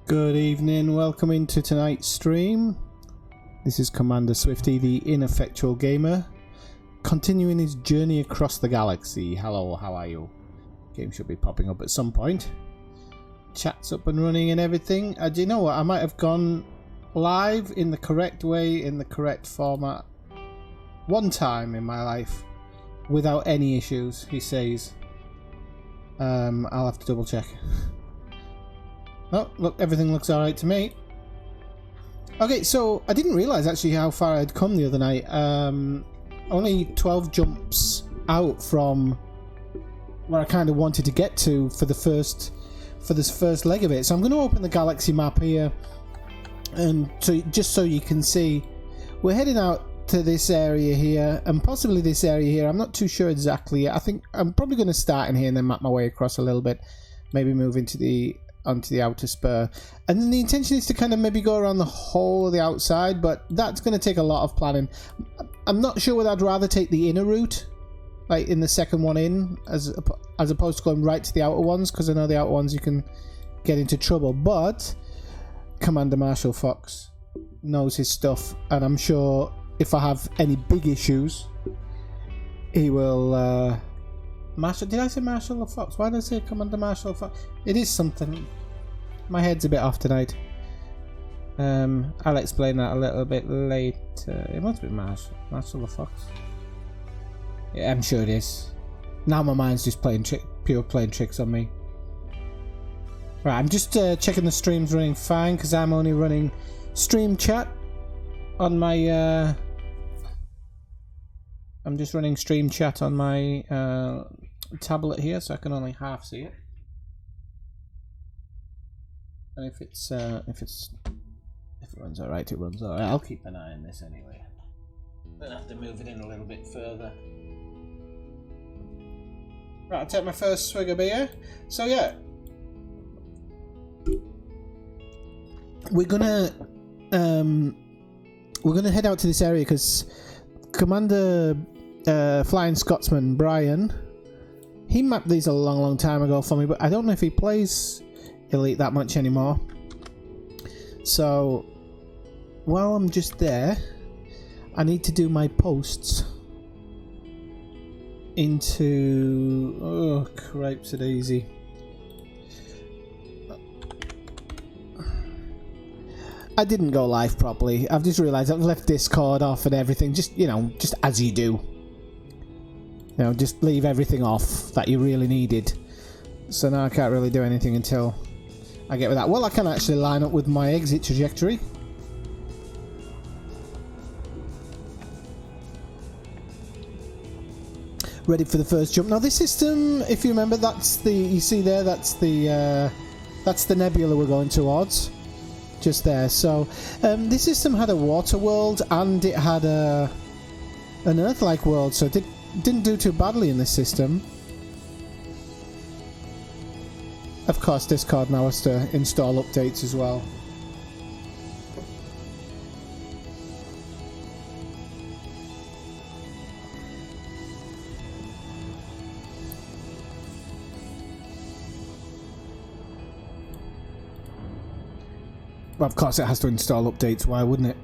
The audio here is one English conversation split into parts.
Good evening, welcome into tonight's stream. This is Commander Swifty, the ineffectual gamer, continuing his journey across the galaxy. Hello, how are you? Game should be popping up at some point. Chat's up and running and everything. Do you know what? I might have gone live in the correct way, in the correct format, one time in my life, without any issues, he says. I'll have to double check. Oh, look, everything looks alright to me. Okay, so I didn't realise actually how far I'd come the other night. Only 12 jumps out from where I kind of wanted to get to for this first leg of it. So I'm going to open the galaxy map here, and just so you can see, we're heading out to this area here, and possibly this area here. I'm not too sure exactly. I think I'm probably going to start in here and then map my way across a little bit, maybe move onto the outer spur, and then the intention is to kind of maybe go around the whole of the outside, but that's going to take a lot of planning. I'm not sure whether I'd rather take the inner route, like in the second one in, as opposed to going right to the outer ones, because I know the outer ones you can get into trouble. But Commander Marshall Fox knows his stuff, and I'm sure if I have any big issues, he will Marshall, did I say Marshall or Fox? Why did I say Commander Marshall Fox? It is something. My head's a bit off tonight. I'll explain that a little bit later. It must be Marshall or Fox. Yeah, I'm sure it is. Now my mind's just playing tricks on me. Right, I'm just checking the stream's running fine, because I'm only running stream chat on my I'm just running stream chat on my tablet here, so I can only half see it. And if it runs alright, it runs alright. I'll keep an eye on this anyway. Then I have to move it in a little bit further. Right, I'll take my first swig of beer. So yeah, we're gonna head out to this area because Commander Flying Scotsman Brian, he mapped these a long time ago for me, but I don't know if he plays Elite that much anymore. So while I'm just there, I need to do my posts into... oh, cripes a daisy. I didn't go live properly. I've just realised I've left Discord off and everything. Just, you know, just as you do. You know, just leave everything off that you really needed. So now I can't really do anything until I get with that. Well, I can actually line up with my exit trajectory. Ready for the first jump. Now this system, if you remember, that's the... you see there, that's the nebula we're going towards. Just there. So this system had a water world and it had an Earth-like world, so it didn't do too badly in this system. Of course, Discord now has to install updates as well. Well, of course it has to install updates, why wouldn't it?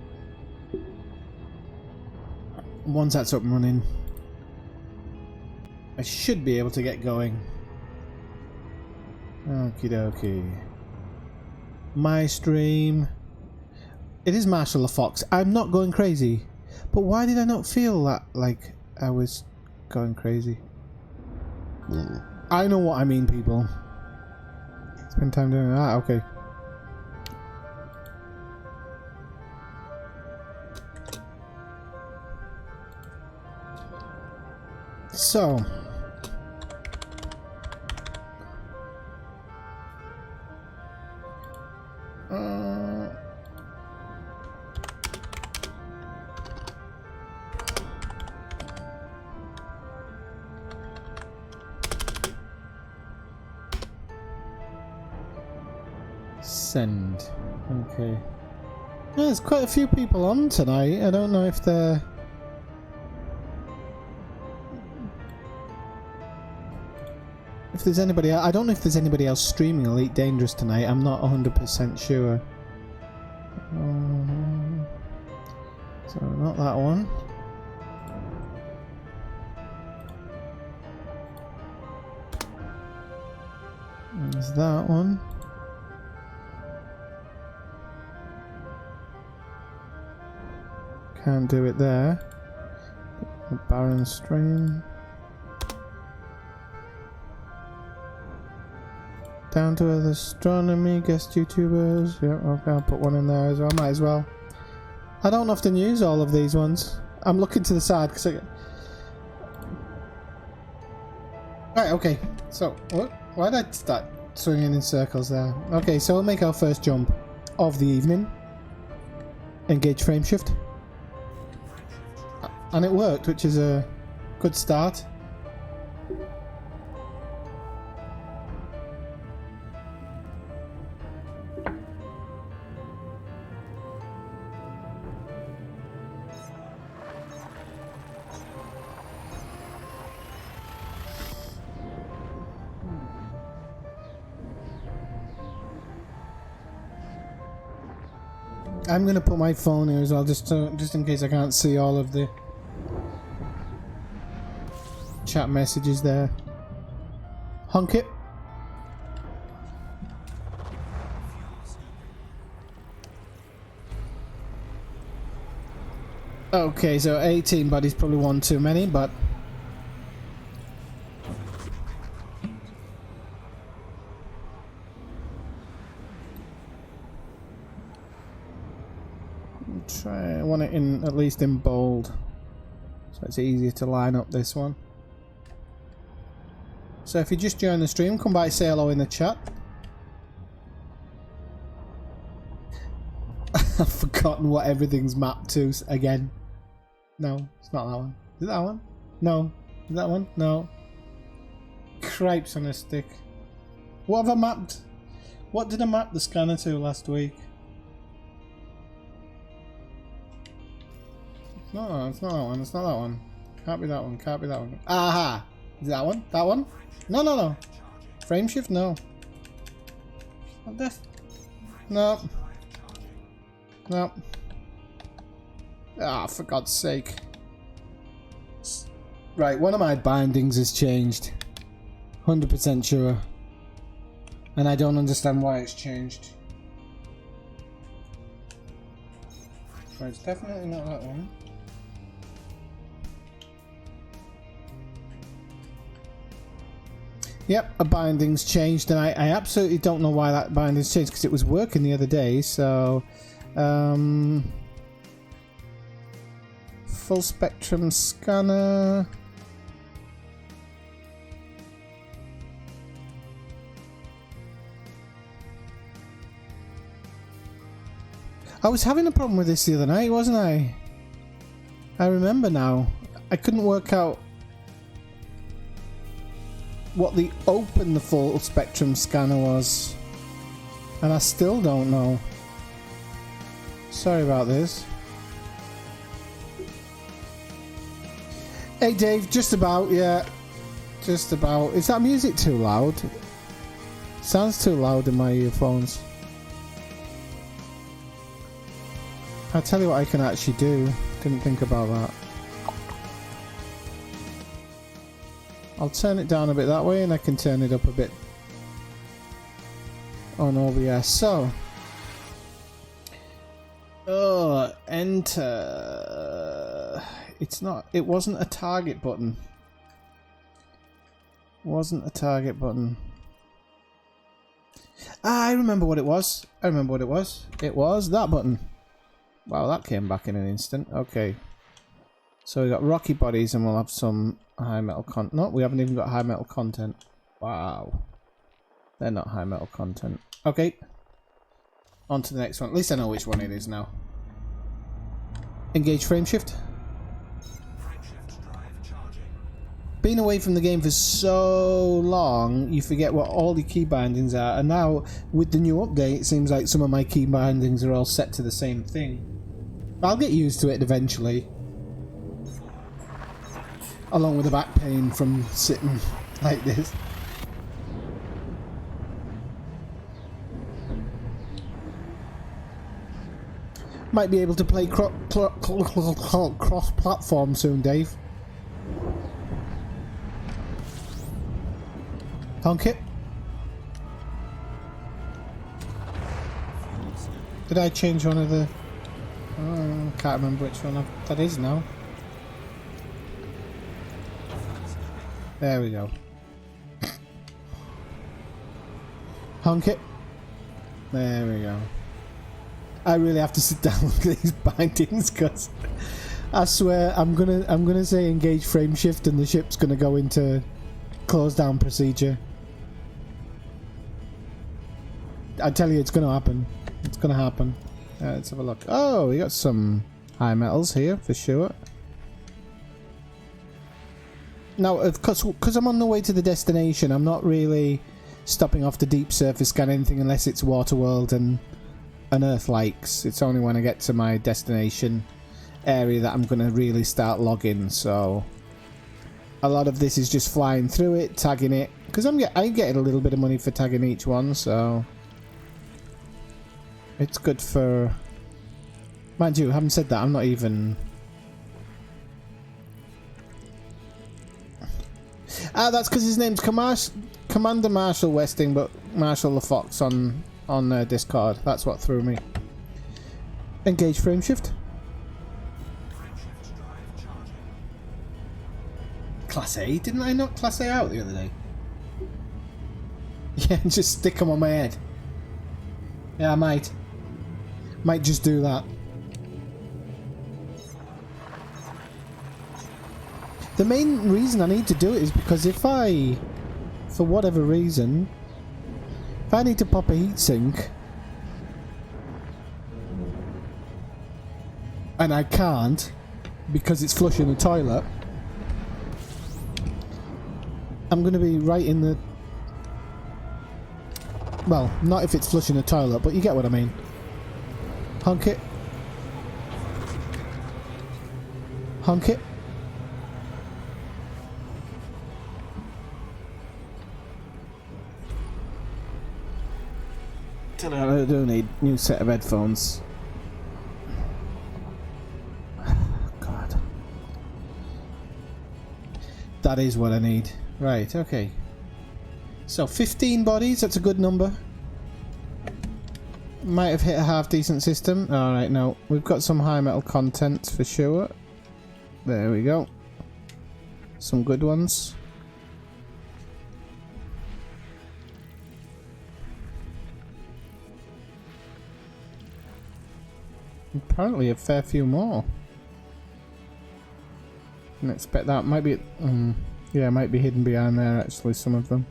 Once that's up and running, I should be able to get going. Okie dokie. My stream. It is Marshall or Fox. I'm not going crazy. But why did I not feel that like I was going crazy? I know what I mean, people. Spend time doing that, okay. So, send. Okay. Yeah, there's quite a few people on tonight. I don't know if they're... If there's anybody, I don't know if there's anybody else streaming Elite Dangerous tonight. I'm not 100% sure. So not that one. There's that one. Can't do it there. The Baron stream. Down to Earth Astronomy, guest YouTubers. Yeah, okay, I'll put one in there as well. Might as well. I don't often use all of these ones. I'm looking to the side because I... Right, okay. So, why did I start swinging in circles there? Okay, so we'll make our first jump of the evening. Engage frame shift. And it worked, which is a good start. I'm gonna put my phone here as well, just in case I can't see all of the chat messages there. Honk it. Okay, so 18 bodies, probably one too many, but I want it in, at least in bold, so it's easier to line up this one. So if you just joined the stream, come by, say hello in the chat. I've forgotten what everything's mapped to again. No, it's not that one. Is it that one? No. Is that one? No. Cripes on a stick. What have I mapped? What did I map the scanner to last week? No, it's not that one. It's not that one. Can't be that one. Can't be that one. Aha! Is that one? That one? No, no, no. Frame shift? No. Not this. No. No. Ah, for God's sake. Right, one of my bindings has changed. 100% sure. And I don't understand why it's changed. Right, it's definitely not that one. Yep, a binding's changed, and I absolutely don't know why that binding's changed, because it was working the other day, so... full spectrum scanner... I was having a problem with this the other night, wasn't I? I remember now. I couldn't work out what the open the full spectrum scanner was, and I still don't know. Sorry about this. Hey Dave, just about, yeah, just about. Is that music too loud? Sounds too loud in my earphones. I'll tell you what I can actually do. Didn't think about that. I'll turn it down a bit that way, and I can turn it up a bit on OBS. So, enter. It's not. It wasn't a target button. Wasn't a target button. Ah, I remember what it was. I remember what it was. It was that button. Wow, that came back in an instant. Okay. So we got rocky bodies, and we'll have some high metal content. No, we haven't even got high metal content. Wow. They're not high metal content. Okay. On to the next one. At least I know which one it is now. Engage frame shift. Being away from the game for so long, you forget what all the key bindings are. And now, with the new update, it seems like some of my key bindings are all set to the same thing. I'll get used to it eventually. Along with the back pain from sitting like this. Might be able to play cross-platform soon, Dave. Honk it. Did I change one of the... Oh, can't remember which one that is now. There we go. Honk it. There we go. I really have to sit down with these bindings because I swear I'm gonna say engage frame shift and the ship's gonna go into close down procedure. I tell you, it's gonna happen. It's gonna happen. Let's have a look. Oh, we got some high metals here for sure. Now, because I'm on the way to the destination, I'm not really stopping off the deep surface scan anything unless it's Waterworld and Earth likes. It's only when I get to my destination area that I'm going to really start logging. So a lot of this is just flying through it, tagging it, because I'm getting a little bit of money for tagging each one, so it's good for... Mind you, having said that, I'm not even... Ah, that's because his name's Commander Marshall Westing, but Marshall the Fox on Discord. That's what threw me. Engage frame shift. Class A? Didn't I knock Class A out the other day? Yeah, just stick them on my head. Yeah, I might. Might just do that. The main reason I need to do it is because if I, for whatever reason, if I need to pop a heatsink and I can't because it's flushing the toilet, I'm going to be right in the... Well, not if it's flushing the toilet, but you get what I mean. Honk it. Honk it. I do need a new set of headphones. God. That is what I need. Right, okay. So 15 bodies, that's a good number. Might have hit a half decent system. Alright, no. We've got some high metal content for sure. There we go. Some good ones. Apparently a fair few more. Didn't expect that. Might be... yeah, might be hidden behind there actually, some of them.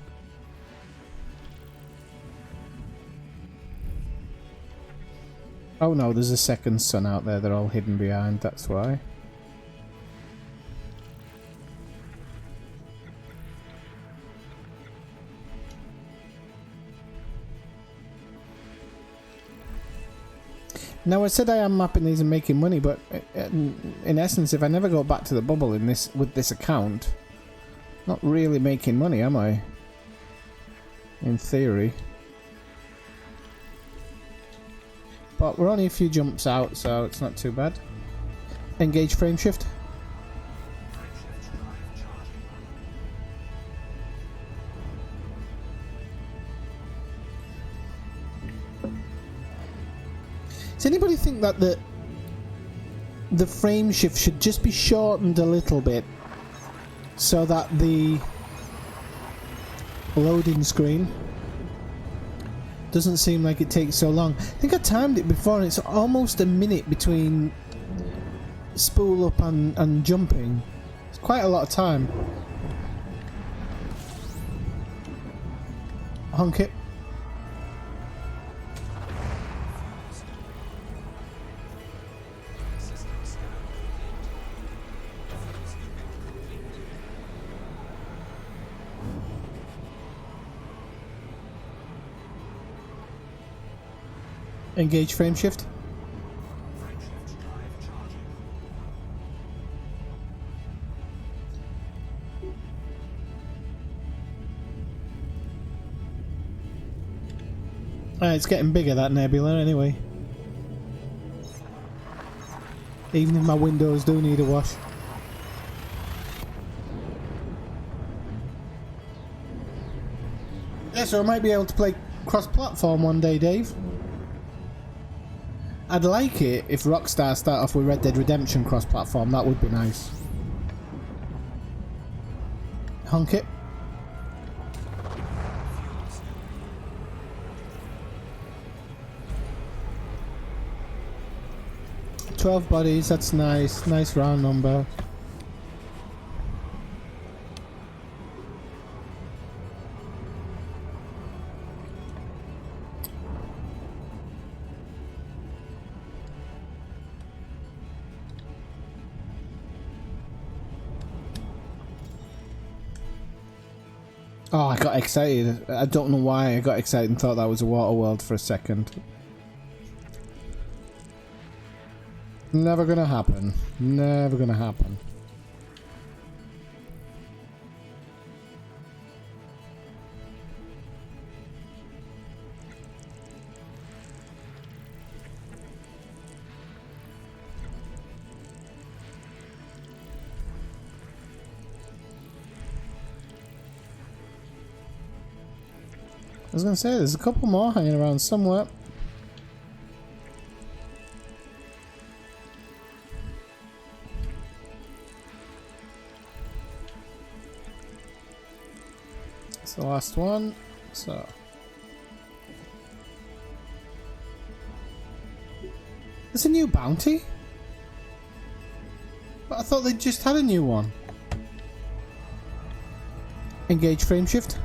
Oh no, there's a second sun out there they're all hidden behind, that's why. Now I said I am mapping these and making money, but in essence, if I never go back to the bubble in this with this account, not really making money, am I? In theory. But we're only a few jumps out, so it's not too bad. Engage frame shift. Does anybody think that the frame shift should just be shortened a little bit so that the loading screen doesn't seem like it takes so long? I think I timed it before and it's almost a minute between spool up and jumping. It's quite a lot of time. Honk it. Engage frame shift. It's getting bigger, that nebula, anyway. Even if my windows do need a wash. Yeah, so I might be able to play cross-platform one day, Dave. I'd like it if Rockstar start off with Red Dead Redemption cross-platform. That would be nice. Honk it. $12 bodies, that's nice. Nice round number. Oh, I got excited. I don't know why I got excited and thought that was a water world for a second. Never gonna happen. Never gonna happen. I was gonna say, there's a couple more hanging around somewhere. It's the last one, so. There's a new bounty? But I thought they just had a new one. Engage frame shift.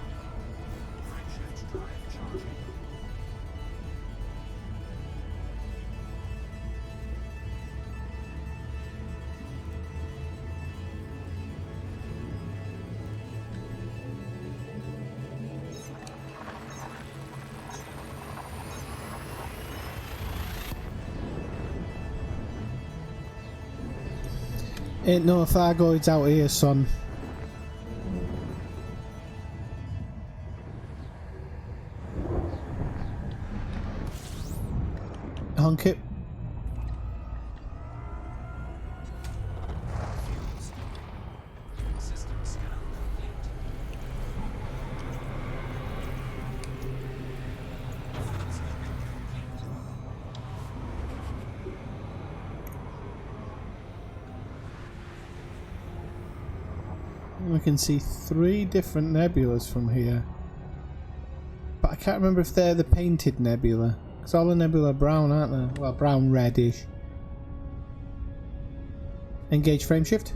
Ain't no Thargoids out here, son. Honk it. We can see 3 different nebulas from here, but I can't remember if they're the painted nebula, because all the nebula are brown, aren't they? Well, brown reddish. Engage frame shift.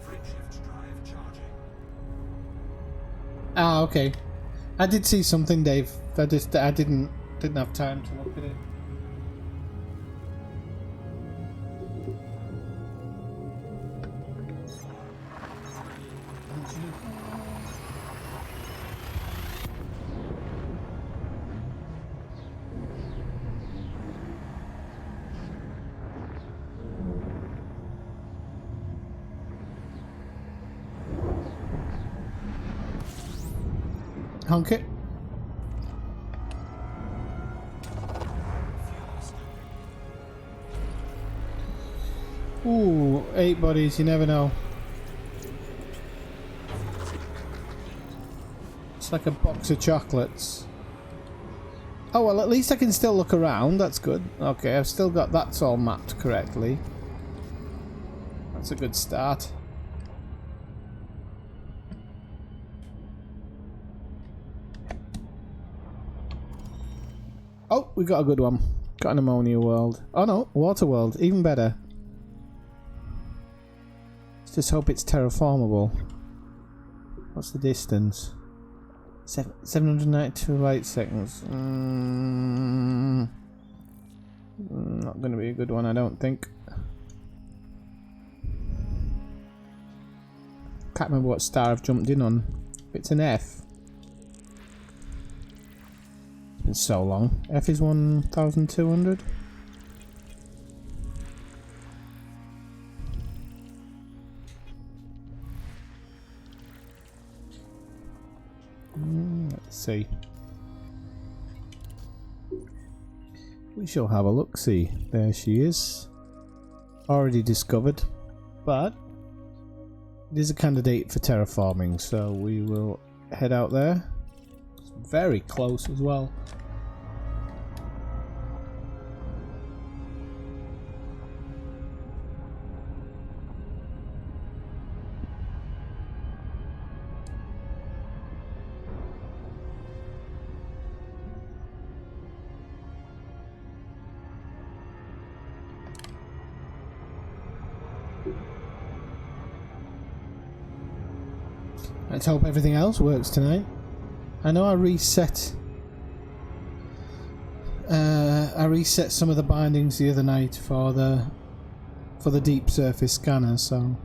Frame shift drive charging. Ah, okay. I did see something, Dave. I didn't have time to look at it. Honk it. Ooh, 8 bodies, you never know. It's like a box of chocolates. Oh well, at least I can still look around, that's good. Okay, I've still got that's all mapped correctly. That's a good start. Oh, we got a good one. Got an ammonia world. Oh no, water world. Even better. Let's just hope it's terraformable. What's the distance? 792 light seconds. Not going to be a good one, I don't think. Can't remember what star I've jumped in on. It's an F. It's been so long. F is 1200. Let's see. We shall have a look-see. There she is. already discovered, but it is a candidate for terraforming, so we will head out there. It's very close as well. Let's hope everything else works tonight. I know I reset some of the bindings the other night for the deep surface scanner, so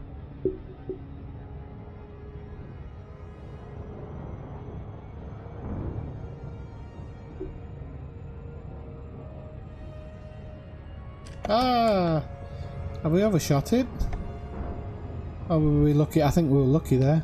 have we overshot it? Oh, were we lucky? I think we were lucky there.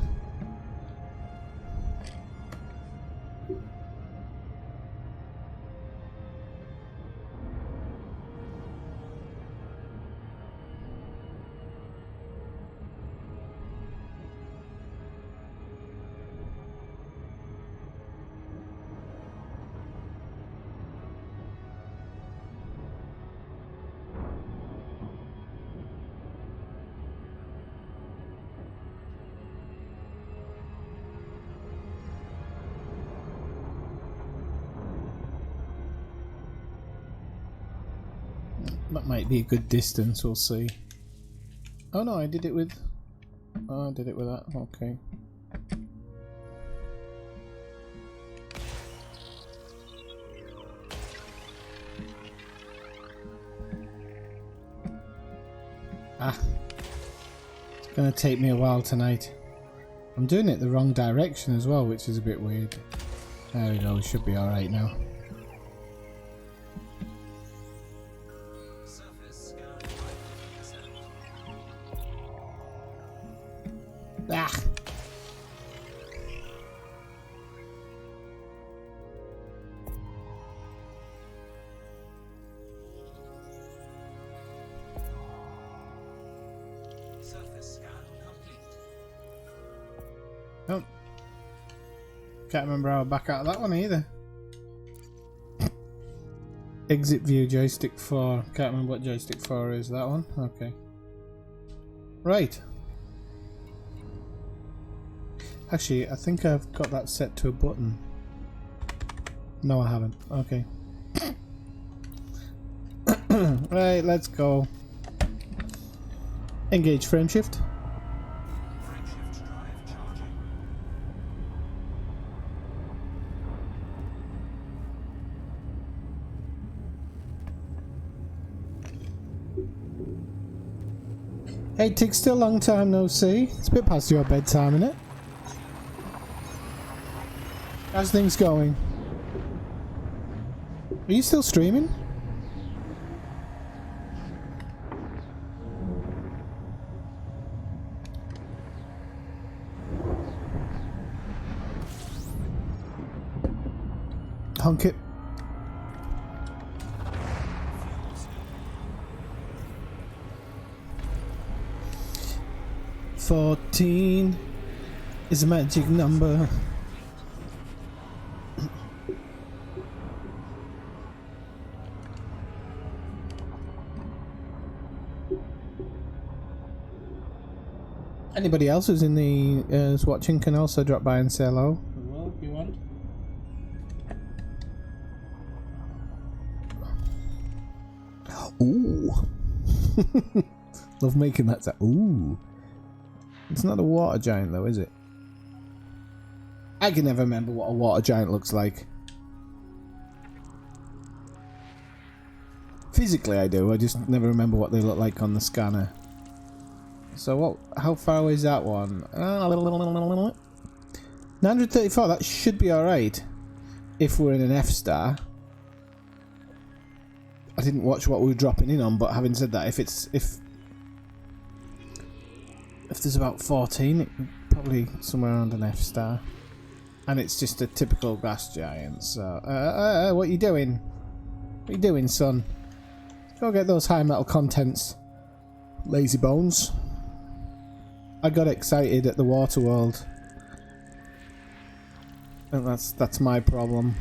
That might be a good distance, we'll see. Oh no, I did it with... Oh, I did it with that, okay. Ah. It's gonna take me a while tonight. I'm doing it the wrong direction as well, which is a bit weird. There we go, we should be alright now. Ah. Surface scan complete. Oh. Can't remember how I back out of that one either. Exit view joystick 4. Can't remember what joystick 4 is. That one? Okay. Right. Actually, I think I've got that set to a button. No, I haven't. Okay. Right, let's go. Engage frameshift. Frameshift drive charging. Hey, Tig, still long time no see. It's a bit past your bedtime, isn't it? How's things going? Are you still streaming? Honk it. "14 is a magic number." Anybody else who's in the is watching can also drop by and say hello. Well, if you want. Ooh. Love making that sound. Ooh. It's not a water giant though, is it? I can never remember what a water giant looks like. Physically I do, I just never remember what they look like on the scanner. So what? How far away is that one? 934, that should be alright. If we're in an F star. I didn't watch what we were dropping in on, but having said that, if there's about 14, it probably somewhere around an F star. And it's just a typical gas giant, so... what are you doing? What are you doing, son? Go get those high metal contents. Lazy bones. I got excited at the water world. And that's my problem.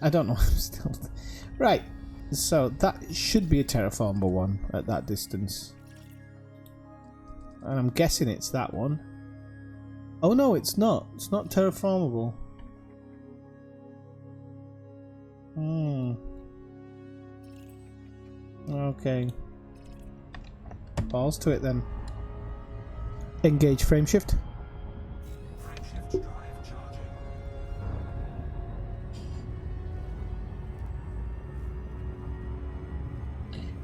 I don't know. I'm still right. So that should be a terraformable one at that distance, and I'm guessing it's that one. Oh no, it's not. It's not terraformable. Okay. Balls to it then. Engage frame shift. Frame shift drive charging.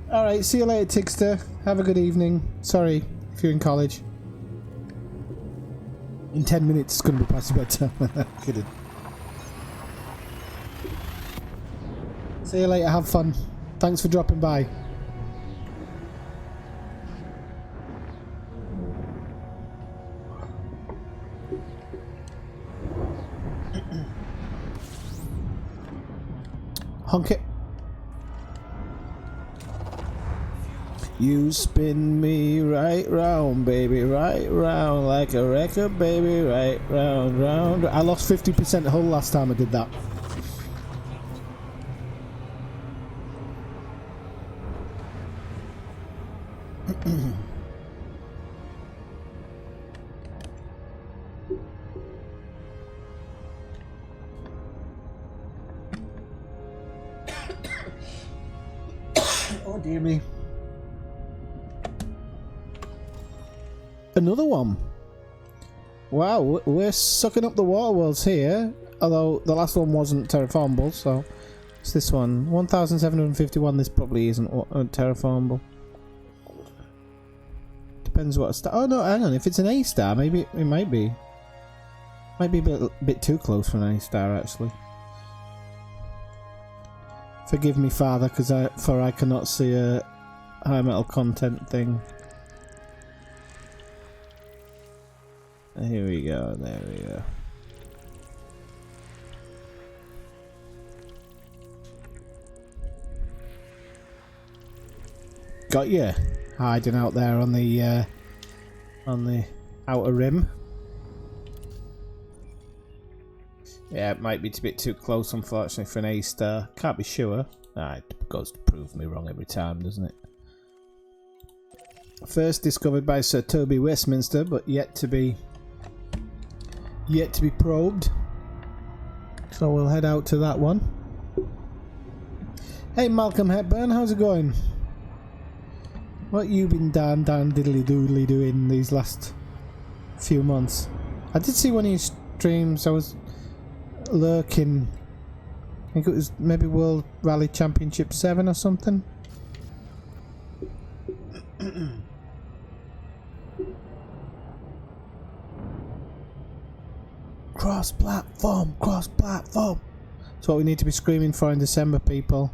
Alright, see you later, Tigster. Have a good evening. Sorry if you're in college. In 10 minutes it's going to be past your bedtime. Kidding. See you later, have fun. Thanks for dropping by. Honk it. You spin me right round, baby, right round like a record, baby, right round, round. I lost 50% hull last time I did that. Oh dear me. Another one. Wow, we're sucking up the water worlds here. Although the last one wasn't terraformable, so it's this one. 1751. This probably isn't terraformable. Depends what a star. Oh no, hang on. If it's an A star, maybe it might be. Might be a bit too close for an A star, actually. Forgive me, Father, because I cannot see a high metal content thing. Here we go, there we go. Got you, hiding out there on the outer rim. Yeah, it might be a bit too close, unfortunately, for an A star. Can't be sure. It goes to prove me wrong every time, doesn't it? First discovered by Sir Toby Westminster, but yet to be probed. So we'll head out to that one. Hey Malcolm Hepburn, how's it going? What you been down diddly doodly doing these last few months? I did see one of your streams. I was lurking. I think it was maybe World Rally Championship 7 or something. Cross-platform, cross-platform. That's what we need to be screaming for in December, people.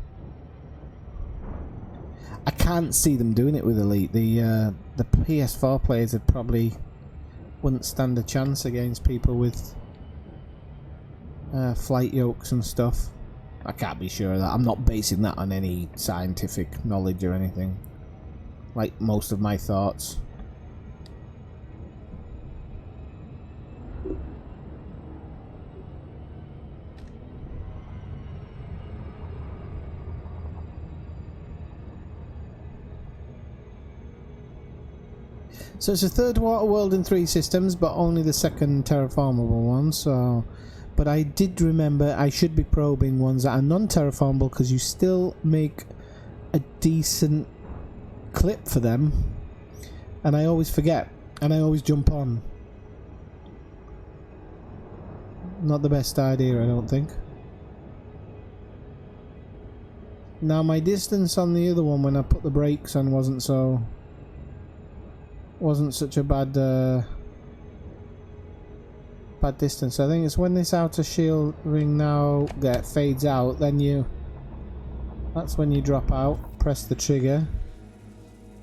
I can't see them doing it with Elite. The PS4 players would probably wouldn't stand a chance against people with flight yokes and stuff. I can't be sure of that. I'm not basing that on any scientific knowledge or anything, like most of my thoughts. So it's a third water world in 3 systems, but only the second terraformable one. So, but I did remember I should be probing ones that are non-terraformable, because you still make a decent clip for them, and I always forget, and I always jump on. Not the best idea, I don't think. Now my distance on the other one when I put the brakes on wasn't such a bad distance. I think it's when this outer shield ring now fades out, then that's when you drop out, press the trigger,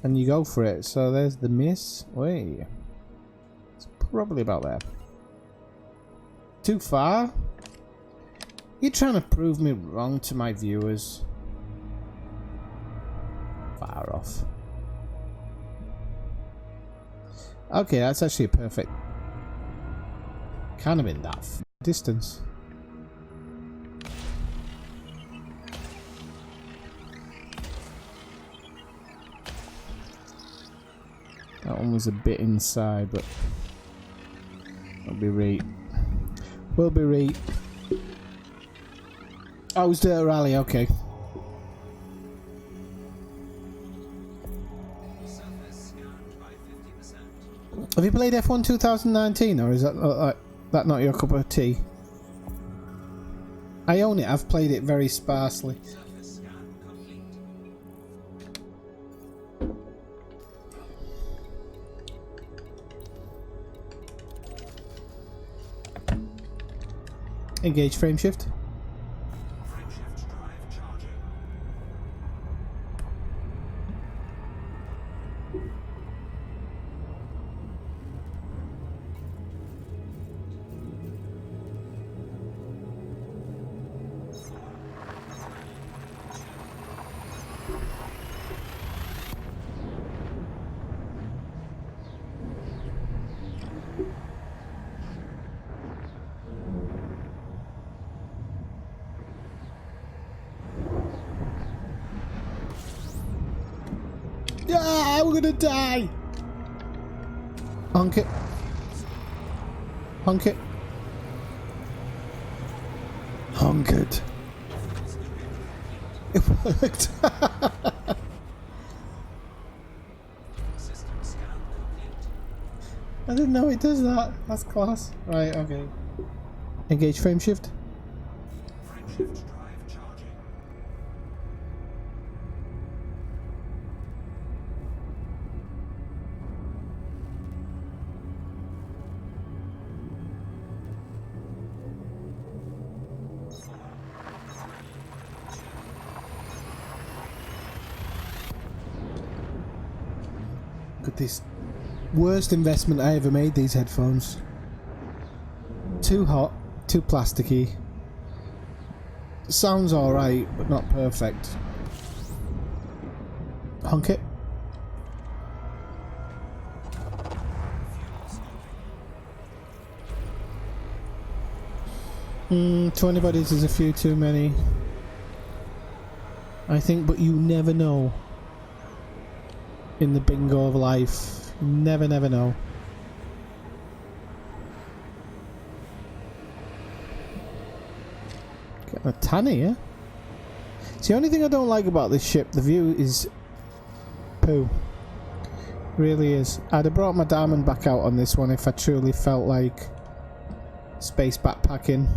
and you go for it. So there's the miss. Wait, it's probably about there. Too far? You're trying to prove me wrong to my viewers. Far off. Okay, that's actually a perfect. Kind of in that distance. That one was a bit inside, but we'll be right. We'll be right. Oh, it was Dirt Rally, okay. Have you played F1 2019, or is that not your cup of tea? I own it, I've played it very sparsely. Engage frame shift. Frame shift drive charging. Yeah, we're gonna die. Honk it. Honk it. Honk it. It worked. System scan complete. I didn't know it does that. That's class. Right, okay. Engage frame shift. Frame shift drive charging. Look at this. Worst investment I ever made, these headphones. Too hot, too plasticky. Sounds alright, but not perfect. Honk it. 20 bodies is a few too many, I think, but you never know. In the bingo of life, never know. Getting a tan here. It's the only thing I don't like about this ship. The view is poo. Really is. I'd have brought my diamond back out on this one if I truly felt like space backpacking.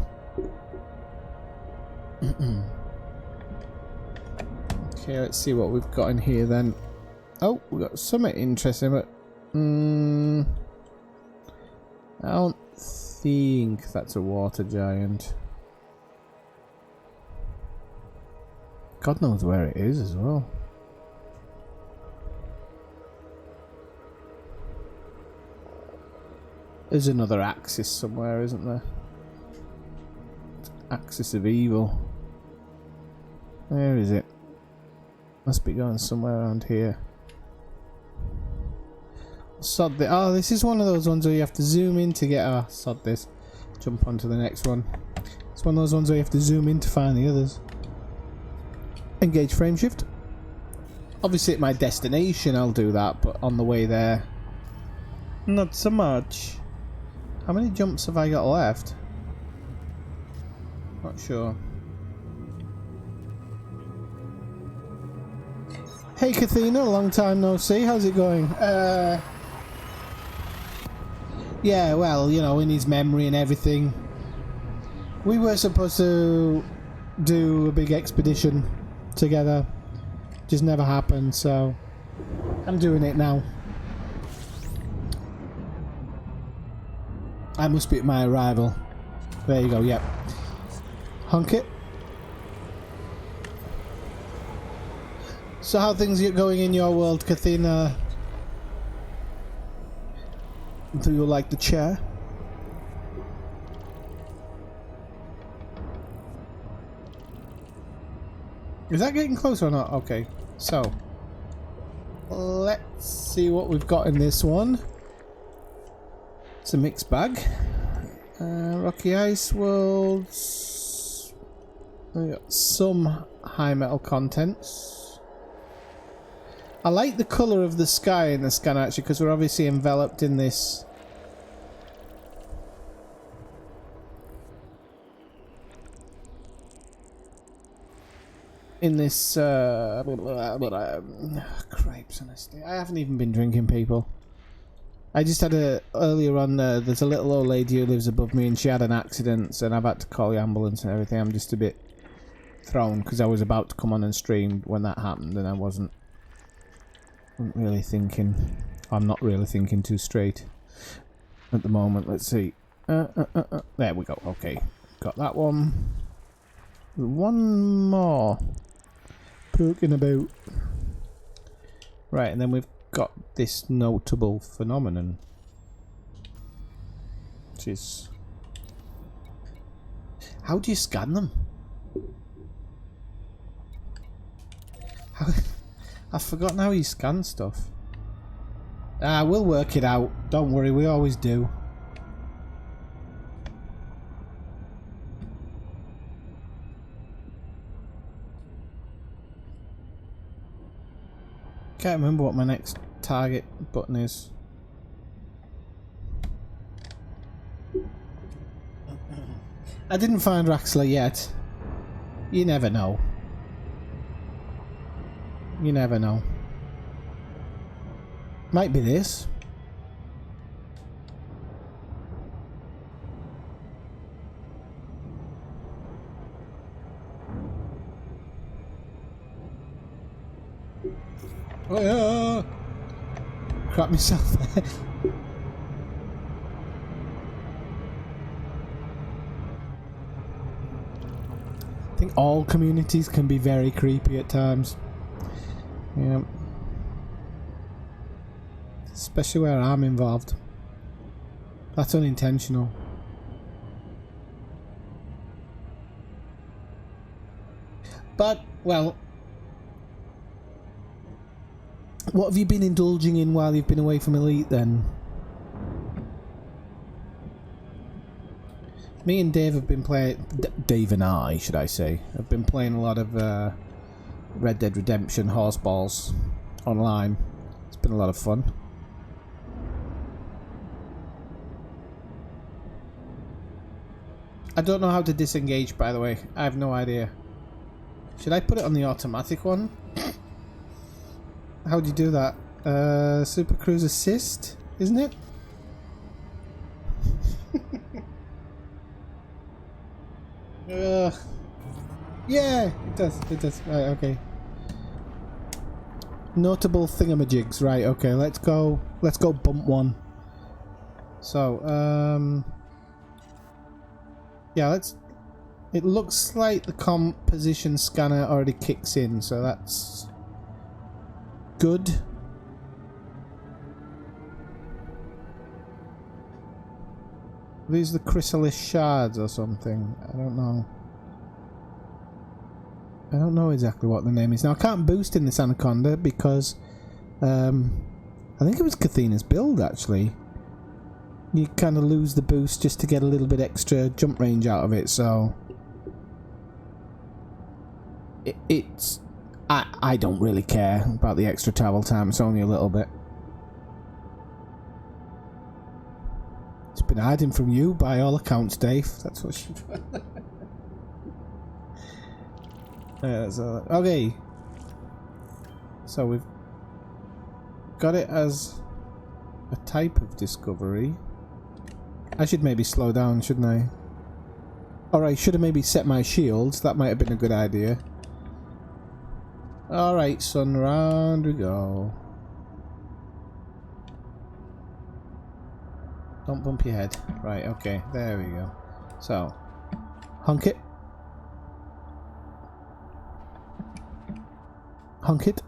Okay, let's see what we've got in here then. Oh, we've got something interesting, but I don't think that's a water giant. God knows where it is as well. There's another axis somewhere, isn't there? Axis of evil. Where is it? Must be going somewhere around here. Sod this. Oh, this is one of those ones where you have to zoom in to get. Ah, sod this. Jump on to the next one. It's one of those ones where you have to zoom in to find the others. Engage frame shift. Obviously at my destination I'll do that, but on the way there, not so much. How many jumps have I got left? Not sure. Hey Kathina, long time no see. How's it going? Yeah, well, you know, in his memory and everything. We were supposed to do a big expedition together. Just never happened, so I'm doing it now. I must be at my arrival. There you go, yep. Honk it. So how things are going in your world, Kathina? Do you like the chair? Is that getting close or not? Okay, so let's see what we've got in this one. It's a mixed bag. Rocky Ice Worlds. We got some high metal contents. I like the colour of the sky in the scanner actually, because we're obviously enveloped in this. Cripes, honestly. I haven't even been drinking, people. I just had earlier on, there's a little old lady who lives above me and she had an accident and I've had to call the ambulance and everything. I'm just a bit thrown because I was about to come on and stream when that happened and I wasn't really thinking. I'm not really thinking too straight at the moment. Let's see. There we go. Okay. Got that one. One more. Poking about. Right, and then we've got this notable phenomenon. Which is... How do you scan them? I've forgotten how you scan stuff. We'll work it out. Don't worry, we always do. Can't remember what my next target button is. I didn't find Raxler yet. You never know. You never know. Might be this. Oh yeah! Crap myself there. I think all communities can be very creepy at times. Yeah. Especially where I'm involved. That's unintentional. But, well... What have you been indulging in while you've been away from Elite then? Me and Dave have been playing... Dave and I, should I say, have been playing a lot of Red Dead Redemption Horseballs online. It's been a lot of fun. I don't know how to disengage, by the way. I have no idea. Should I put it on the automatic one? How do you do that? Super Cruise Assist, isn't it? Yeah, it does. It does. Right, okay. Notable thingamajigs. Right, okay. Let's go. Let's go bump one. So, yeah, let's... It looks like the composition scanner already kicks in, so that's... good. Are these the chrysalis shards or something? I don't know. I don't know exactly what the name is. Now I can't boost in this Anaconda because I think it was Kathina's build actually. You kind of lose the boost just to get a little bit extra jump range out of it, so it's I don't really care about the extra travel time. It's only a little bit. It's been hiding from you by all accounts, Dave. That's what she... okay. So we've got it as a type of discovery. I should maybe slow down, shouldn't I? Or I should have maybe set my shields. That might have been a good idea. Alright, son, round we go. Don't bump your head. Right, okay, there we go. So, hunk it. Hunk it.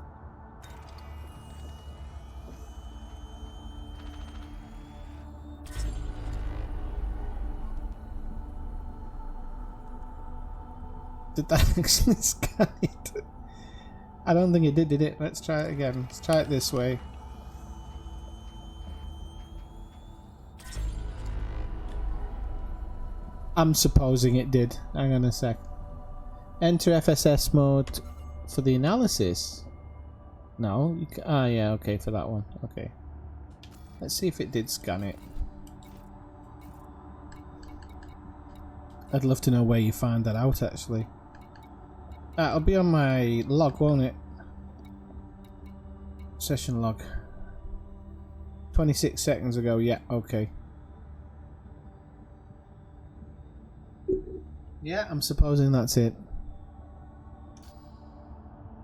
Did that actually scan it? I don't think it did it? Let's try it again. Let's try it this way. I'm supposing it did. Hang on a sec. Enter FSS mode for the analysis. No, you can, ah yeah, okay, for that one. Okay. Let's see if it did scan it. I'd love to know where you find that out actually. It'll be on my log, won't it? Session log. 26 seconds ago, yeah, okay. Yeah, I'm supposing that's it.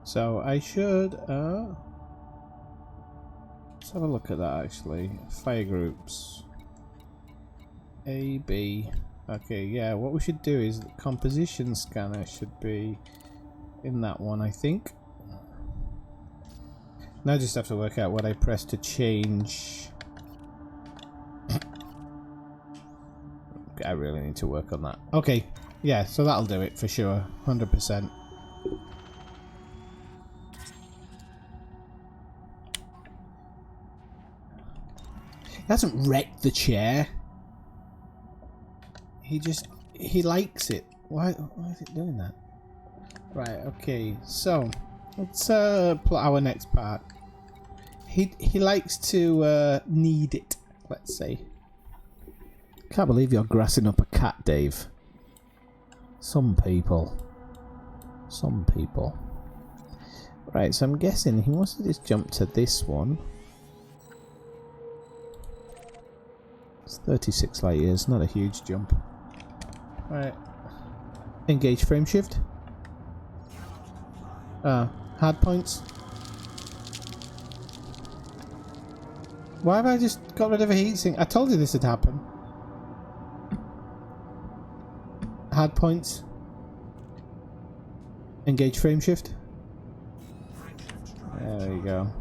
So I should let's have a look at that actually. Fire groups. A, B. Okay, yeah, what we should do is the composition scanner should be in that one, I think. Now I just have to work out what I press to change. I really need to work on that. Okay, yeah, so that'll do it for sure, 100%. He hasn't wrecked the chair. He likes it. Why is it doing that? Right, okay, so let's plot our next part. He likes to knead it, let's say. Can't believe you're grassing up a cat, Dave. Some people. Some people. Right, so I'm guessing he wants to just jump to this one. It's 36 light years, not a huge jump. Right. Engage frame shift. Hard points. Why have I just got rid of a heatsink? I told you this would happen. Hard points. Engage frame shift. There we go.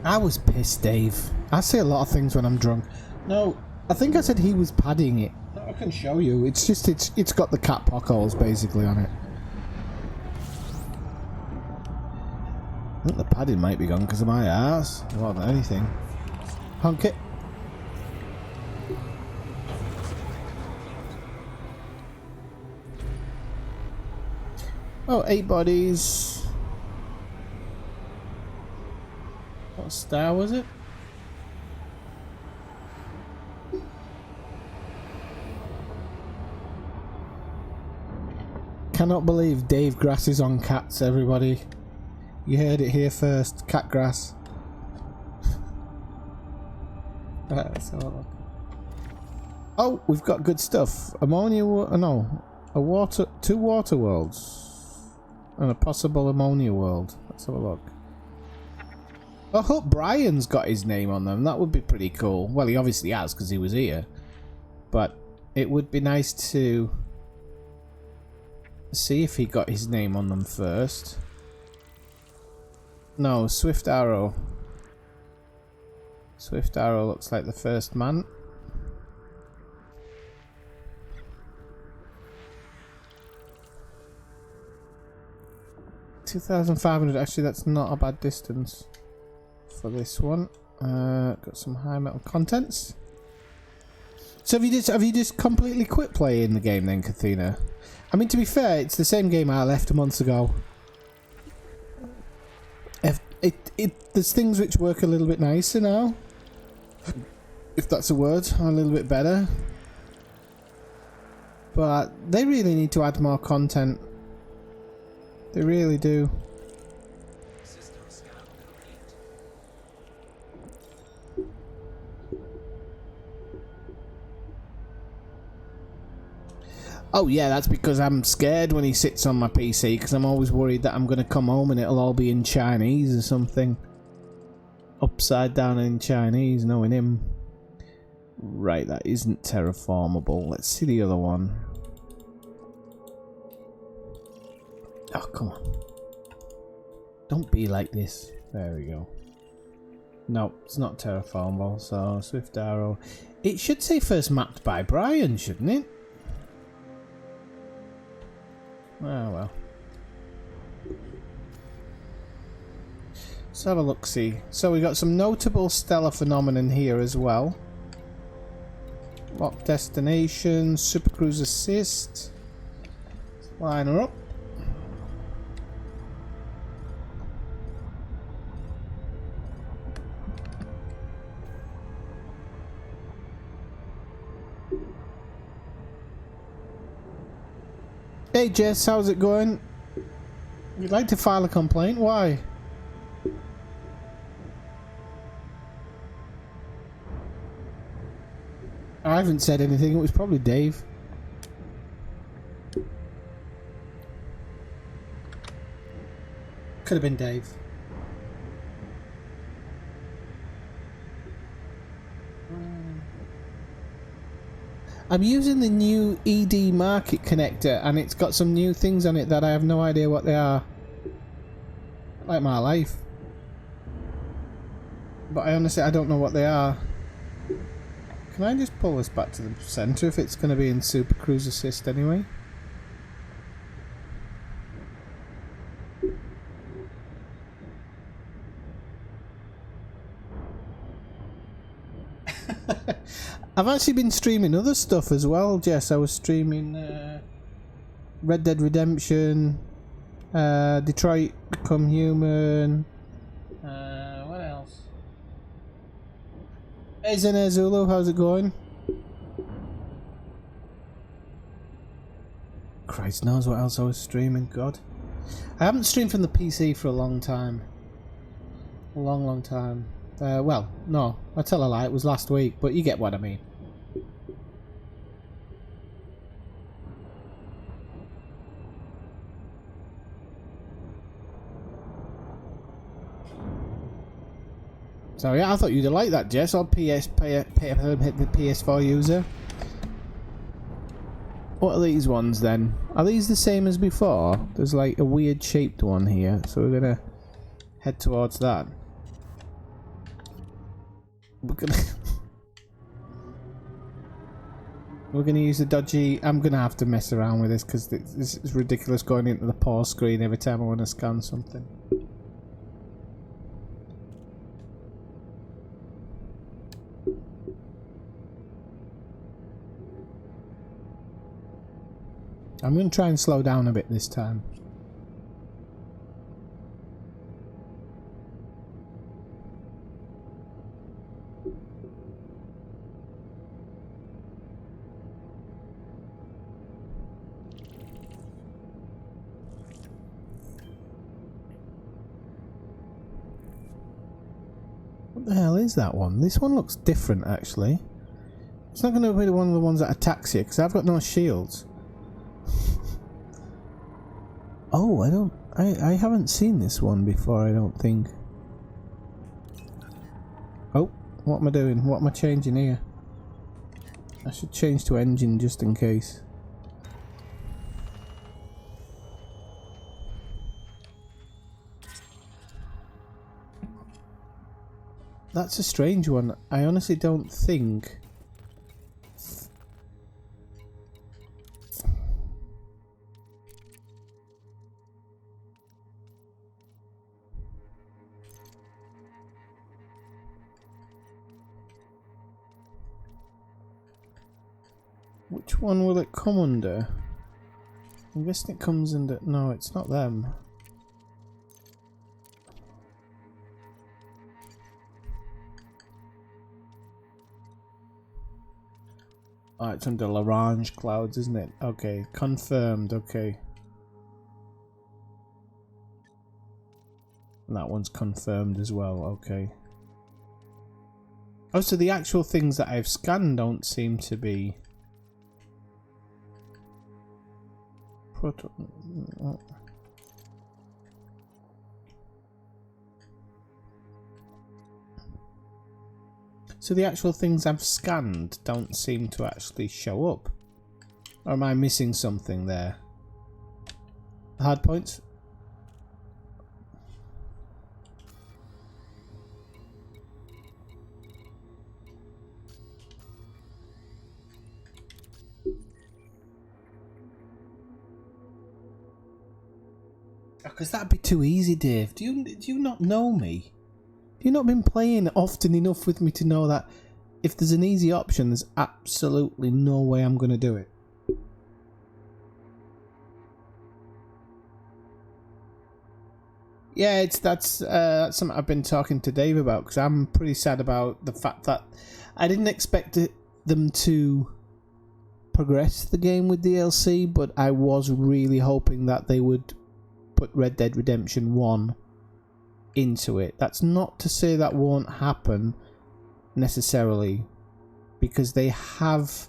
I was pissed, Dave. I say a lot of things when I'm drunk. No, I think I said he was padding it. I can show you. It's just it's got the cat pockholes basically on it. I think the padding might be gone because of my ass more than anything. Honk it. Oh, 8 bodies. What star was it? Cannot believe Dave grasses on cats, everybody. You heard it here first. Cat grass. Right, let's have a look. Oh, we've got good stuff. Ammonia, no, two water worlds, and a possible ammonia world. Let's have a look. I hope Brian's got his name on them. That would be pretty cool. Well, he obviously has because he was here. But it would be nice to see if he got his name on them first. No, Swift Arrow. Swift Arrow looks like the first man. $2,500. Actually, that's not a bad distance for this one. Got some high metal contents. So have you just completely quit playing the game then, Kathina? I mean, to be fair, it's the same game I left months ago. There's things which work a little bit nicer now, if that's a word, a little bit better. But they really need to add more content. They really do. Oh yeah, that's because I'm scared when he sits on my PC, because I'm always worried that I'm going to come home and it'll all be in Chinese or something. Upside down in Chinese, knowing him. Right, that isn't terraformable. Let's see the other one. Oh, come on. Don't be like this. There we go. No, it's not terraformable, so Swift Arrow. It should say first mapped by Brian, shouldn't it? Oh well. Let's have a look-see. So we got some notable stellar phenomenon here as well. Lock destination, Supercruise assist. Line her up. Hey Jess, how's it going? You'd like to file a complaint? Why? I haven't said anything, it was probably Dave. Could have been Dave. I'm using the new ED market connector and it's got some new things on it that I have no idea what they are. Like my life. But I honestly, I don't know what they are. Can I just pull this back to the center if it's going to be in Super Cruise Assist anyway? I've actually been streaming other stuff as well, Jess. I was streaming Red Dead Redemption, Detroit Become Human, what else? Hey Zene Zulu, how's it going? Christ knows what else I was streaming, God. I haven't streamed from the PC for a long time. A long time. Well, no, I tell a lie, it was last week, but you get what I mean. So yeah, I thought you'd like that, Jess, or PS4 user. What are these ones then? Are these the same as before? There's like a weird shaped one here, so we're gonna head towards that. We're gonna use the dodgy. I'm gonna have to mess around with this because this is ridiculous going into the pause screen every time I want to scan something. I'm going to try and slow down a bit this time. What the hell is that one? This one looks different actually. It's not going to be one of the ones that attacks you because I've got no shields. Oh, I haven't seen this one before, I don't think. Oh, what am I doing? What am I changing here? I should change to engine just in case. That's a strange one. I honestly don't think... Which one will it come under? I'm guessing it comes under... No, it's not them. Oh, it's under L'Orange Clouds, isn't it? Okay, confirmed, okay. And that one's confirmed as well, okay. Oh, so the actual things that I've scanned don't seem to be... So the actual things I've scanned don't seem to actually show up. Or am I missing something there? Hard points? Because that'd be too easy, Dave. Do you not know me? Have you not been playing often enough with me to know that if there's an easy option, there's absolutely no way I'm going to do it? Yeah, that's something I've been talking to Dave about, because I'm pretty sad about the fact that I didn't expect them to progress the game with DLC, but I was really hoping that they would put Red Dead Redemption 1 into it. That's not to say that won't happen necessarily, because they have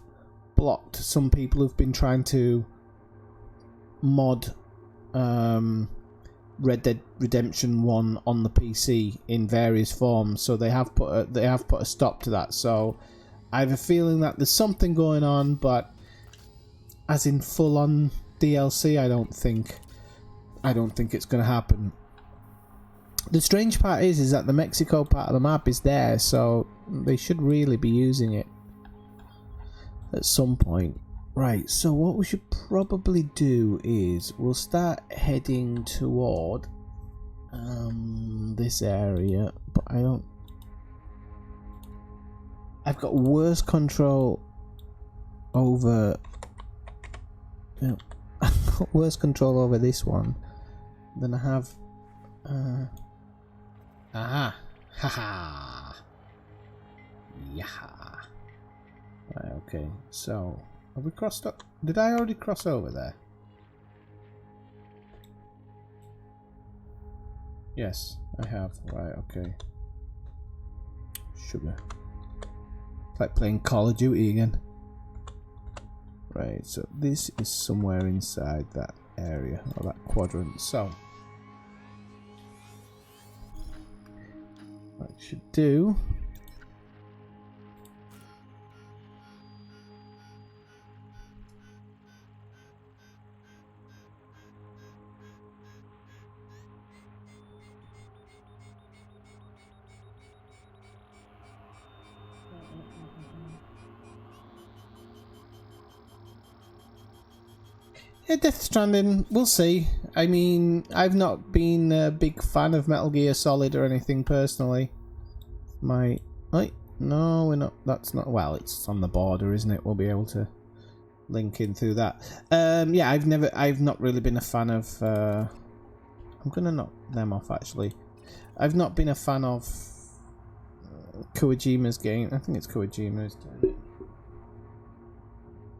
blocked some people who've been trying to mod Red Dead Redemption 1 on the PC in various forms, so they have put a stop to that. So I have a feeling that there's something going on, but as in full on DLC, I don't think it's going to happen. The strange part is that the Mexico part of the map is there, so they should really be using it at some point. Right, so what we should probably do is we'll start heading toward this area, but I've got worse control over I've got worse control over this one than I have haha yeah. Right, okay, so have we crossed up? Did I already cross over there? Yes, I have. Right, okay. Sugar. It's like playing Call of Duty again. Right, so this is somewhere inside that area, or that quadrant. So what I should do Death Stranding, we'll see. I mean, I've not been a big fan of Metal Gear Solid or anything personally. No, we're not. That's not. Well, it's on the border, isn't it? We'll be able to link in through that. Yeah, I've not really been a fan of. I'm gonna knock them off actually. I've not been a fan of Kojima's game. I think it's Kojima's.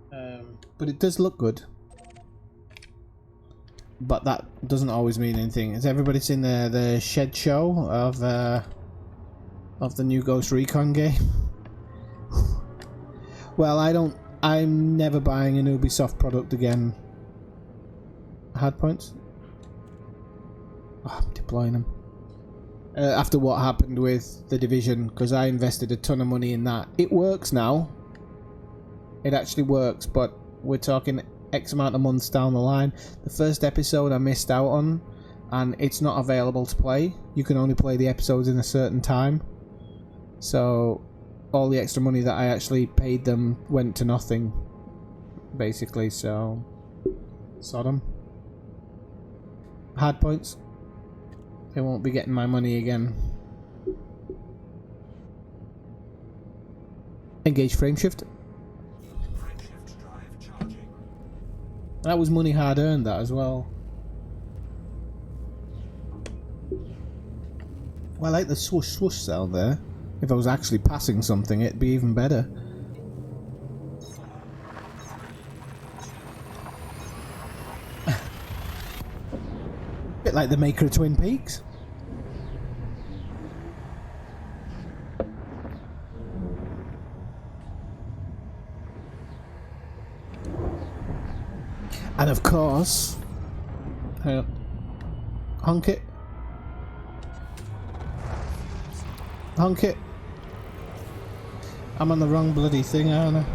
But it does look good. But that doesn't always mean anything. Has everybody seen the shed show of the new Ghost Recon game? Well, I'm never buying an Ubisoft product again. Hard points? Oh, I'm deploying them. After what happened with The Division, because I invested a ton of money in that. It works now. It actually works, but we're talking X amount of months down the line. The first episode I missed out on, and it's not available to play. You can only play the episodes in a certain time. So all the extra money that I actually paid them went to nothing, basically. So Sodom. Hard points. They won't be getting my money again. Engage frame shift. That was money hard earned, that as well. Well, I like the swoosh swoosh sound there. If I was actually passing something, it'd be even better. Bit like the maker of Twin Peaks. And of course, honk it. Honk it. I'm on the wrong bloody thing, aren't I?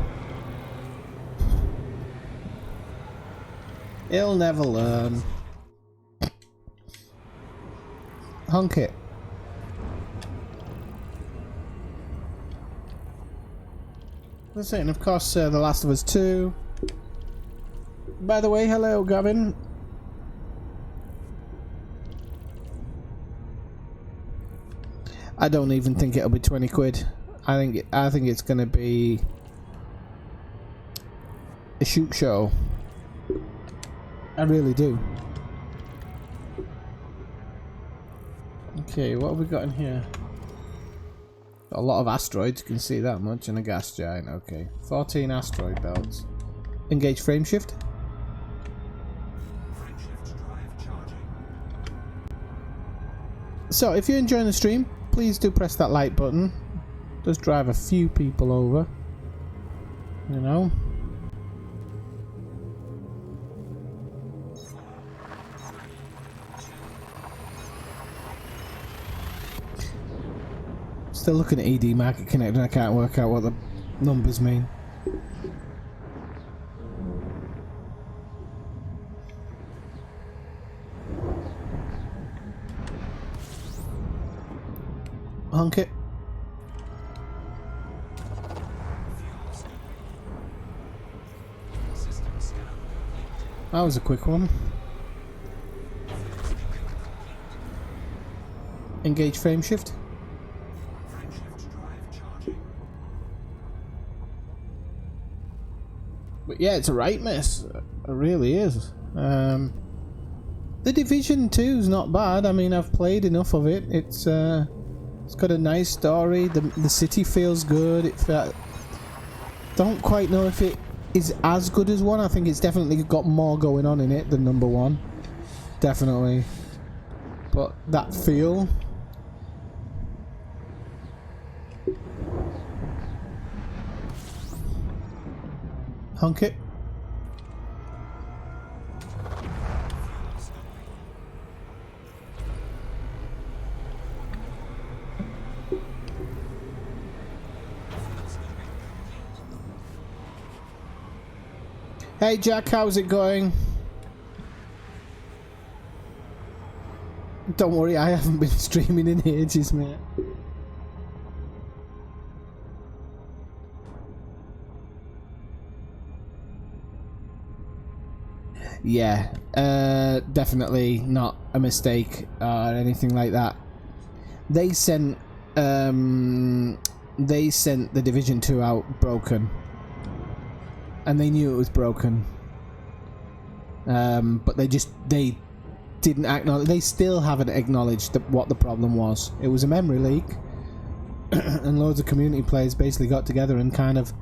He'll never learn. Honk it. That's it, and of course, The Last of Us 2. By the way, hello, Gavin. I don't even think it'll be 20 quid. I think it's gonna be a shoot show. I really do. Okay, what have we got in here? Got a lot of asteroids, you can see that much, and a gas giant. Okay, 14 asteroid belts. Engage frame shift. So, if you're enjoying the stream, please do press that like button. It does drive a few people over, you know. Still looking at ED Market Connect and I can't work out what the numbers mean. Honk it. That was a quick one. Engage frame shift. But yeah, it's a right mess. It really is. The Division 2 is not bad. I mean, I've played enough of it. It's got a nice story. The city feels good. Don't quite know if it is as good as 1. I think it's definitely got more going on in it than number 1. Definitely. But that feel. Honk it. Hey Jack, how's it going? Don't worry, I haven't been streaming in ages, mate. Yeah, definitely not a mistake or anything like that. They sent the Division 2 out broken. And they knew it was broken. But they didn't acknowledge. They still haven't acknowledged what the problem was. It was a memory leak, and loads of community players basically got together and kind of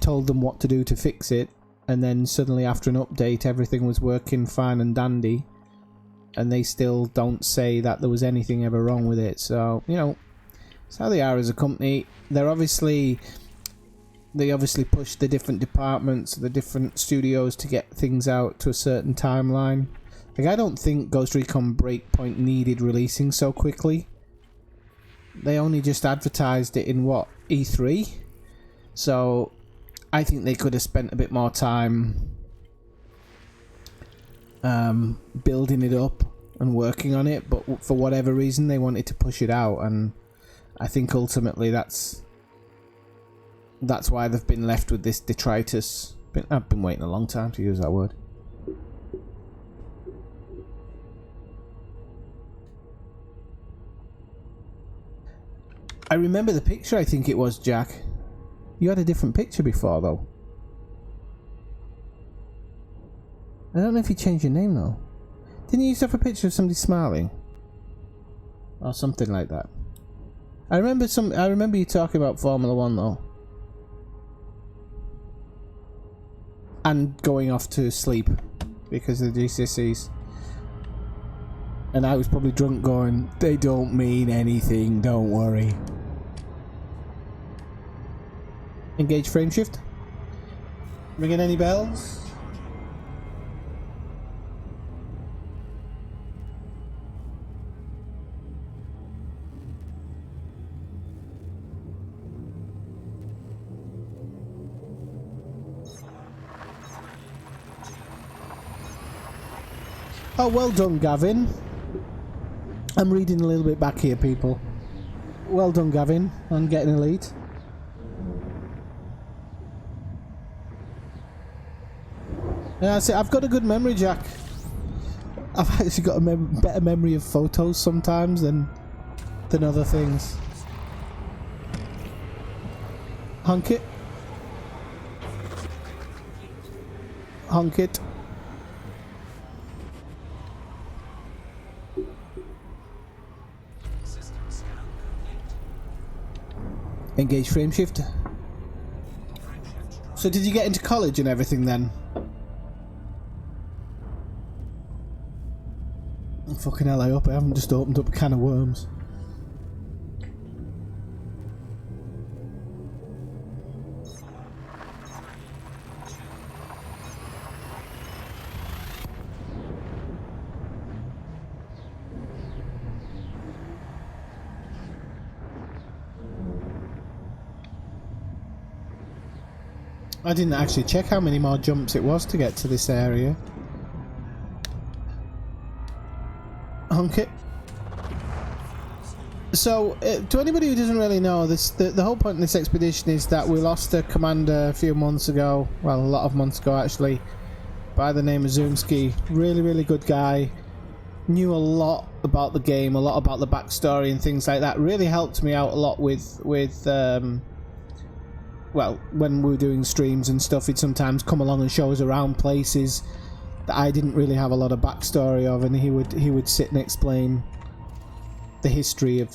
told them what to do to fix it. And then suddenly, after an update, everything was working fine and dandy. And they still don't say that there was anything ever wrong with it. So, you know, it's how they are as a company. They obviously push the different departments, the different studios to get things out to a certain timeline. Like, I don't think Ghost Recon Breakpoint needed releasing so quickly. They only just advertised it in, what, E3? So, I think they could have spent a bit more time building it up and working on it, but for whatever reason they wanted to push it out, and I think ultimately that's why they've been left with this detritus. I've been waiting a long time to use that word. I remember the picture, I think it was, Jack. You had a different picture before, though. I don't know if you changed your name, though. Didn't you used to have a picture of somebody smiling? Or something like that. I remember you talking about Formula 1, though. And going off to sleep because of the GCSEs. And I was probably drunk going, they don't mean anything, don't worry. Engage frame shift. Ringing any bells? Oh, well done, Gavin. I'm reading a little bit back here, people. Well done, Gavin, on getting elite. Yeah, see, I've got a good memory, Jack. I've actually got a better memory of photos sometimes than other things. Honk it. Honk it. System scan complete. Engage frame shift. Frame shift drive. So did you get into college and everything then? Fucking hell, I hope I haven't just opened up a can of worms. I didn't actually check how many more jumps it was to get to this area. Honk it. So, to anybody who doesn't really know, the whole point of this expedition is that we lost a commander a few months ago, well, a lot of months ago actually, by the name of Zoomski. Really, really good guy. Knew a lot about the game, a lot about the backstory and things like that. Really helped me out a lot with well, when we were doing streams and stuff, he'd sometimes come along and show us around places that I didn't really have a lot of backstory of, and he would sit and explain the history of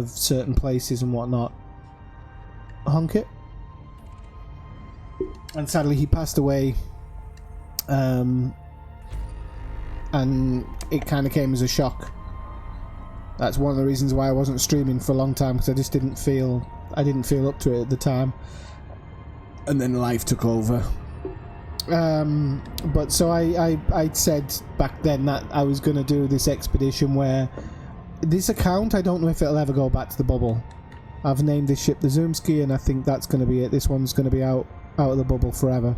certain places and whatnot. Honk it. And sadly, he passed away, and it kind of came as a shock. That's one of the reasons why I wasn't streaming for a long time, because I just didn't feel up to it at the time, and then life took over. But so I said back then that I was going to do this expedition where this account, I don't know if it'll ever go back to the bubble. I've named this ship the Zoomski, and I think that's going to be it. This one's going to be out of the bubble forever.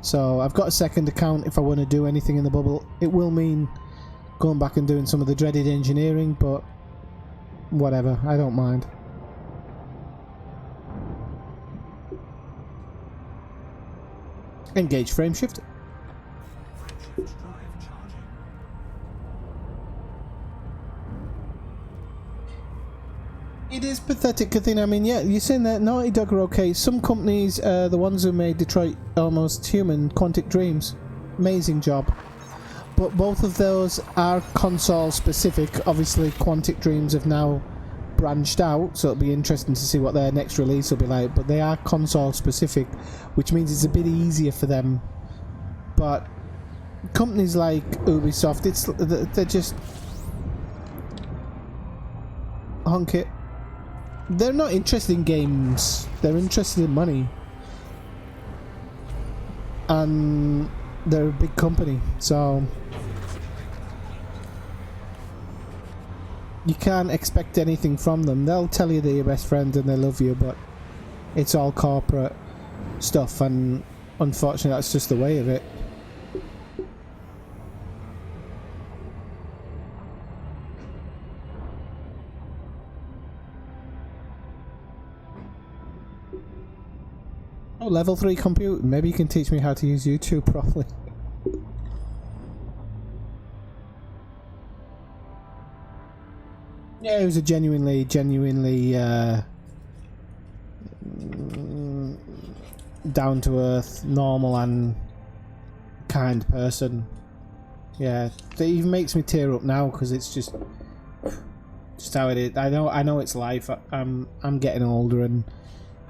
So I've got a second account if I want to do anything in the bubble. It will mean going back and doing some of the dreaded engineering, but whatever, I don't mind. Engage frame shift. Frame shift drive charging. It is pathetic, Kathina. I mean, yeah, you're saying that Naughty Dog are okay. Some companies, the ones who made Detroit Almost Human, Quantic Dreams, amazing job. But both of those are console specific. Obviously, Quantic Dreams have now branched out, so it'll be interesting to see what their next release will be like. But they are console specific, which means it's a bit easier for them. But companies like Ubisoft, they're just honk it. They're not interested in games. They're interested in money, and they're a big company, so you can't expect anything from them. They'll tell you they're your best friend and they love you, but it's all corporate stuff, and unfortunately that's just the way of it. Oh, level 3 compute. Maybe you can teach me how to use YouTube properly. Yeah, he was a genuinely down to earth, normal and kind person. Yeah, it even makes me tear up now because it's just how it is. I know it's life. I'm getting older, and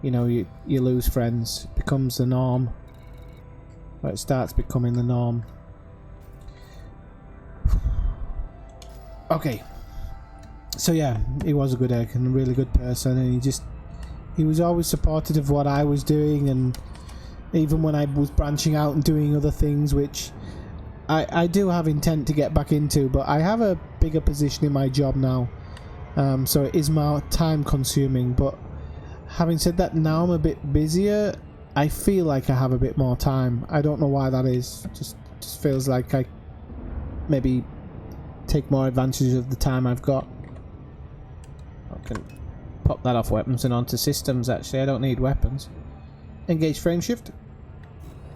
you know, you lose friends. It becomes the norm. Or it starts becoming the norm. Okay. So yeah, he was a good egg and a really good person, and he was always supportive of what I was doing, and even when I was branching out and doing other things, which I do have intent to get back into, but I have a bigger position in my job now, so it is more time consuming. But having said that, now I'm a bit busier, I feel like I have a bit more time. I don't know why that is, just Just feels like I maybe take more advantage of the time I've got. I can pop that off weapons and onto systems. Actually, I don't need weapons. Engage frame shift.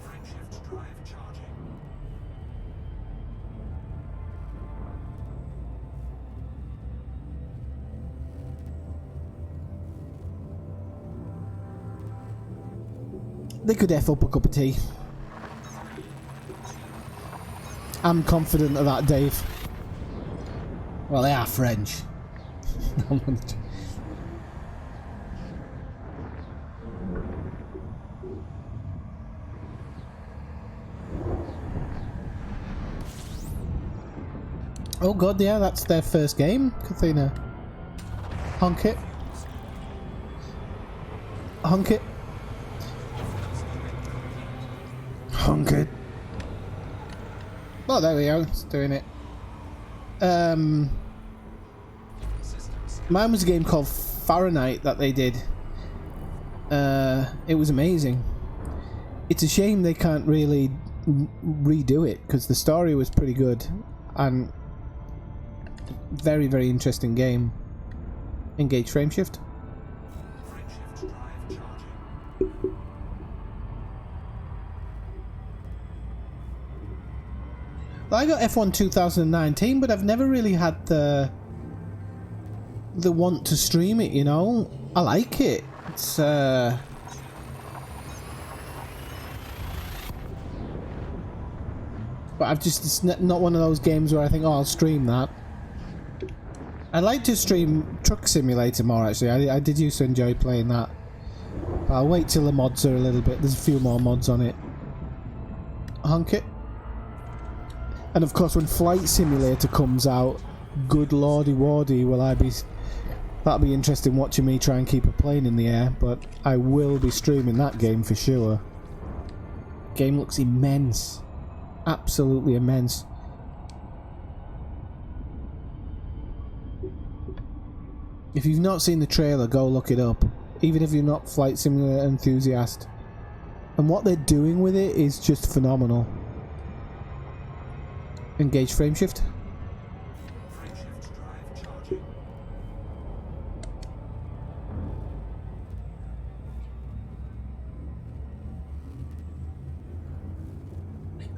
Frameshift drive charging. They could F up a cup of tea. I'm confident of that, Dave. Well, they are French. Oh god, yeah, that's their first game, Kathina. Honk it. Honk it. Honk it. Oh, there we go. It's doing it. Mine was a game called Fahrenheit that they did. It was amazing. It's a shame they can't really redo it because the story was pretty good and very, very interesting game. Engage frame shift. Frameshift drive charging. Well, I got F1 2019, but I've never really had the want to stream it, you know. I like it. It's but it's not one of those games where I think, oh, I'll stream that. I'd like to stream Truck Simulator more, actually. I did used to enjoy playing that. But I'll wait till the mods are a little bit. There's a few more mods on it. Honk it. And of course, when Flight Simulator comes out, good lordy wardy, will I be... That'll be interesting watching me try and keep a plane in the air, but I will be streaming that game for sure. Game looks immense. Absolutely immense. If you've not seen the trailer, go look it up. Even if you're not Flight Simulator enthusiast. And what they're doing with it is just phenomenal. Engage frame shift. Frameshift drive charging.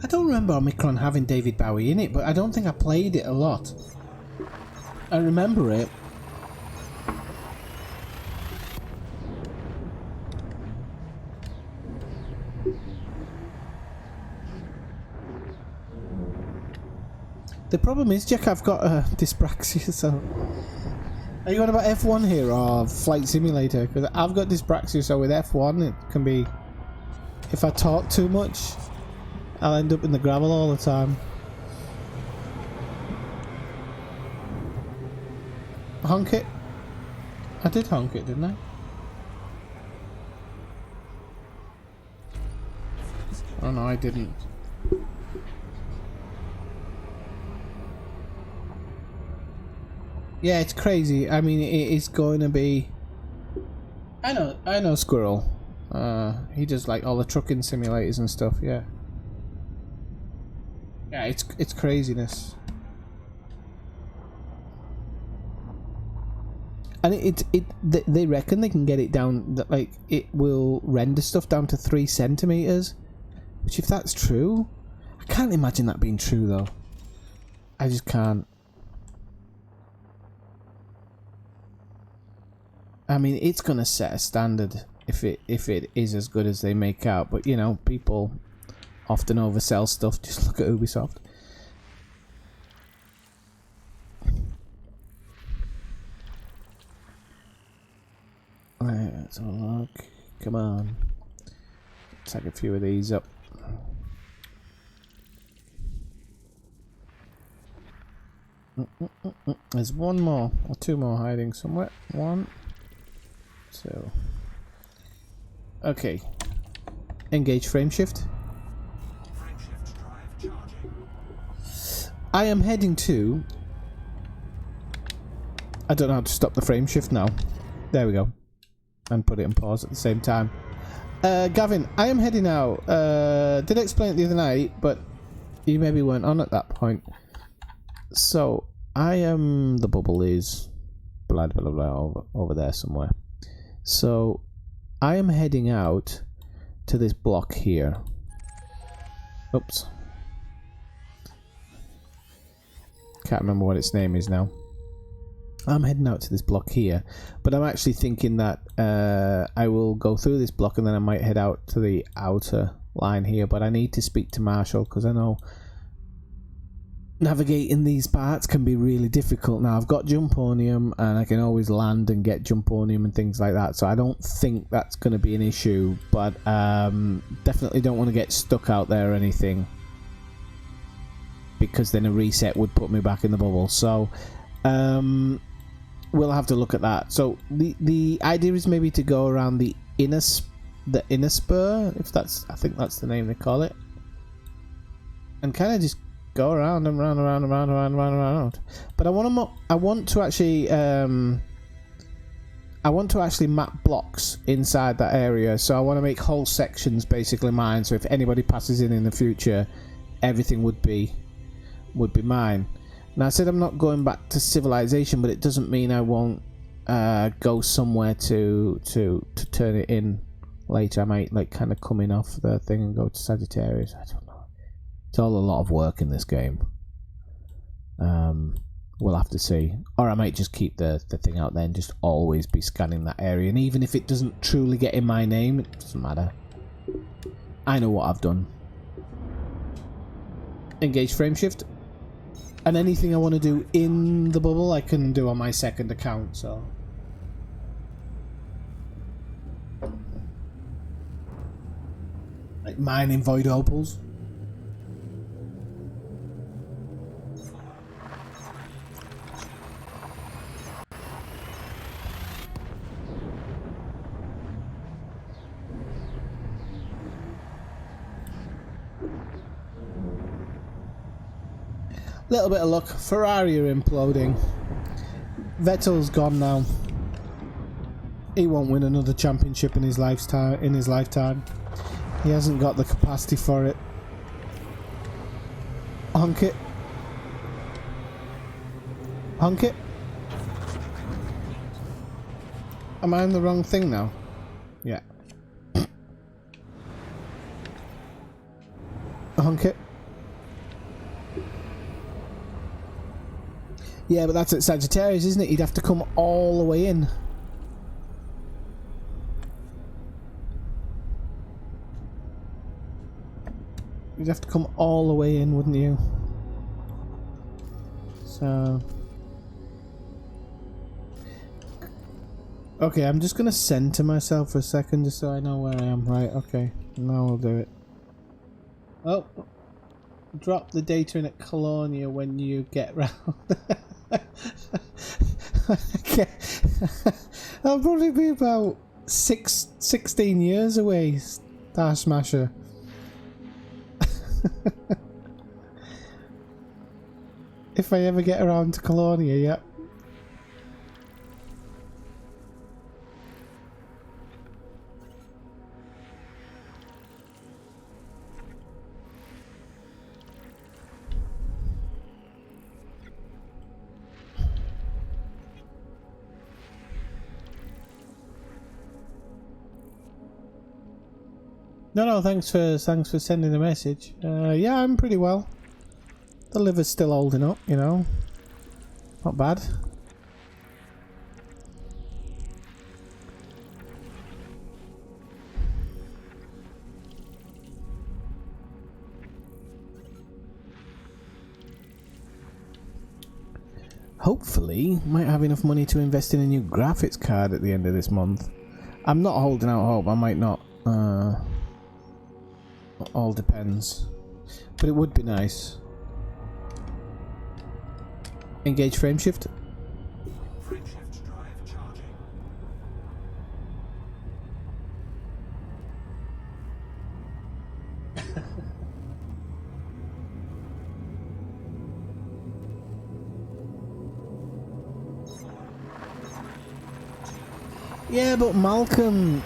I don't remember Omicron having David Bowie in it, but I don't think I played it a lot. I remember it. The problem is, Jack, I've got dyspraxia, so... Are you on about F1 here, or Flight Simulator? Because I've got dyspraxia, so with F1 it can be... If I talk too much, I'll end up in the gravel all the time. Honk it. I did honk it, didn't I? Oh no, I didn't. Yeah, it's crazy. I mean, it is going to be... I know Squirrel. He does like all the trucking simulators and stuff, yeah. Yeah, it's craziness. And they reckon they can get it down, that like, it will render stuff down to 3 centimeters. Which, if that's true... I can't imagine that being true, though. I just can't. I mean, it's gonna set a standard if it is as good as they make out. But you know, people often oversell stuff. Just look at Ubisoft. Right, let's have a look. Come on, take a few of these up. There's one more or two more hiding somewhere. 1, 2. Okay. Engage frame shift. Frameshift drive charging. I am heading to... I don't know how to stop the frame shift now. There we go. And put it in pause at the same time. Gavin, I am heading out. Did explain it the other night, but You maybe weren't on at that point. So, the bubble is blah blah blah over there somewhere. So, I am heading out to this block here. Oops. Can't remember what its name is now. I'm heading out to this block here, but I'm actually thinking that I will go through this block and then I might head out to the outer line here, but I need to speak to Marshall because I know navigating these parts can be really difficult. Now I've got jumponium and I can always land and get jumponium and things like that, so I don't think that's going to be an issue, but definitely don't want to get stuck out there or anything, because then a reset would put me back in the bubble. So we'll have to look at that. So the idea is maybe to go around the inner spur, if that's, I think that's the name they call it, and kind of just go around and round. But I want to actually map blocks inside that area. So I want to make whole sections basically mine. So if anybody passes in the future, everything would be mine. Now I said I'm not going back to civilization, but it doesn't mean I won't go somewhere to turn it in later. I might like kind of come in off the thing and go to Sagittarius. I don't know. It's all a lot of work in this game. We'll have to see. Or I might just keep the thing out there and just always be scanning that area. And even if it doesn't truly get in my name, it doesn't matter. I know what I've done. Engage frameshift. And anything I want to do in the bubble, I can do on my second account, so... like mining void opals. Little bit of luck. Ferrari are imploding. Vettel's gone now. He won't win another championship in his lifetime. He hasn't got the capacity for it. Honk it. Honk it. Am I on the wrong thing now? Yeah. Honk it. Yeah, but that's at Sagittarius, isn't it? He'd have to come all the way in. You'd have to come all the way in, wouldn't you? So... okay, I'm just going to center myself for a second just so I know where I am. Right, okay. Now I'll do it. Oh! Drop the data in at Colonia when you get round. Okay. I'll probably be about 16 years away, Star Smasher. If I ever get around to Colonia, yep. No, thanks for sending the message. Yeah, I'm pretty well. The liver's still holding up, you know. Not bad. Hopefully, might have enough money to invest in a new graphics card at the end of this month. I'm not holding out hope. I might not. All depends, but it would be nice. Engage frameshift. Frameshift drive charging. Yeah, but Malcolm,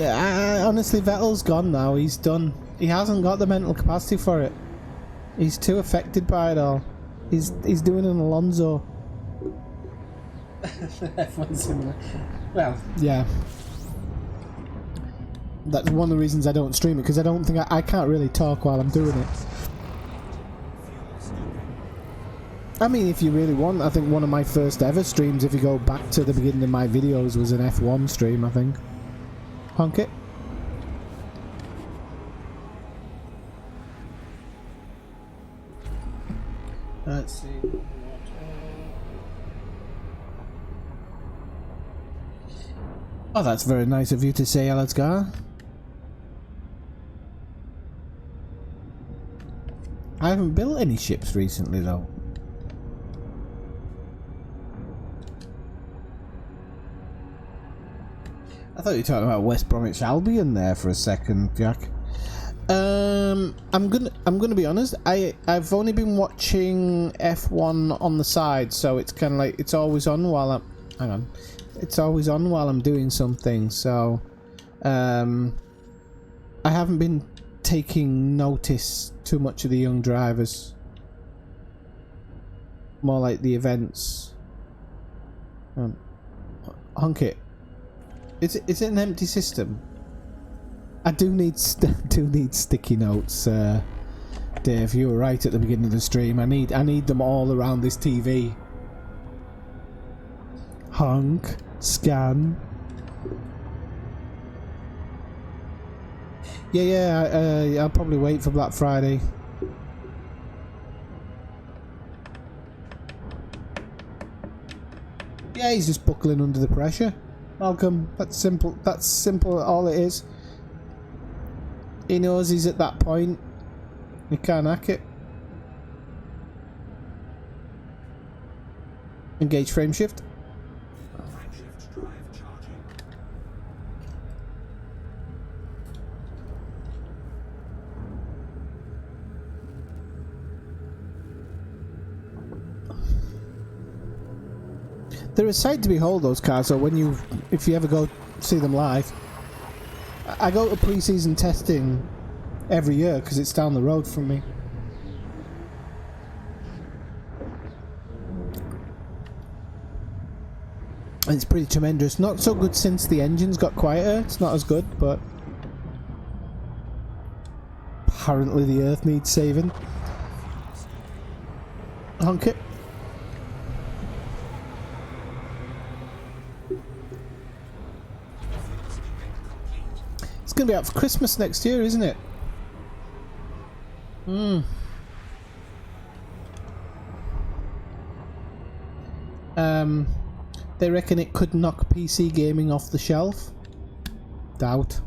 honestly, Vettel's gone now. He's done. He hasn't got the mental capacity for it. He's too affected by it all. He's doing an Alonso. F1 similar. Well, yeah. That's one of the reasons I don't stream it, because I don't think I can't really talk while I'm doing it. I mean, if you really want, I think one of my first ever streams, if you go back to the beginning of my videos, was an F1 stream, I think. Honk it. Let's see. Oh, that's very nice of you to say, Alazgar. I haven't built any ships recently, though. I thought you were talking about West Bromwich Albion there for a second, Jack. I'm gonna be honest. I've only been watching F1 on the side, so it's kind of like it's always on while I'm. Hang on, it's always on while I'm doing something. So, I haven't been taking notice too much of the young drivers. More like the events. Honk it. Is it an empty system? I do need sticky notes, Dave. You were right at the beginning of the stream. I need them all around this TV. Honk, scan. Yeah. I'll probably wait for Black Friday. Yeah, he's just buckling under the pressure. Malcolm, that's simple. That's simple. All it is. He knows he's at that point. He can't hack it. Engage frame shift. Frameshift drive charging. They're a sight to behold, those cars, so if you ever go see them live. I go to pre-season testing every year because it's down the road from me. And it's pretty tremendous. Not so good since the engines got quieter. It's not as good, but apparently the Earth needs saving. Honk it. It's going to be out for Christmas next year, isn't it? They reckon it could knock PC gaming off the shelf. Doubt.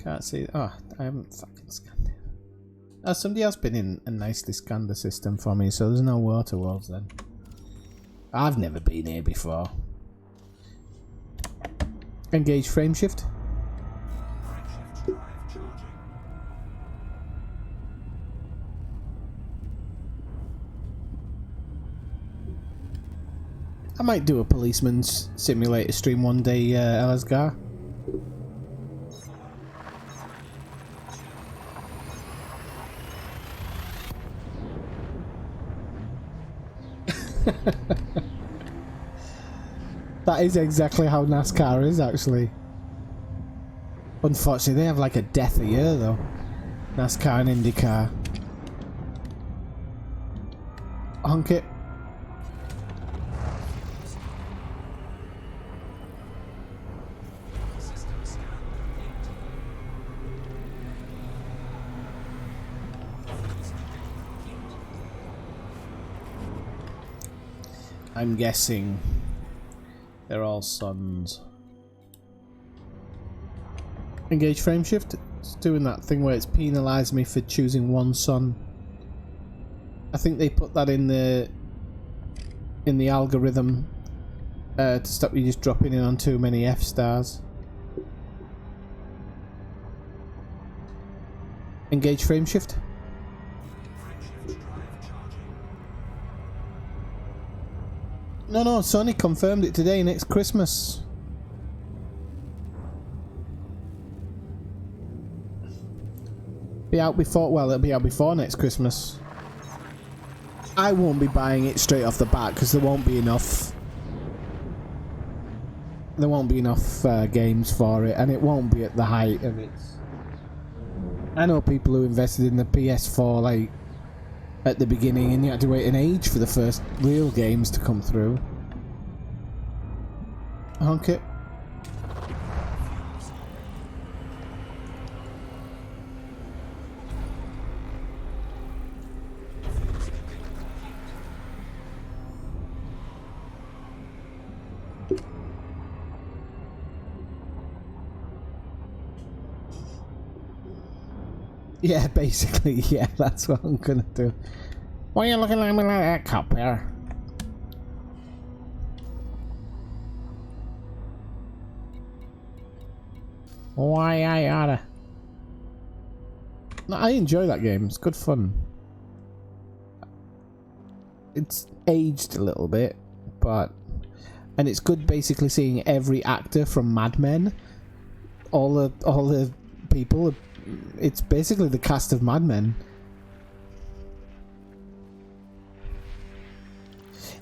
Can't see. Oh, I haven't fucking scanned it. Oh, somebody else been in and nicely scanned the system for me, so there's no water walls then. I've never been here before. Engage frame shift. Frameshift drive charging. I might do a policeman's simulator stream one day, Alazgar. That is exactly how NASCAR is, actually. Unfortunately, they have like a death a year, though. NASCAR and IndyCar. Honk it. System scan complete. I'm guessing they're all sons. Engage frame shift. It's doing that thing where it's penalised me for choosing one son. I think they put that in the algorithm to stop you just dropping in on too many F stars. Engage frame shift. Frameshift drive charging. No, Sony confirmed it today, next Christmas. be out before? Well, it'll be out before next Christmas. I won't be buying it straight off the bat because there won't be enough. There won't be enough games for it, and it won't be at the height of its. I know people who invested in the PS4 like at the beginning, and you had to wait an age for the first real games to come through. Honk it. Yeah, basically, yeah, that's what I'm gonna do. Why are you looking at me like that, cop here? Why I oughta. No, I enjoy that game, it's good fun. It's aged a little bit, but... And it's good basically seeing every actor from Mad Men. All the people... It's basically the cast of Mad Men.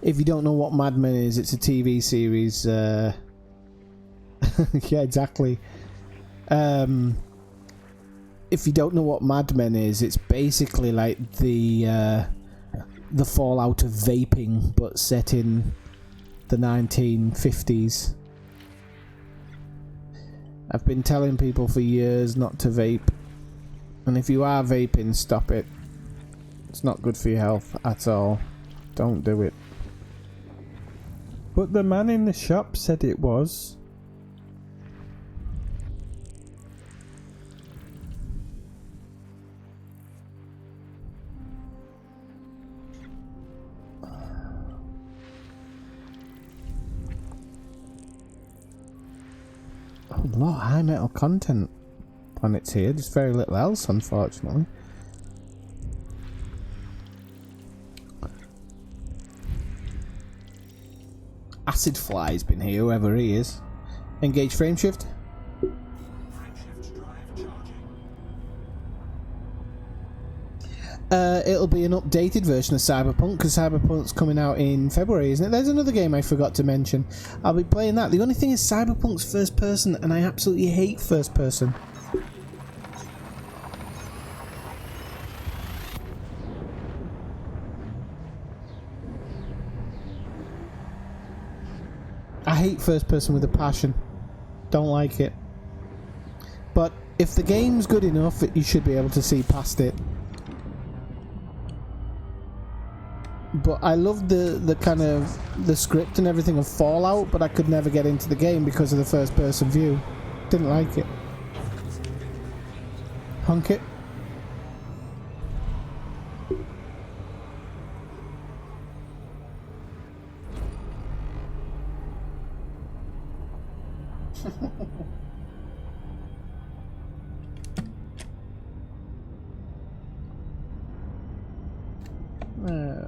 If you don't know what Mad Men is, it's a TV series. Yeah, exactly. If you don't know what Mad Men is, it's basically like the fallout of vaping, but set in the 1950s. I've been telling people for years not to vape. And if you are vaping, stop it. It's not good for your health at all. Don't do it. But the man in the shop said it was. A lot of high metal content on it here, just very little else, unfortunately. Acid Fly's been here, whoever he is. Engage frameshift. It'll be an updated version of Cyberpunk, because Cyberpunk's coming out in February, isn't it? There's another game I forgot to mention. I'll be playing that. The only thing is Cyberpunk's first person, and I absolutely hate first person. I hate first person with a passion. Don't like it. But if the game's good enough, you should be able to see past it. But I loved the kind of the script and everything of Fallout, but I could never get into the game because of the first person view. Didn't like it. Honk it.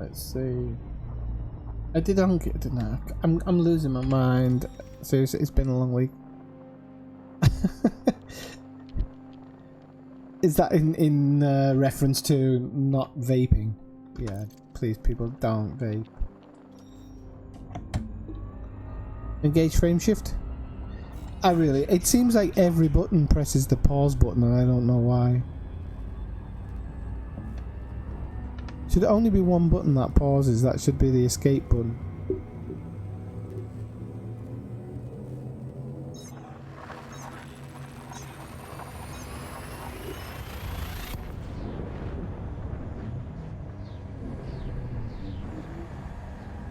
Let's see. I did honk it, didn't I? I'm losing my mind. Seriously, it's been a long week. Is that in reference to not vaping? Yeah, please people don't vape. Engage frameshift. It seems like every button presses the pause button and I don't know why. Should only be one button that pauses, that should be the escape button.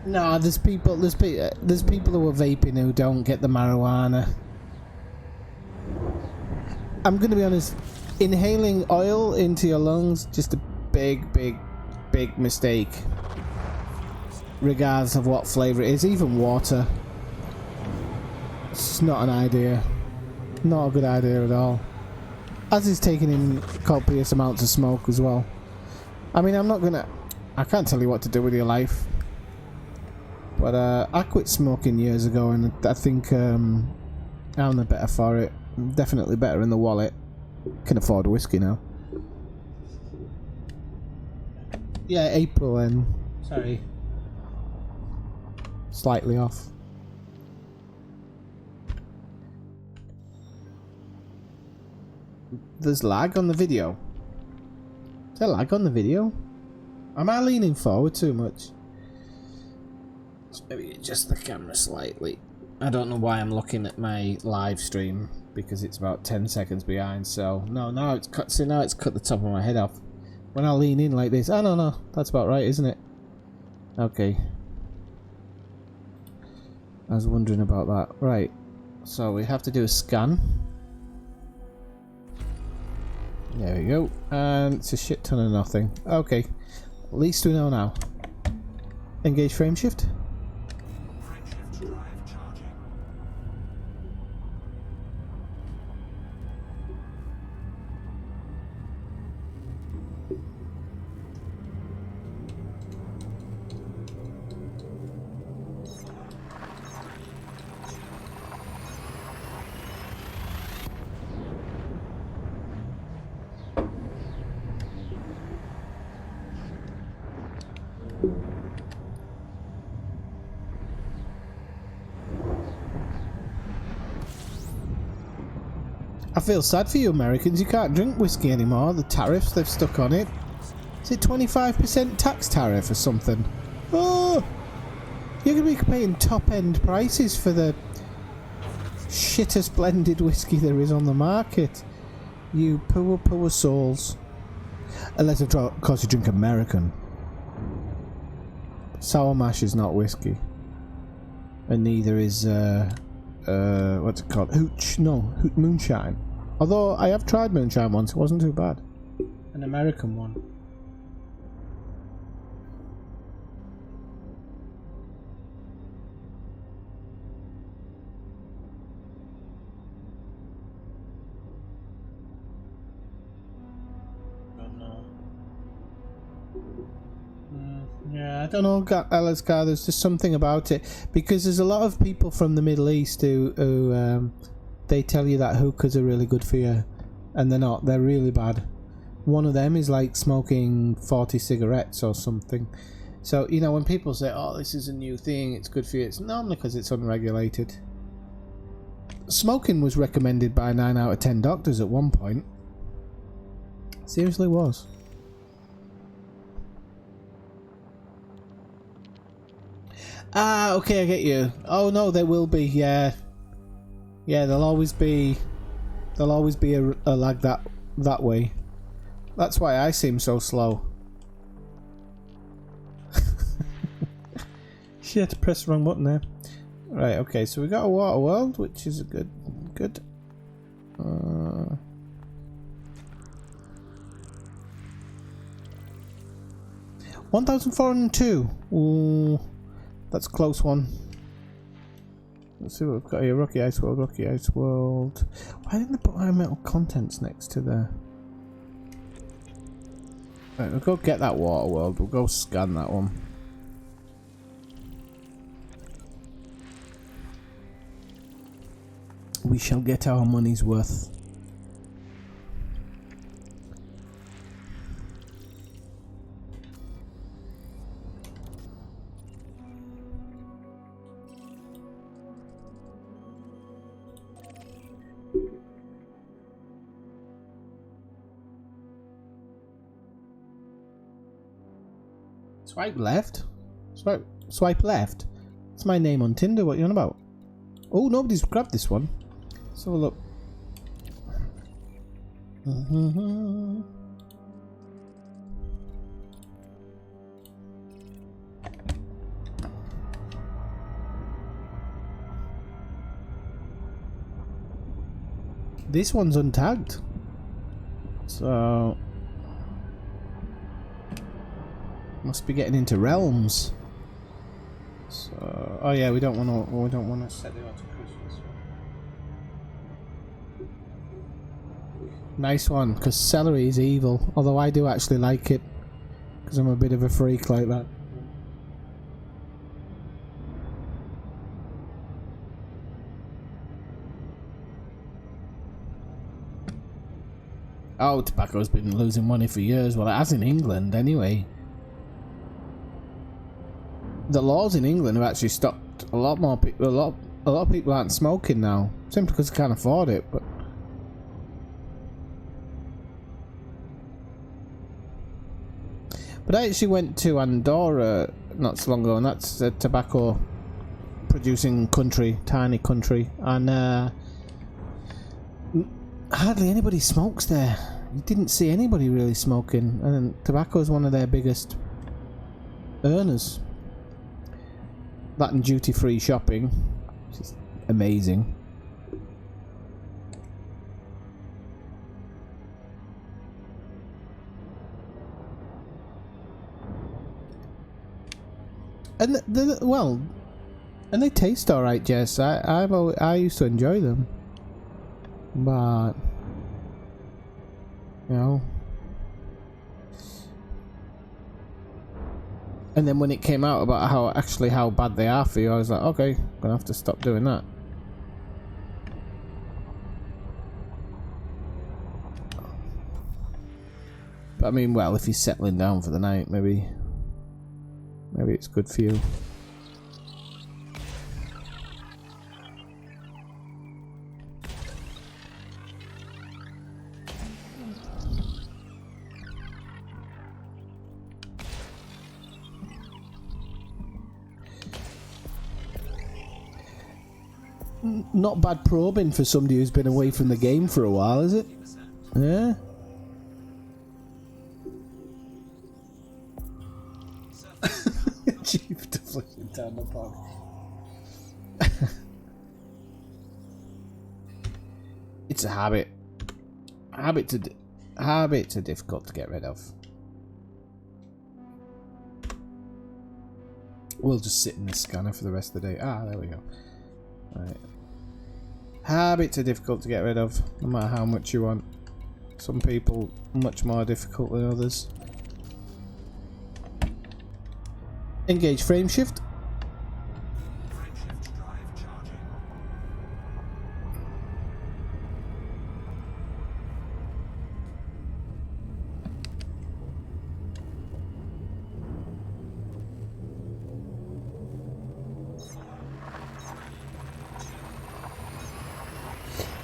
No, there's people who are vaping who don't get the marijuana. I'm gonna be honest, inhaling oil into your lungs, just a big mistake. Regardless of what flavour it is, even water. It's not an idea. Not a good idea at all. As is taking in copious amounts of smoke as well. I mean, I can't tell you what to do with your life. But I quit smoking years ago and I think I'm the better for it. Definitely better in the wallet. Can afford whiskey now. Yeah, April and... Sorry. Slightly off. There's lag on the video. Is there lag on the video? Am I leaning forward too much? Maybe adjust the camera slightly. I don't know why I'm looking at my live stream because it's about 10 seconds behind. So no, now it's cut. See, now it's cut the top of my head off. When I lean in like this, oh no, that's about right, isn't it? Okay. I was wondering about that. Right. So we have to do a scan. There we go. And it's a shit ton of nothing. Okay. At least we know now. Engage frame shift. Crankshaft drive charging. I feel sad for you Americans, you can't drink whiskey anymore. The tariffs they've stuck on it. Is it 25% tax tariff or something? Oh! You're going to be paying top end prices for the shittest blended whiskey there is on the market. You poor souls. Unless of course you drink American. Sour mash is not whiskey. And neither is what's it called? Hooch moonshine. Although I have tried moonshine once, it wasn't too bad. An American one. Yeah, I don't know, Alaska, there's just something about it. Because there's a lot of people from the Middle East who they tell you that hookahs are really good for you. And they're not, they're really bad. One of them is like smoking 40 cigarettes or something. So, you know, when people say, oh, this is a new thing, it's good for you, it's normally because it's unregulated. Smoking was recommended by 9 out of 10 doctors at one point. Seriously was. Ah, okay, I get you. Oh no, there will be, yeah. Yeah, there'll always be a lag that way. That's why I seem so slow. Shit, press the wrong button there. Right, okay, so we got a water world, which is a good. 1402. Ooh. That's a close one. Let's see what we've got here. Rocky Ice World, Rocky Ice World. Why didn't they put environmental contents next to the... Right, we'll go get that water world. We'll go scan that one. We shall get our money's worth. Swipe left? Swipe left? It's my name on Tinder, what are you on about? Oh, nobody's grabbed this one. Let's have a look. This one's untagged. So... must be getting into realms. So, oh yeah, we don't want to set it on to Christmas. Nice one, because celery is evil. Although I do actually like it, because I'm a bit of a freak like that. Oh, tobacco's been losing money for years. Well, it has in England anyway. the laws in England have actually stopped a lot more people. A lot of people aren't smoking now, simply because they can't afford it. But I actually went to Andorra not so long ago, and that's a tobacco producing country, tiny country, and hardly anybody smokes there. You didn't see anybody really smoking, and tobacco is one of their biggest earners. That and duty-free shopping, which is amazing. And well, and they taste all right, Jess. I used to enjoy them, but you know. And then when it came out about how bad they are for you, I was like, okay, I'm gonna have to stop doing that. But I mean, well, if you're settling down for the night, maybe it's good for you. Not bad probing for somebody who's been away from the game for a while, is it? Yeah. Chief to flushing down the pond. It's a habit. Habits are difficult to get rid of. We'll just sit in the scanner for the rest of the day. Ah, there we go. Right. Habits are difficult to get rid of, no matter how much you want. Some people much more difficult than others. Engage frame shift. Frame shift drive charging.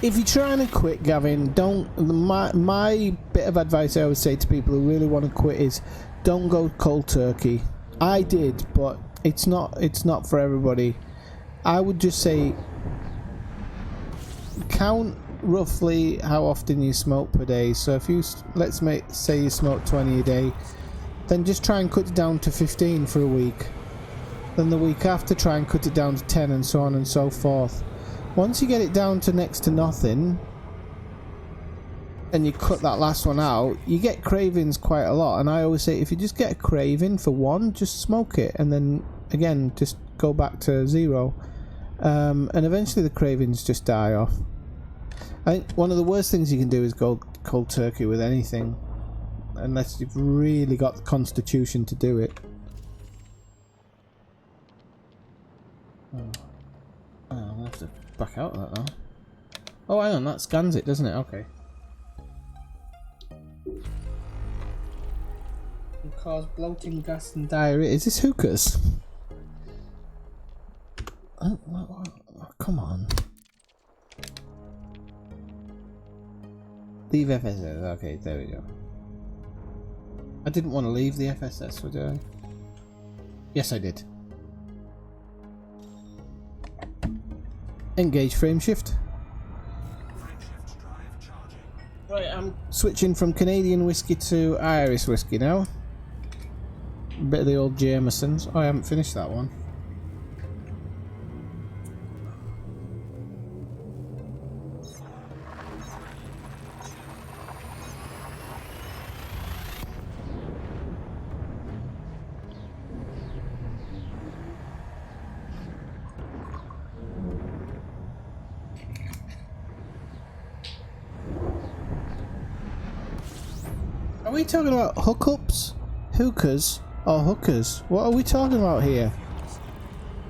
If you're trying to quit, Gavin, don't. My bit of advice I always say to people who really want to quit is, don't go cold turkey. I did, but it's not for everybody. I would just say, count roughly how often you smoke per day. So if you say you smoke 20 a day, then just try and cut it down to 15 for a week. Then the week after, try and cut it down to 10, and so on and so forth. Once you get it down to next to nothing, and you cut that last one out, you get cravings quite a lot. And I always say, if you just get a craving for one, just smoke it, and then again just go back to zero, and eventually the cravings just die off. I think one of the worst things you can do is go cold turkey with anything, unless you've really got the constitution to do it. I'll have to back out of that now. Oh, hang on, that scans it, doesn't it? Okay. Can cause bloating, gas, and diarrhea. Is this hookahs? Oh, come on. Leave FSS. Okay, there we go. I didn't want to leave the FSS, did I? Yes, I did. Engage frame shift. Frame shift drive charging. Right, I'm switching from Canadian whiskey to Irish whiskey now. A bit of the old Jamesons. Oh, I haven't finished that one. Are we talking about hookups, hookahs, or hookers? What are we talking about here?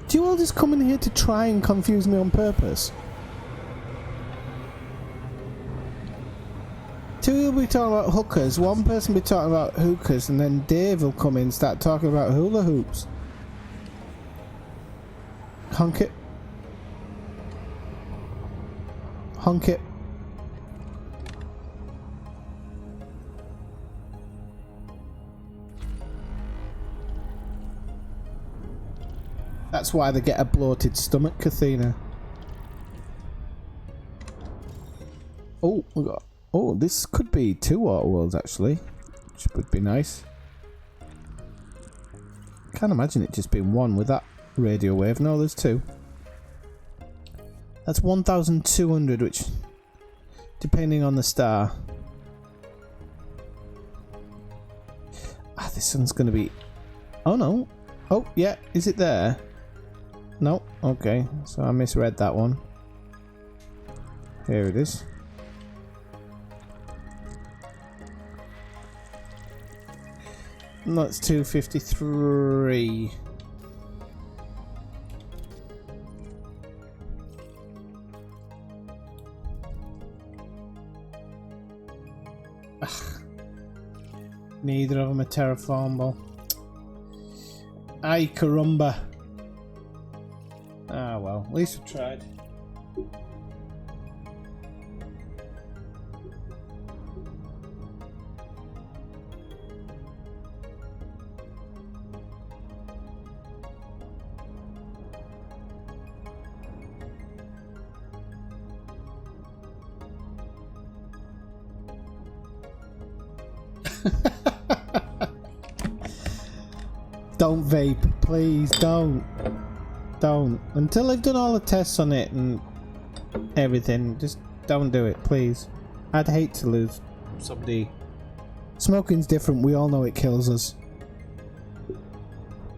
Do you all just come in here to try and confuse me on purpose? Two will be talking about hookers, one person will be talking about hookahs, and then Dave will come in and start talking about hula hoops. Honk it. Honk it. That's why they get a bloated stomach, Kathina. Oh, we got. Oh, this could be 2 water worlds actually, which would be nice. Can't imagine it just being 1 with that radio wave. No, there's 2. That's 1,200, which, depending on the star. Ah, this one's going to be. Oh no. Oh yeah, is it there? No. Okay, so I misread that one. Here it is. That's 253. Ugh. Neither of them are terraformable. Ay carumba. Ah well, at least we tried. Don't vape, please don't. Don't. Until they've done all the tests on it and everything, just don't do it, please. I'd hate to lose somebody. Smoking's different, we all know it kills us.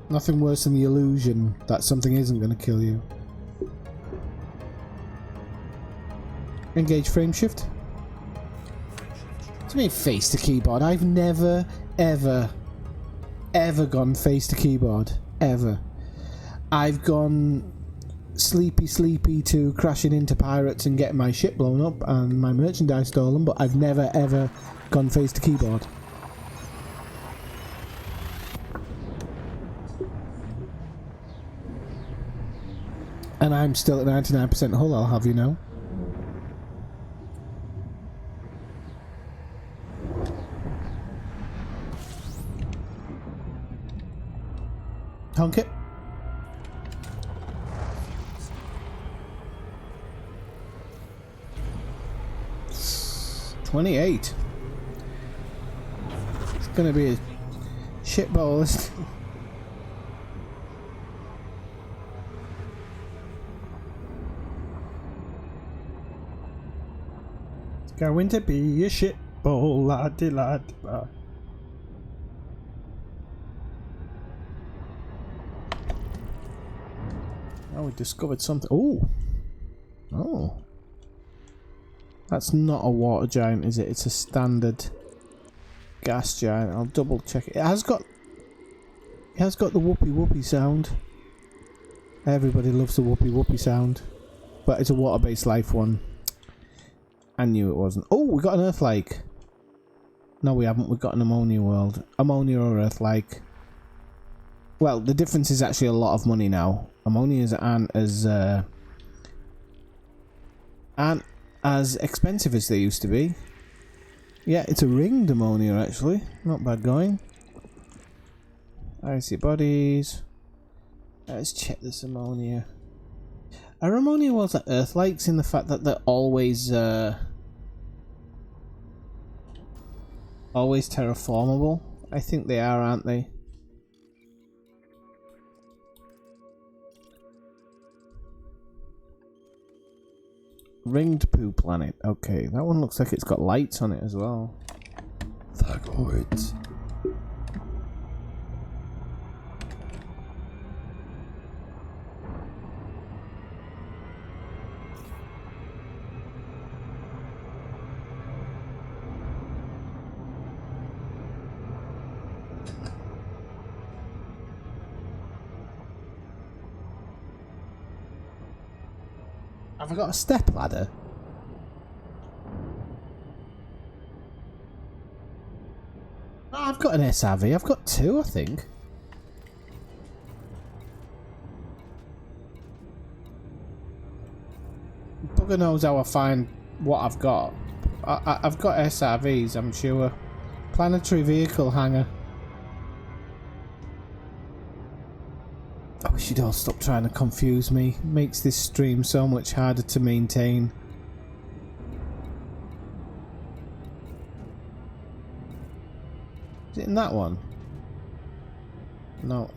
Nothing worse than the illusion that something isn't going to kill you. Engage frame shift. What do you mean face to keyboard? I've never, ever gone face to keyboard. Ever. I've gone sleepy to crashing into pirates and getting my ship blown up and my merchandise stolen, but I've never ever gone face to keyboard. And I'm still at 99% hull, I'll have you know. Honk it. $28. It's gonna be a shit bowl. It's going to be a shit bowl, la-di-la-di-ba. Oh, we discovered something. Oh. Oh. That's not a water giant, is it? It's a standard gas giant. I'll double check it. It has got the whoopee whoopee sound. Everybody loves the whoopee whoopee sound. But it's a water-based life one. I knew it wasn't. Oh, we got an Earth-like. No, we haven't. We've got an ammonia world. Ammonia or Earth-like. Well, the difference is actually a lot of money now. Ammonias aren't as expensive as they used to be. Yeah, it's a ringed ammonia actually. Not bad going. Icy bodies. Let's check this ammonia. Are ammonia worlds like Earth-likes in the fact that they're always terraformable? I think they are, aren't they? Ringed poo planet. Okay, that one looks like it's got lights on it as well. Thagoids. Have I got a step ladder? Oh, I've got an SRV. I've got 2, I think. Bugger knows how I find what I've got. I've got SRVs, I'm sure. Planetary vehicle hangar. I wish you'd all stop trying to confuse me. Makes this stream so much harder to maintain. Is it in that one? No.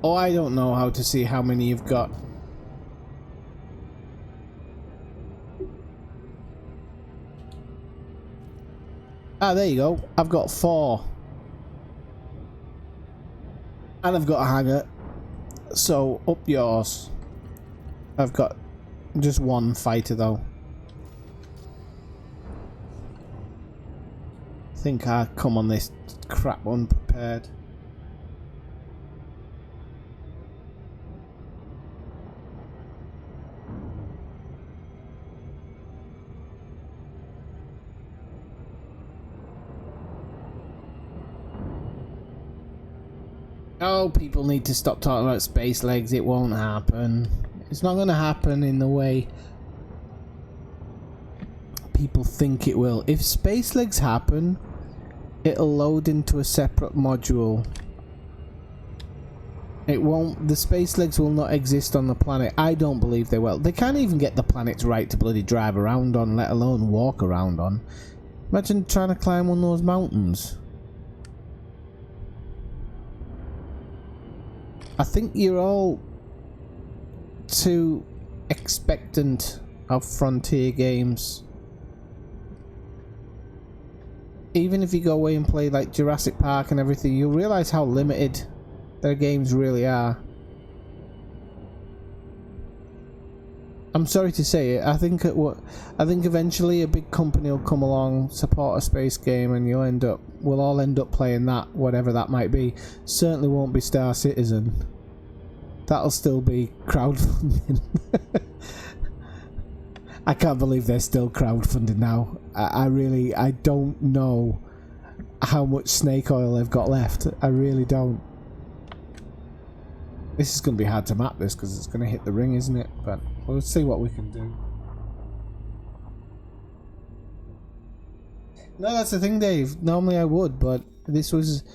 Oh, I don't know how to see how many you've got. Ah, there you go. I've got 4. And I've got a hangar. So, up yours. I've got just 1 fighter though. I think I come on this crap unprepared. Oh, people need to stop talking about space legs. It won't happen. It's not going to happen in the way people think it will. If space legs happen, it'll load into a separate module. It won't. The space legs will not exist on the planet. I don't believe they will. They can't even get the planets right to bloody drive around on, let alone walk around on. Imagine trying to climb one of those mountains. I think you're all too expectant of Frontier games. Even if you go away and play like Jurassic Park and everything, you'll realise how limited their games really are. I'm sorry to say it. I think eventually a big company will come along, support a space game, and we'll all end up playing that, whatever that might be. Certainly won't be Star Citizen. That'll still be crowdfunding. I can't believe they're still crowdfunding now. I don't know how much snake oil they've got left. I really don't. This is going to be hard to map this because it's going to hit the ring, isn't it? But we'll see what we can do. No, that's the thing, Dave. Normally I would, but this was...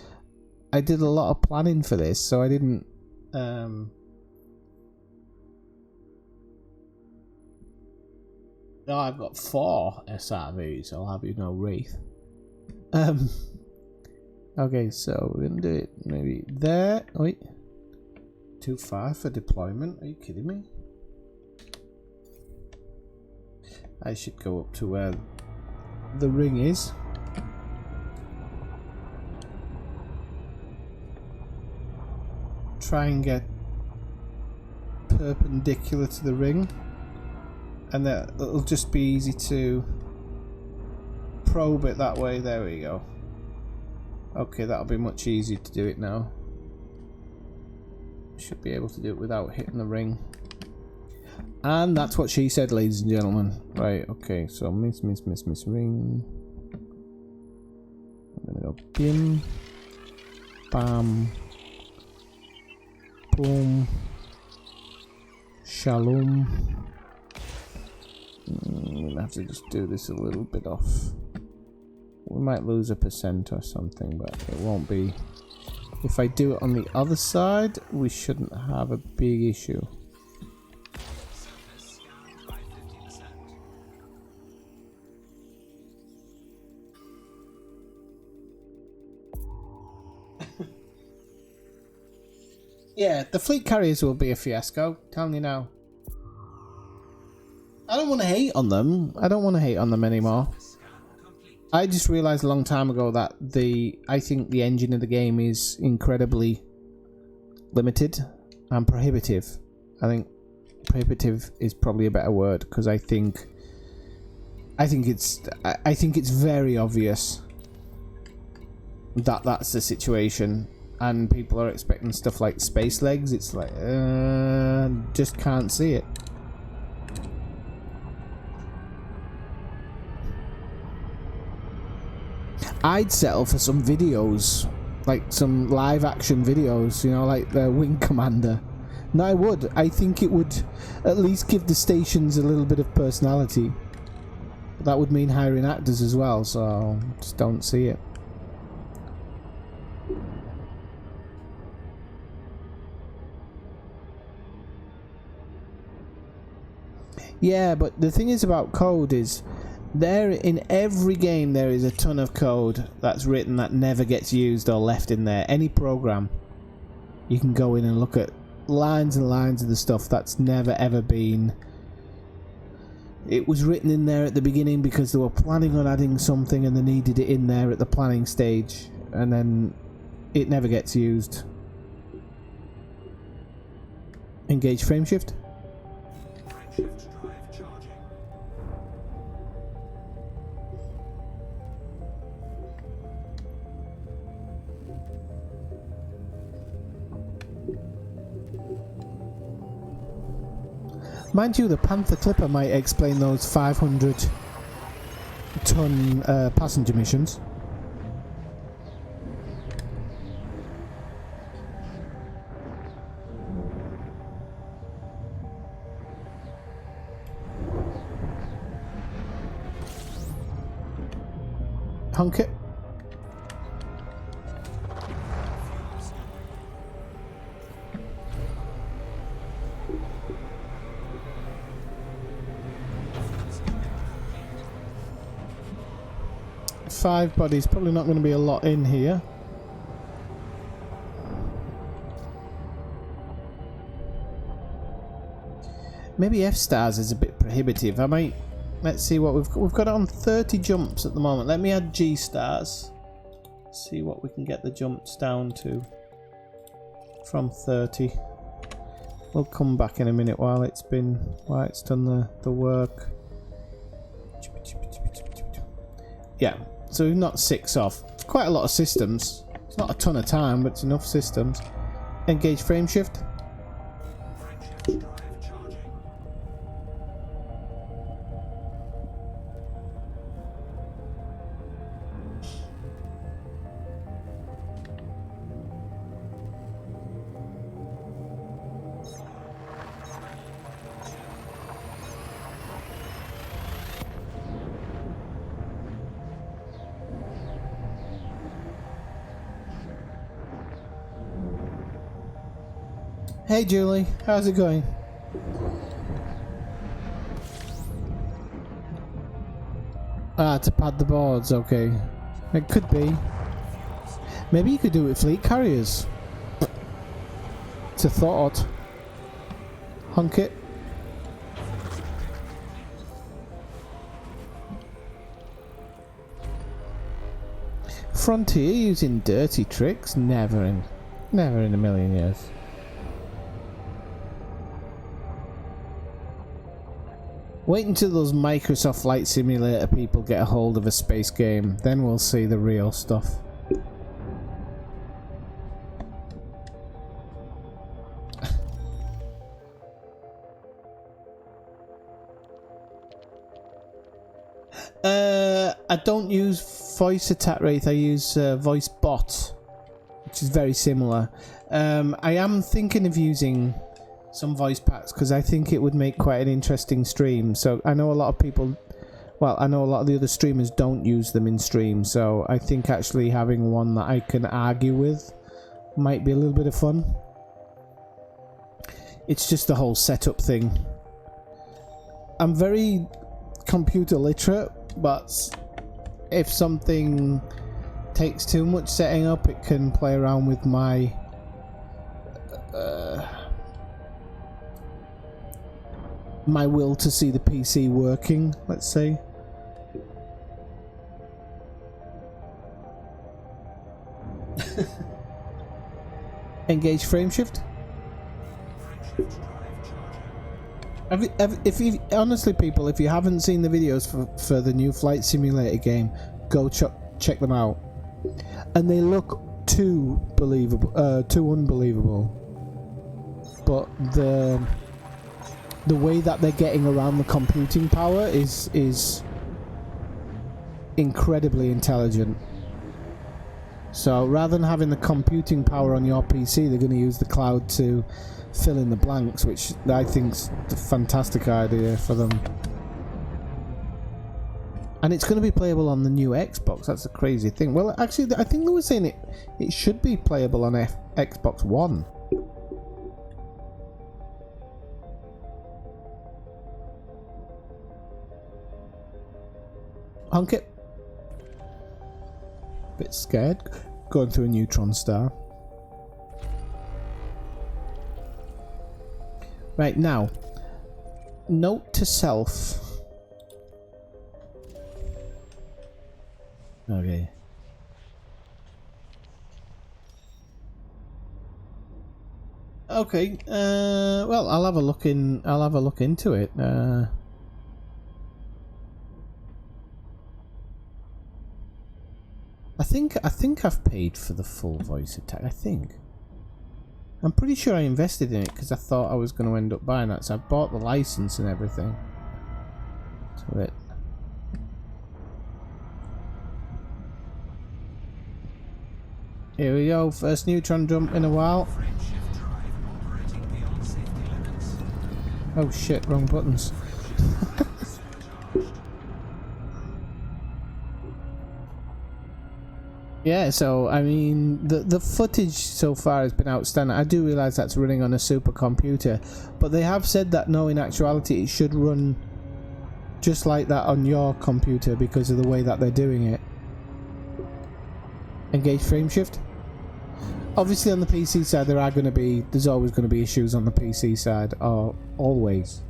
I did a lot of planning for this, so I didn't... No, I've got 4 SRVs, I'll have you know, Wraith. Okay, so we're going to do it maybe there. Wait. Too far for deployment? Are you kidding me? I should go up to where the ring is. Try and get perpendicular to the ring, and that it'll just be easy to probe it that way. There we go. Okay, that'll be much easier to do it now. Should be able to do it without hitting the ring. And that's what she said, ladies and gentlemen. Right, okay, so miss ring. I'm gonna go bim, bam, boom, shalom. I'm gonna have to just do this a little bit off. We might lose a % or something, but it won't be. If I do it on the other side, we shouldn't have a big issue. Surface scanned by 50%. Yeah, the fleet carriers will be a fiasco, telling you now. I don't want to hate on them. I don't want to hate on them anymore. I just realised a long time ago that I think the engine of the game is incredibly limited and prohibitive. I think prohibitive is probably a better word, because I think it's very obvious that that's the situation, and people are expecting stuff like space legs. It's like just can't see it. I'd settle for some videos, like some live action videos, you know, like the Wing Commander. No, I would. I think it would at least give the stations a little bit of personality. That would mean hiring actors as well, so just don't see it. Yeah, but the thing is about code is there in every game there is a ton of code that's written that never gets used or left in there. Any program, you can go in and look at lines and lines of the stuff that's never ever been. It was written in there at the beginning because they were planning on adding something and they needed it in there at the planning stage, and then it never gets used. Engage frame shift. Frameshift drive charging. Mind you, the Panther Clipper might explain those 500-ton passenger missions. Honk it. Five bodies, probably not going to be a lot in here. Maybe F stars is a bit prohibitive. I might. Let's see what we've got it on 30 jumps at the moment. Let me add G stars. See what we can get the jumps down to from 30. We'll come back in a minute while it's done the work. Yeah, so we've knocked 6 off. It's quite a lot of systems. It's not a ton of time, but it's enough systems. Engage frame shift. Frameshift drive charging. Hey Julie, how's it going? Ah, to pad the boards, okay. It could be. Maybe you could do it with fleet carriers. It's a thought. Hunk it. Frontier using dirty tricks? Never in a million years. Wait until those Microsoft Flight Simulator people get a hold of a space game, then we'll see the real stuff. I don't use voice attack rate, I use voice bot, which is very similar. I am thinking of using some voice packs because I think it would make quite an interesting stream. So I know a lot of people, well, I know a lot of the other streamers don't use them in stream, so I think actually having one that I can argue with might be a little bit of fun. It's just the whole setup thing. I'm very computer literate, but if something takes too much setting up, it can play around with my my will to see the PC working, let's say. Engage frame shift. If you honestly, people, if you haven't seen the videos for the new Flight Simulator game, go check them out. And they look too believable, too unbelievable. But the way that they're getting around the computing power is incredibly intelligent. So rather than having the computing power on your PC, they're going to use the cloud to fill in the blanks, which I think's a fantastic idea for them. And it's going to be playable on the new Xbox. That's a crazy thing. Well, actually, I think they were saying it should be playable on Xbox One. Honk it. Bit scared. Going through a neutron star. Right, now. Note to self. Okay. Okay. Well, I'll have a look into it. I think I've paid for the full voice attack. I think. I'm pretty sure I invested in it because I thought I was going to end up buying that. So I bought the license and everything to it. Here we go. First neutron jump in a while. Oh shit! Wrong buttons. Yeah, so I mean the footage so far has been outstanding. I do realise that's running on a supercomputer, but they have said that no, in actuality it should run just like that on your computer because of the way that they're doing it. Engage frame shift. Obviously on the PC side there's always going to be issues on the PC side, or always.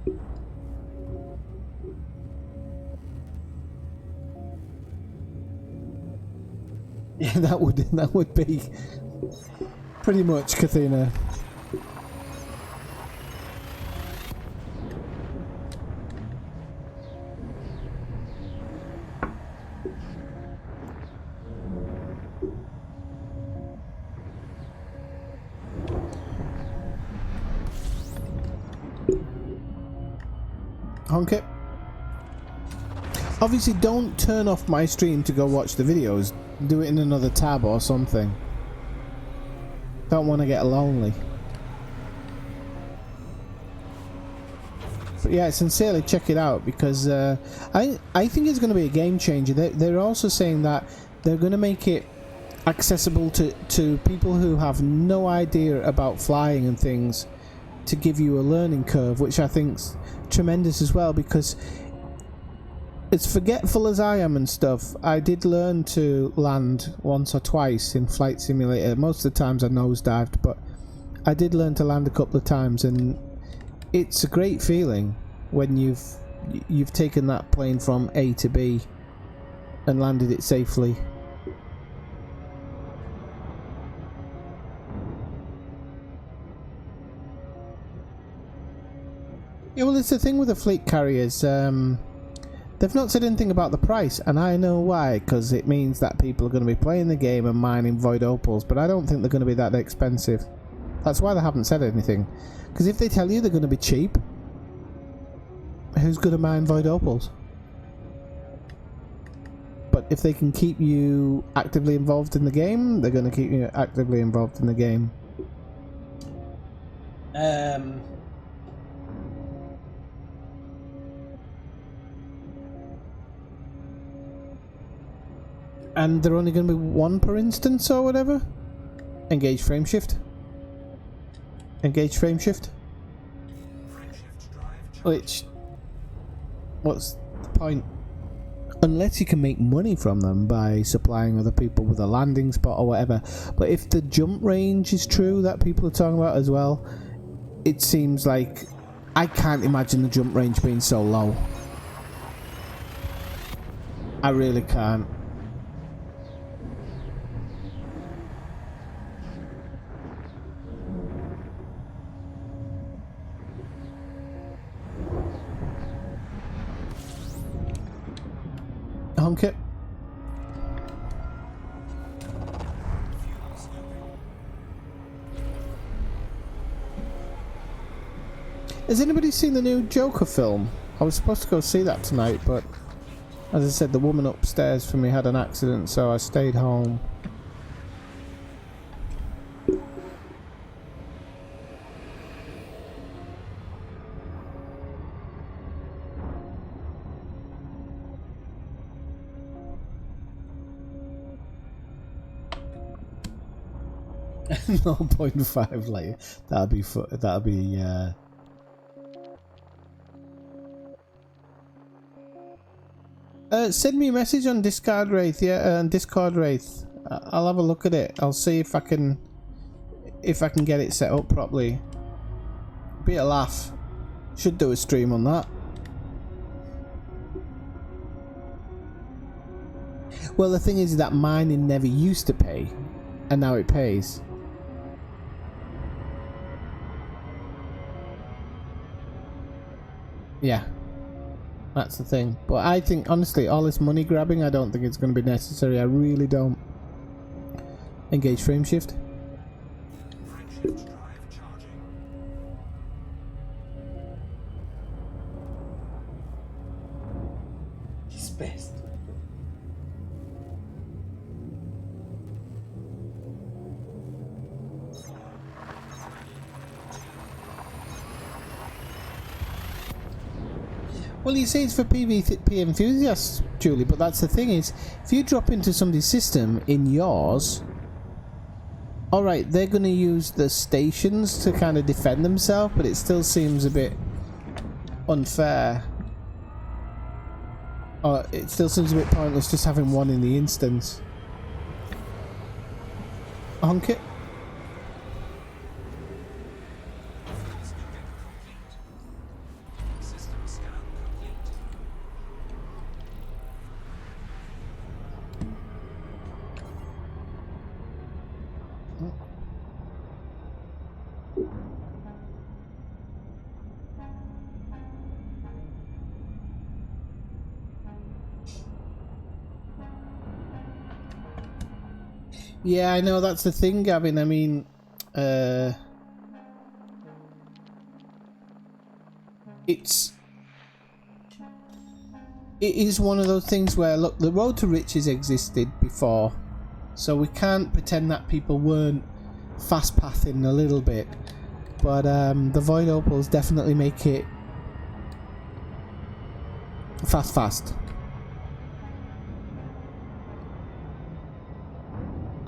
Yeah, that would be pretty much Kathina. Honk it. Obviously, don't turn off my stream to go watch the videos. Do it in another tab or something. Don't want to get lonely. But yeah, sincerely check it out because I think it's going to be a game changer. They're also saying that they're going to make it accessible to people who have no idea about flying and things, to give you a learning curve, which I think's tremendous as well, because as forgetful as I am and stuff, I did learn to land once or twice in Flight Simulator. Most of the times I nosedived, but I did learn to land a couple of times, and it's a great feeling when you've taken that plane from A to B and landed it safely. Yeah, well, it's the thing with the fleet carriers. They've not said anything about the price, and I know why, because it means that people are going to be playing the game and mining void opals, but I don't think they're going to be that expensive. That's why they haven't said anything. Because if they tell you they're going to be cheap, who's going to mine void opals? But if they can keep you actively involved in the game, they're going to keep you actively involved in the game. And they're only going to be one per instance or whatever. Engage frame shift. Engage frame shift. Which, what's the point? Unless you can make money from them by supplying other people with a landing spot or whatever. But if the jump range is true that people are talking about as well, it seems like I can't imagine the jump range being so low. I really can't. Honk it. Has anybody seen the new Joker film? I was supposed to go see that tonight, but as I said, the woman upstairs for me had an accident, so I stayed home. 0.5 later. That'll be that'll be send me a message on Discord Wraith, yeah, Discord Wraith. I'll have a look at it. I'll see if I can get it set up properly. Be a laugh. Should do a stream on that. Well, the thing is that mining never used to pay, and now it pays. Yeah, that's the thing. But I think, honestly, all this money grabbing, I don't think it's going to be necessary. I really don't. Engage frame shift. Frame shift drive charging. He's best. Well, you say it's for PvP enthusiasts, Julie, but that's the thing is, if you drop into somebody's system in yours, alright, they're going to use the stations to kind of defend themselves, but it still seems a bit unfair. Or it still seems a bit pointless just having one in the instance. Honk it. System scan complete. Yeah, I know, that's the thing, Gavin. I mean, it is one of those things where, look, the road to riches existed before, so we can't pretend that people weren't fast pathing a little bit, but the void opals definitely make it fast.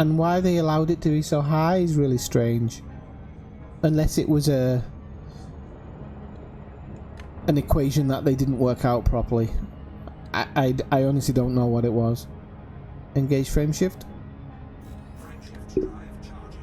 And why they allowed it to be so high is really strange. Unless it was an equation that they didn't work out properly. I honestly don't know what it was. Engage frame shift. Frame shift drive charging.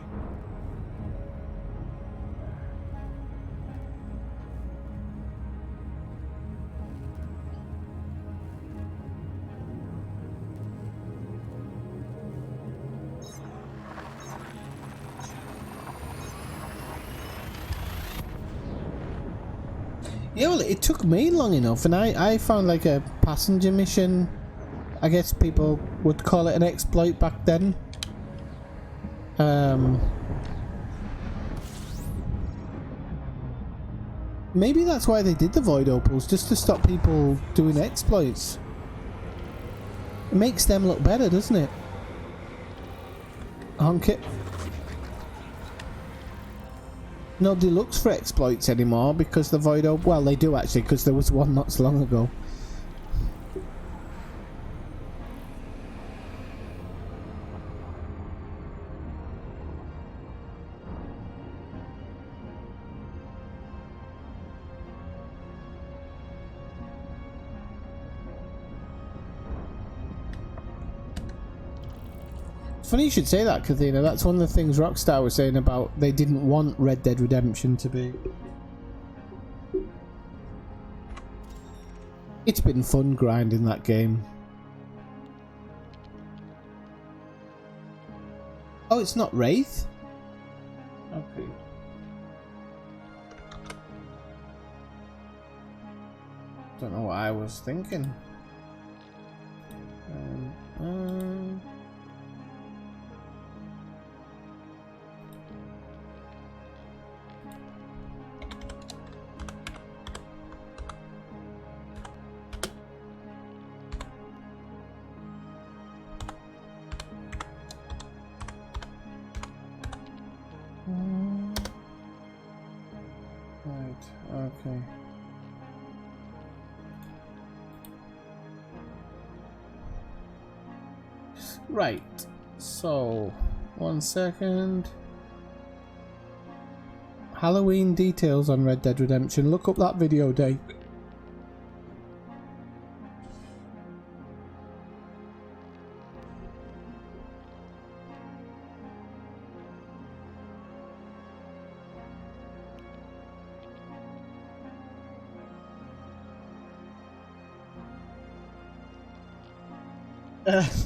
Yeah, well, it took me long enough, and I found like a passenger mission. I guess people would call it an exploit back then. Maybe that's why they did the void opals, just to stop people doing exploits. It makes them look better, doesn't it? Honk it. Nobody looks for exploits anymore because the void opal... Well, they do actually, because there was one not so long ago. Funny you should say that, Kathina. That's one of the things Rockstar was saying about they didn't want Red Dead Redemption to be. It's been fun grinding that game. Oh, it's not Wraith? Okay. Don't know what I was thinking. Okay. Right. So, 1 second. Halloween details on Red Dead Redemption. Look up that video, Dave.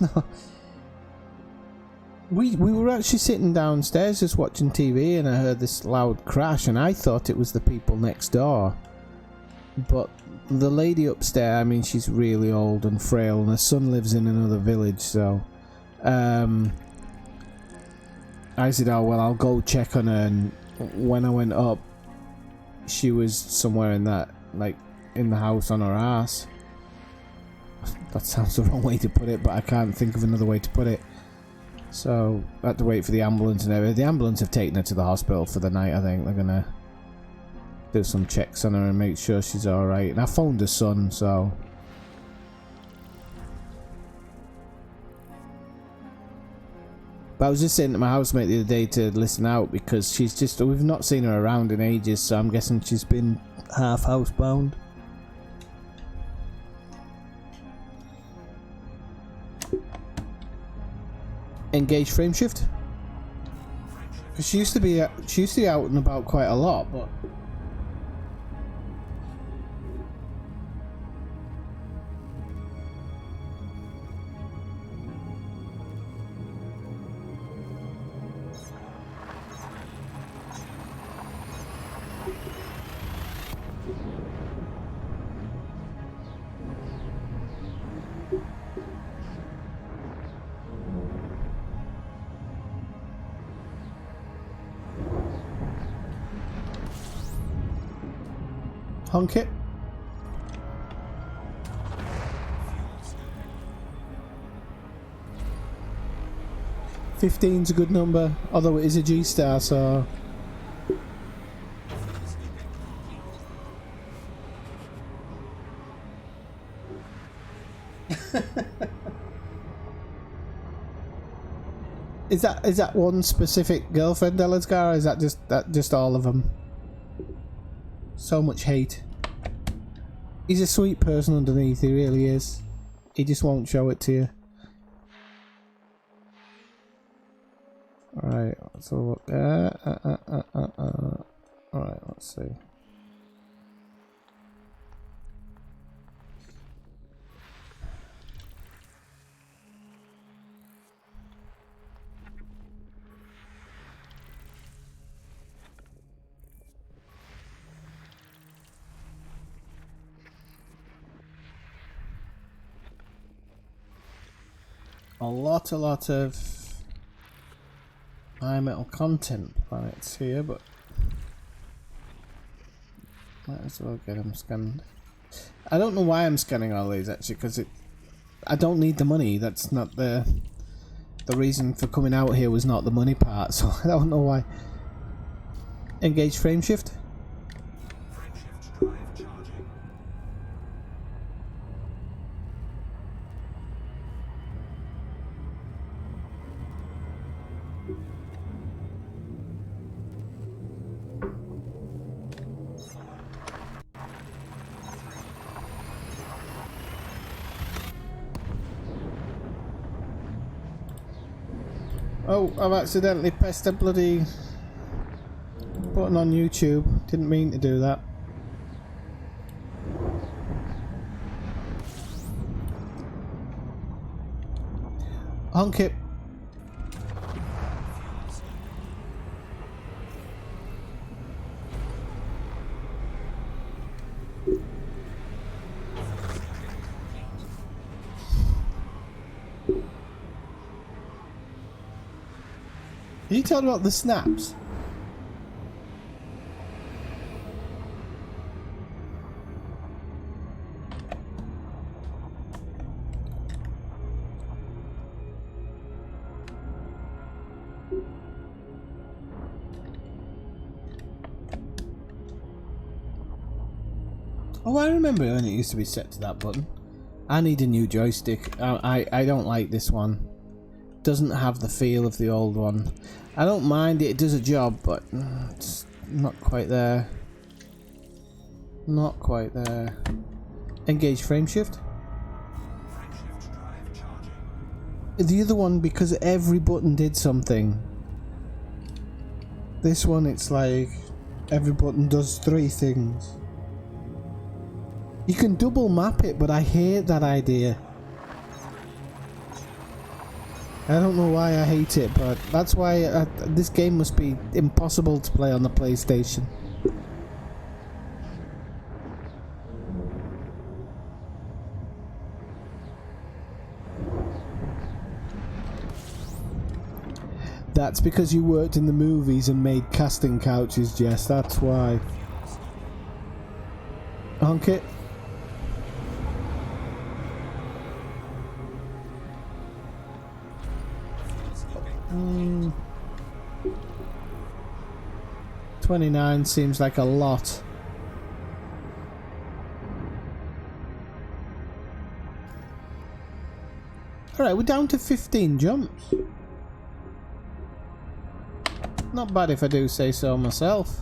No. We were actually sitting downstairs just watching TV, and I heard this loud crash, and I thought it was the people next door. But the lady upstairs, I mean, she's really old and frail, and her son lives in another village, so I said, oh well, I'll go check on her. And when I went up, she was somewhere in that, like, in the house on her ass. That sounds the wrong way to put it, but I can't think of another way to put it. So I had to wait for the ambulance and everything. The ambulance have taken her to the hospital for the night. I think they're gonna do some checks on her and make sure she's alright. And I phoned her son, so but I was just saying to my housemate the other day to listen out, because she's just, we've not seen her around in ages, so I'm guessing she's been half housebound. Engage frame shift. She used to be out and about quite a lot, but honk it. 15's a good number, although it is a G-star, so is that one specific girlfriend, Elazgar, or is that just all of them? So much hate. He's a sweet person underneath, he really is. He just won't show it to you. Alright, let's have a look. Alright, let's see. A lot of high metal content planets here, but might as well get them scanned. I don't know why I'm scanning all these actually, because I don't need the money. That's not the reason for coming out here, was not the money part, so I don't know why. Engage frame shift. Frame shift drive charging. Oh, I've accidentally pressed a bloody button on YouTube. Didn't mean to do that. Honk it. Are you talking about the snaps? Oh, I remember when it used to be set to that button. I need a new joystick. I don't like this one. Doesn't have the feel of the old one. I don't mind it, it does a job, but Not quite there. Not quite there. Engage frame shift. Frameshift drive charging. The other one, because every button did something. This one, it's like every button does 3 things. You can double map it, but I hate that idea. I don't know why I hate it, but that's why this game must be impossible to play on the PlayStation. That's because you worked in the movies and made casting couches, Jess, that's why. Honk it. Mm. 29 seems like a lot. Alright, we're down to 15 jumps. Not bad if I do say so myself.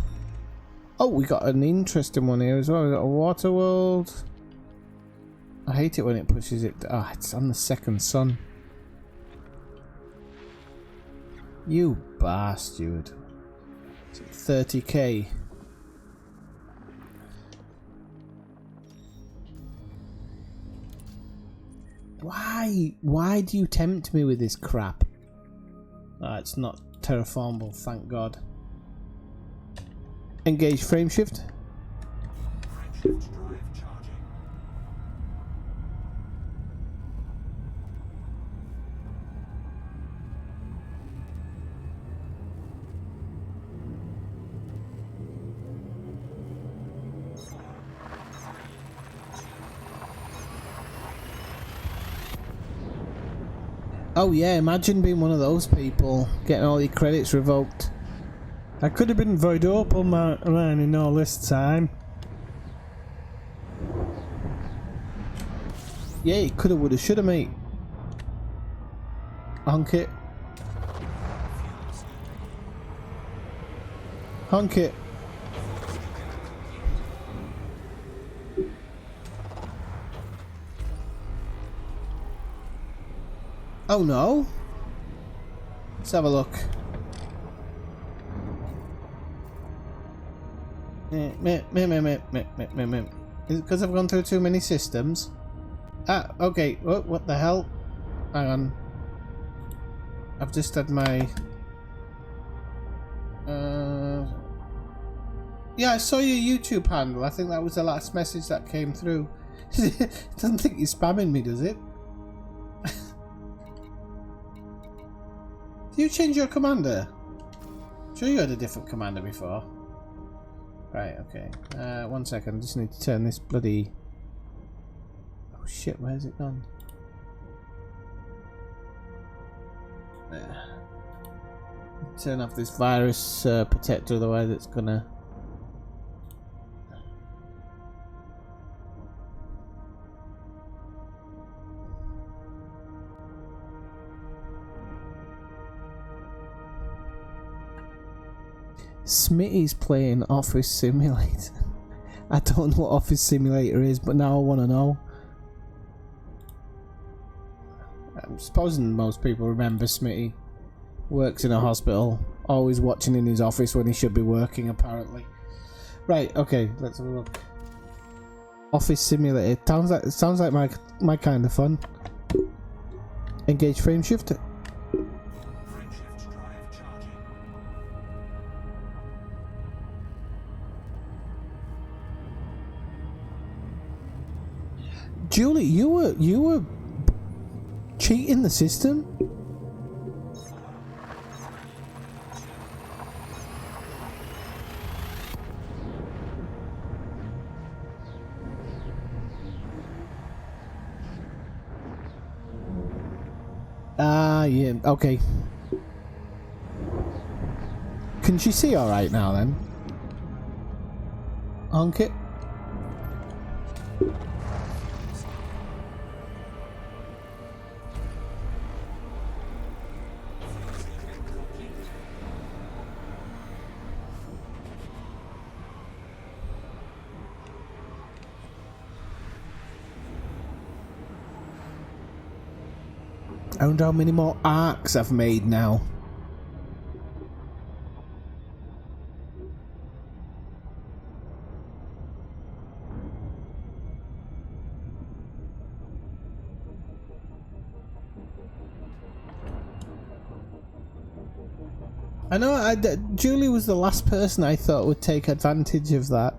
Oh, we got an interesting one here as well. We got a water world. I hate it when it pushes it. Ah, it's on the second sun. You bastard. 30k. Why do you tempt me with this crap? Ah, it's not terraformable, thank God. Engage frame shift. Frameshift drive charging. Oh yeah, imagine being one of those people, getting all your credits revoked. I could have been void open man in all this time. Yeah, you coulda, woulda, shoulda, mate. Honk it. Honk it. Oh no. Let's have a look. Is it because I've gone through too many systems? Ah, okay. Oh, what the hell? Hang on. I've just had my... Yeah, I saw your YouTube handle. I think that was the last message that came through. It doesn't think you're spamming me, does it? Did you change your commander? Sure you had a different commander before. Right, okay. 1 second, just need to turn this bloody... Oh shit, where's it gone? There. Turn off this virus protector, otherwise it's gonna... Smitty's playing Office Simulator. I don't know what Office Simulator is, but now I want to know. I'm supposing most people remember Smitty. Works in a hospital, always watching in his office when he should be working, apparently. Right, okay, let's have a look. Office Simulator. Sounds like my kind of fun. Engage frame shift. Frameshift drive charging. Julie, you were cheating the system? Ah, yeah, okay. Can she see alright now then? Honk it. I wonder how many more arcs I've made now. I know Julie was the last person I thought would take advantage of that.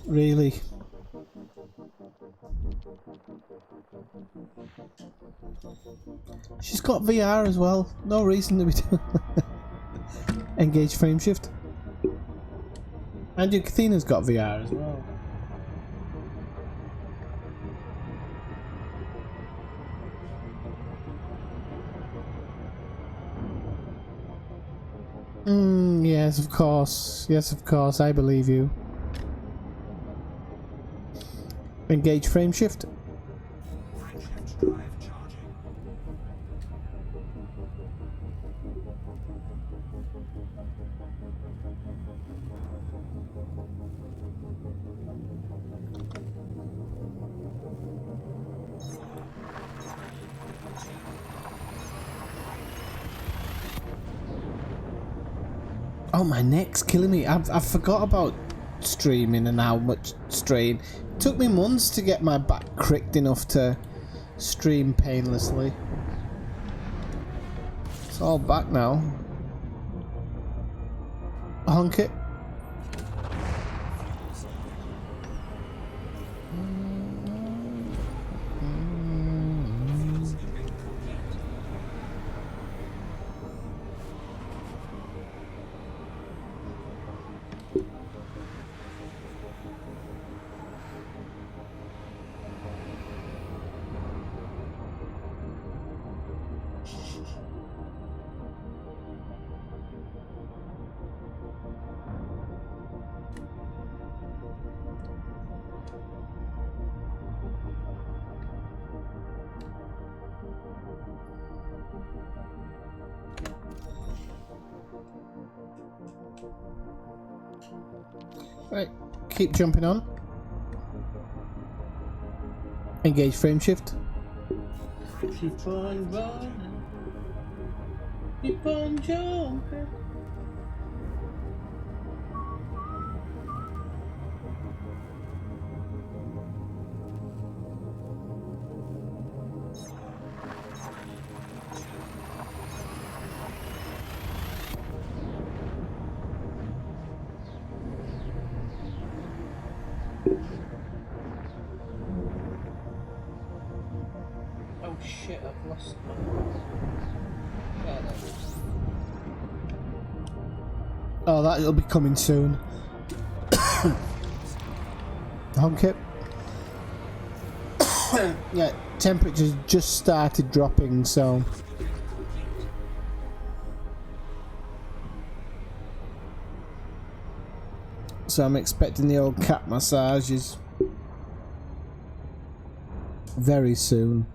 Really. She's got VR as well. No reason to be doing engage frame shift. And Kathina's got VR as well. Yes, of course. Yes, of course. I believe you. Engage frame shift. Frame shift drive charging. Oh, my neck's killing me. I forgot about streaming and how much strain. It took me months to get my back cricked enough to stream painlessly. It's all back now. Honk it. Right, keep jumping on. Engage frame shift. Keep on running. Keep on jumping. Oh shit, I've lost my... Yeah, there it is. Oh, that'll be coming soon. Honk it. Yeah, temperature's just started dropping, so... So I'm expecting the old cat massages very soon.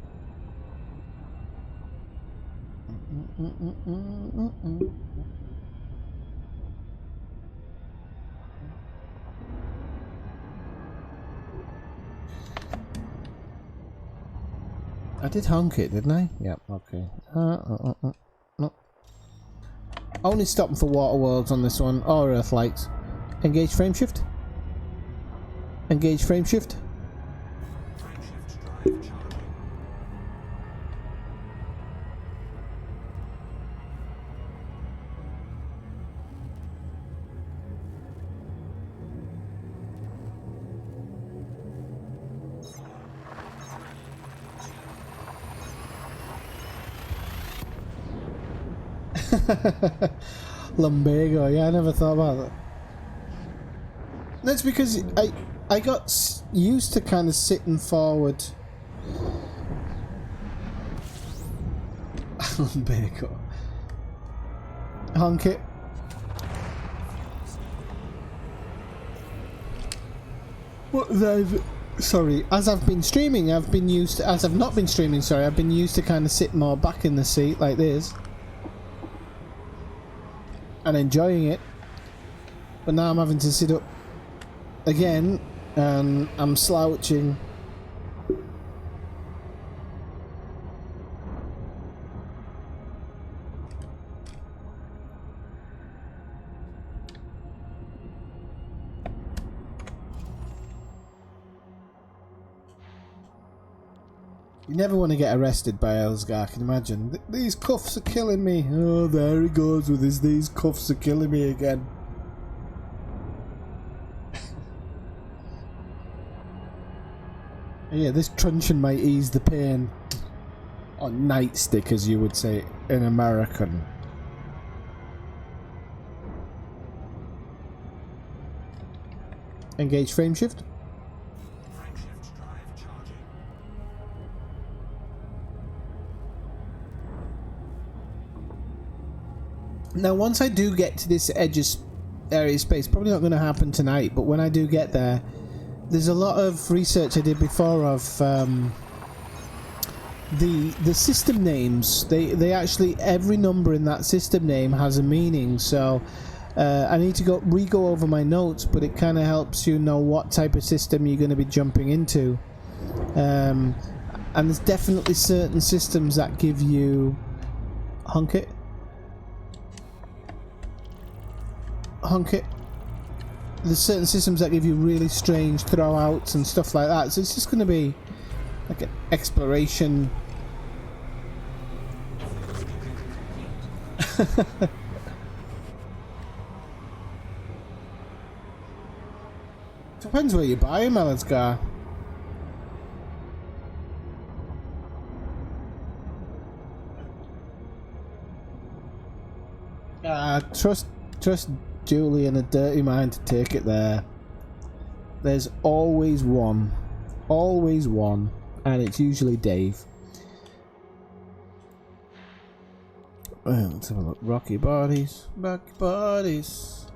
I did honk it, didn't I? Yep, okay. No. Only stopping for water worlds on this one, or earth lights. Engage frame shift. Engage frame shift. Frame shift drive charging. Lumbago, yeah, I never thought about that. That's because I got used to kind of sitting forward. Lumbago. Honk it. Sorry, as I've been streaming, I've been used to, as I've not been streaming, sorry, I've been used to kind of sit more back in the seat like this. And enjoying it. But now I'm having to sit up again, and I'm slouching. You never want to get arrested by Elsgar, can you imagine? These cuffs are killing me. Oh, there he goes with his, these cuffs are killing me again. Yeah, this truncheon might ease the pain. Or nightstick, as you would say in American. Engage frame shift. Crankshaft drive charging. Now, once I do get to this edge of area of space, probably not going to happen tonight, but when I do get there, there's a lot of research I did before of the system names. They actually, every number in that system name has a meaning, so I need to re-go over my notes, but it kind of helps you know what type of system you're going to be jumping into. And there's definitely certain systems that give you... Honk it. Honk it. There's certain systems that give you really strange throwouts and stuff like that, so it's just going to be like an exploration. Depends where you buy him, Elsgar. Trust Julie and a dirty mind to take it there. There's always one, and it's usually Dave. Let's have a look. Rocky bodies, rocky bodies,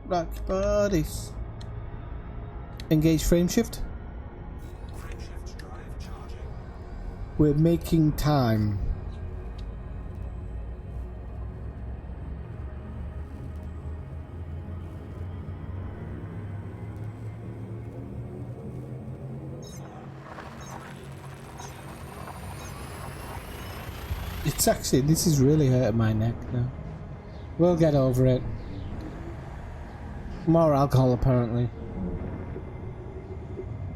rocky bodies. Engage frame shift. Crankshaft drive charging. We're making time. It's actually, this is really hurting my neck now. We'll get over it. More alcohol, apparently.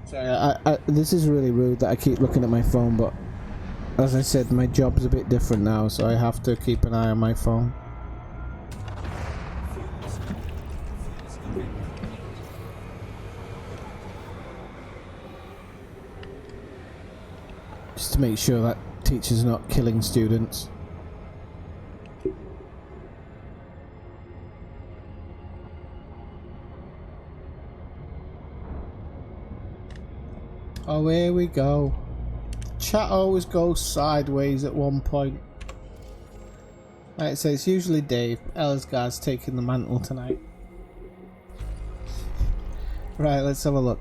Sorry, this is really rude that I keep looking at my phone, but as I said, my job's a bit different now, so I have to keep an eye on my phone. Just to make sure that teacher's not killing students. Oh, here we go. Chat always goes sideways at one point. Right, so it's usually Dave. Elsgar's taking the mantle tonight. Right, let's have a look.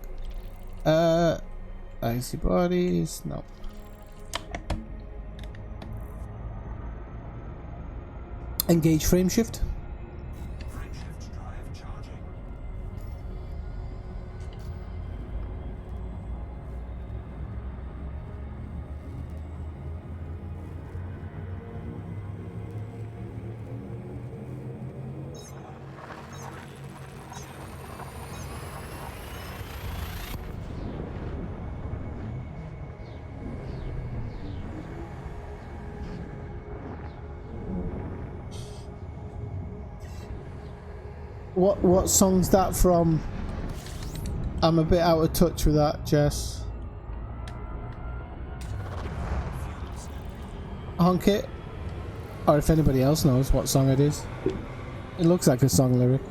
Icy bodies. No. Engage frame shift. Crankshaft drive charging. What song's that from? I'm a bit out of touch with that, Jess. Honk it. Or if anybody else knows what song it is. It looks like a song lyric.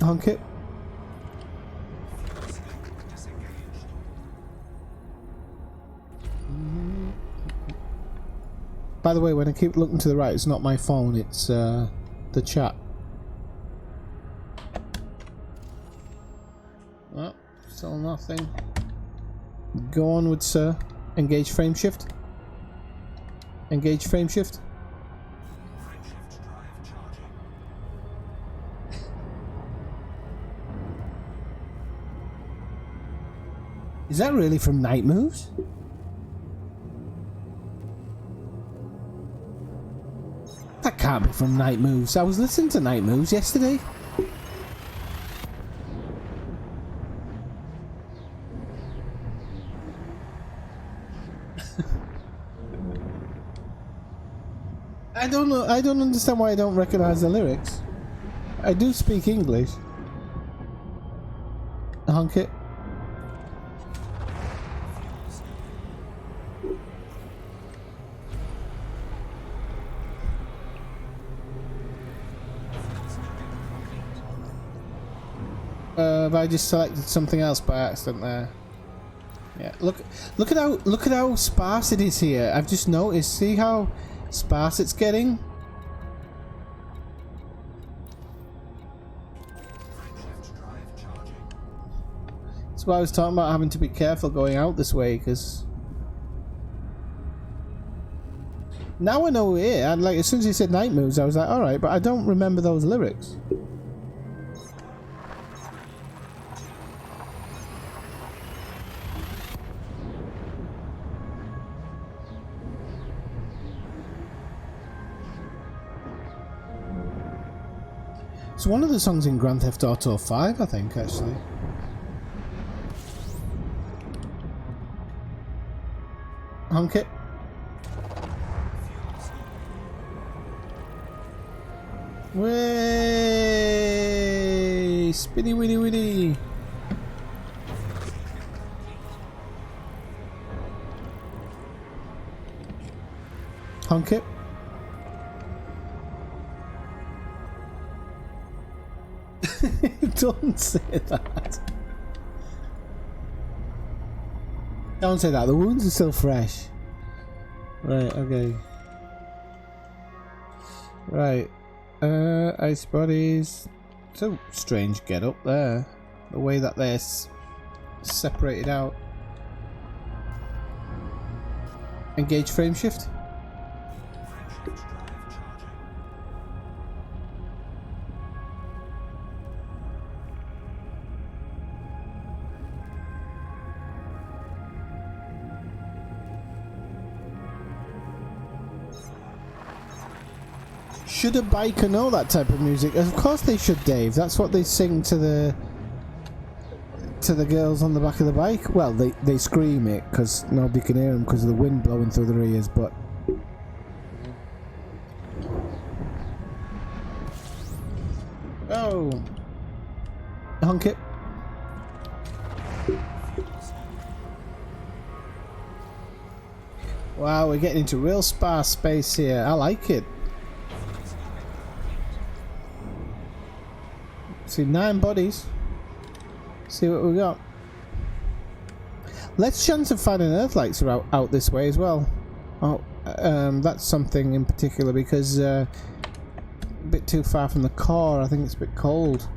Honk it. By the way, when I keep looking to the right, it's not my phone, it's the chat. Oh, still nothing. Go onward, sir. Engage frame shift. Engage frame shift. Crankshaft drive charging. Is that really from Night Moves? That can't be from Night Moves. I was listening to Night Moves yesterday. I don't know. I don't understand why I don't recognize the lyrics. I do speak English. Honk it. Have I just selected something else by accident there? Yeah. Look at how sparse it is here. I've just noticed. See how sparse it's getting? That's why I was talking about having to be careful going out this way, because now I know we're here. And like as soon as he said night moves, I was like, all right, but I don't remember those lyrics. It's one of the songs in Grand Theft Auto 5, I think, actually. Honk it. Way, spinny winny winny. Honk it. Don't say that. Don't say that. The wounds are still fresh. Right, okay. Right. Ice bodies. So strange get up there. The way that they're separated out. Engage frame shift. Should a biker know that type of music? Of course they should, Dave. That's what they sing to the girls on the back of the bike. Well, they scream it because nobody can hear them because of the wind blowing through their ears, but... Oh! Honk it. Wow, we're getting into real sparse space here. I like it. See, 9 bodies. See what we got. Let's chance of finding Earthlights are out this way as well. Oh, that's something in particular because a bit too far from the core. I think it's a bit cold.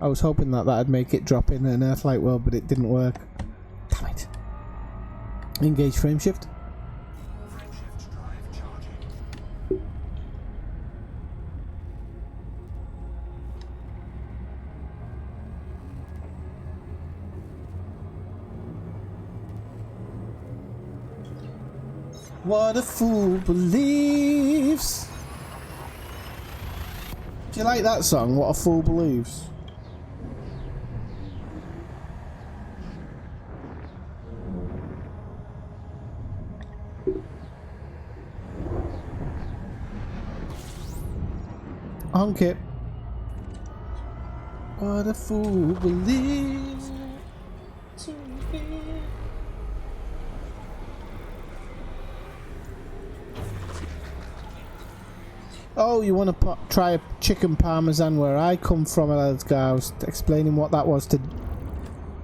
I was hoping that that'd make it drop in an Earthlight world, but it didn't work. Damn it. Engage frame shift. What a fool believes. Do you like that song? What a fool believes. Honk it. What a fool believes to be. Oh, you want to try a chicken parmesan where I come from? I was explaining what that was to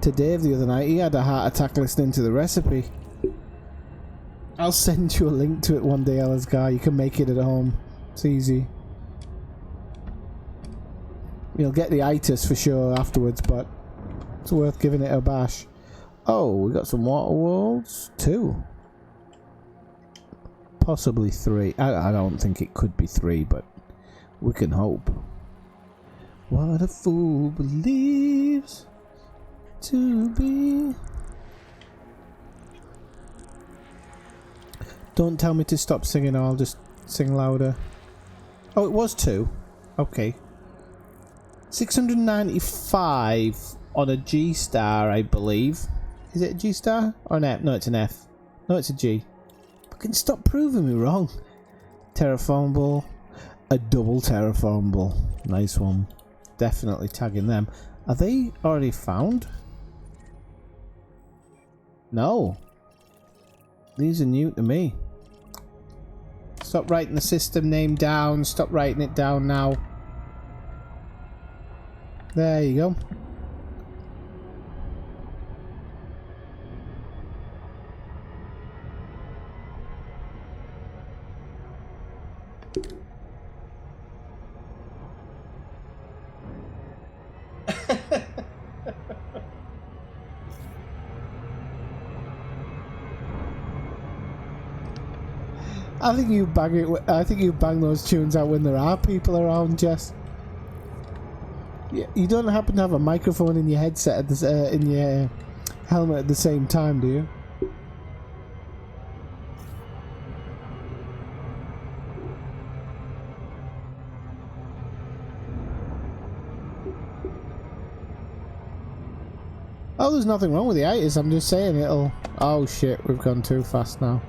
Dave the other night. He had a heart attack listening to the recipe. I'll send you a link to it one day, Elazgar. You can make it at home. It's easy. You'll get the itis for sure afterwards, but it's worth giving it a bash. Oh, we got some water worlds. 2. Possibly 3. I don't think it could be 3, but we can hope. What a fool believes to be. Don't tell me to stop singing, or I'll just sing louder. Oh, it was 2. Okay. 695 on a G-Star, I believe. Is it a G star? Or an F? No, it's an F. No, it's a G. Fucking stop proving me wrong. Terraformable. A double terraformable. Nice one. Definitely tagging them. Are they already found? No. These are new to me. Stop writing the system name down. Stop writing it down now. There you go. I think you bang it. I think you bang those tunes out when there are people around, Jess. You don't happen to have a microphone in your headset at this, in your helmet at the same time, do you? Oh, there's nothing wrong with the itis. I'm just saying it'll. Oh shit, we've gone too fast now.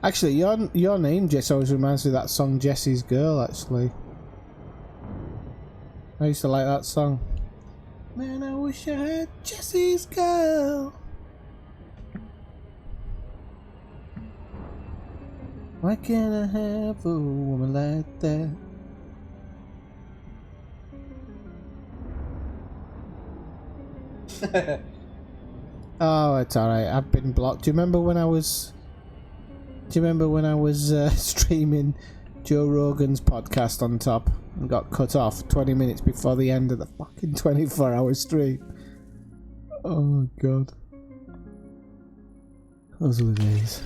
Actually, your name, Jess, always reminds me of that song Jesse's Girl, actually. I used to like that song. Man, I wish I had Jesse's Girl. Why can't I have a woman like that? Oh, it's alright. I've been blocked. Do you remember when I was... streaming Joe Rogan's podcast on top and got cut off 20 minutes before the end of the fucking 24-hour stream? Oh god. Those were the days.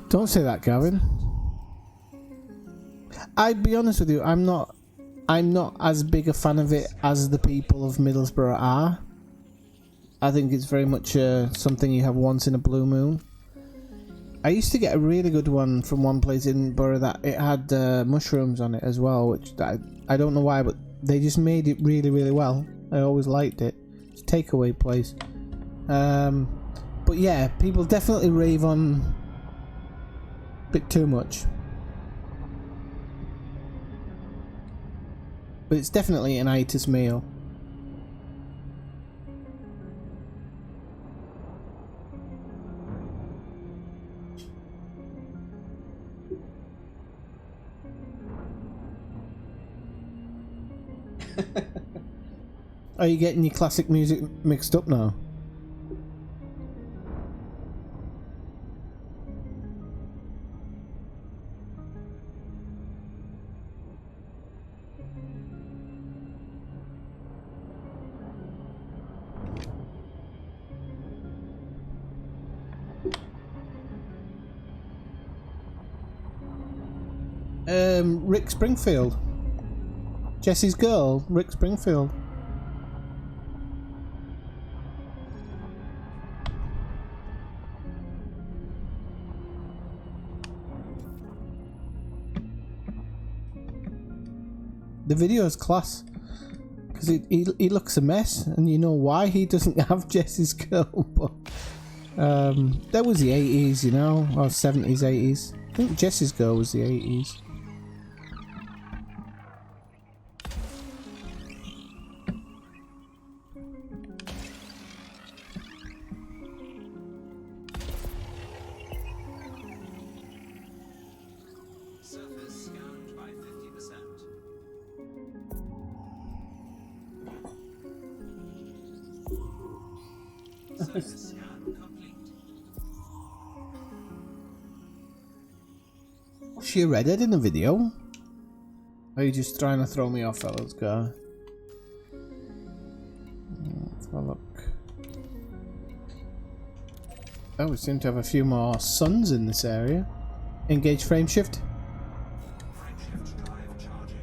Don't say that, Gavin. I'd be honest with you, I'm not as big a fan of it as the people of Middlesbrough are. I think it's very much something you have once in a blue moon. I used to get a really good one from one place in Borough that it had mushrooms on it as well, which I don't know why, but they just made it really, really well. I always liked it. It's a takeaway place. But yeah, people definitely rave on a bit too much. But it's definitely an itis meal. Are you getting your classic music mixed up now? Rick Springfield. Jesse's Girl, Rick Springfield. The video is class because he looks a mess, and you know why he doesn't have Jesse's Girl. But that was the 80s, you know, or 70s, 80s. I think Jesse's Girl was the 80s. Surface scanned by 50%. Surface scan complete. Was she a redhead in the video? Are you just trying to throw me off, fellas? Go. Let's have a look. Oh, we seem to have a few more suns in this area. Engage frame shift. Frameshift drive charging.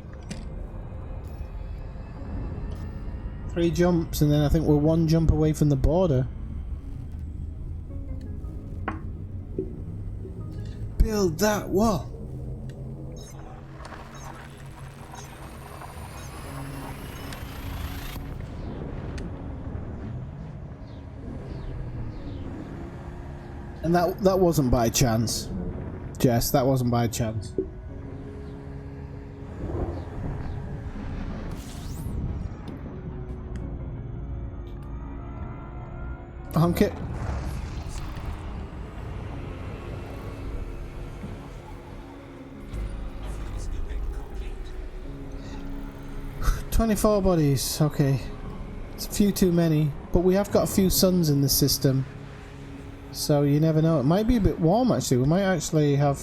3 jumps, and then I think we're 1 jump away from the border. Build that wall. And that wasn't by chance. Jess, that wasn't by chance. Honk it. Scooping complete. 24 bodies, okay. It's a few too many, but we have got a few suns in the system. So you never know. It might be a bit warm actually. We might actually have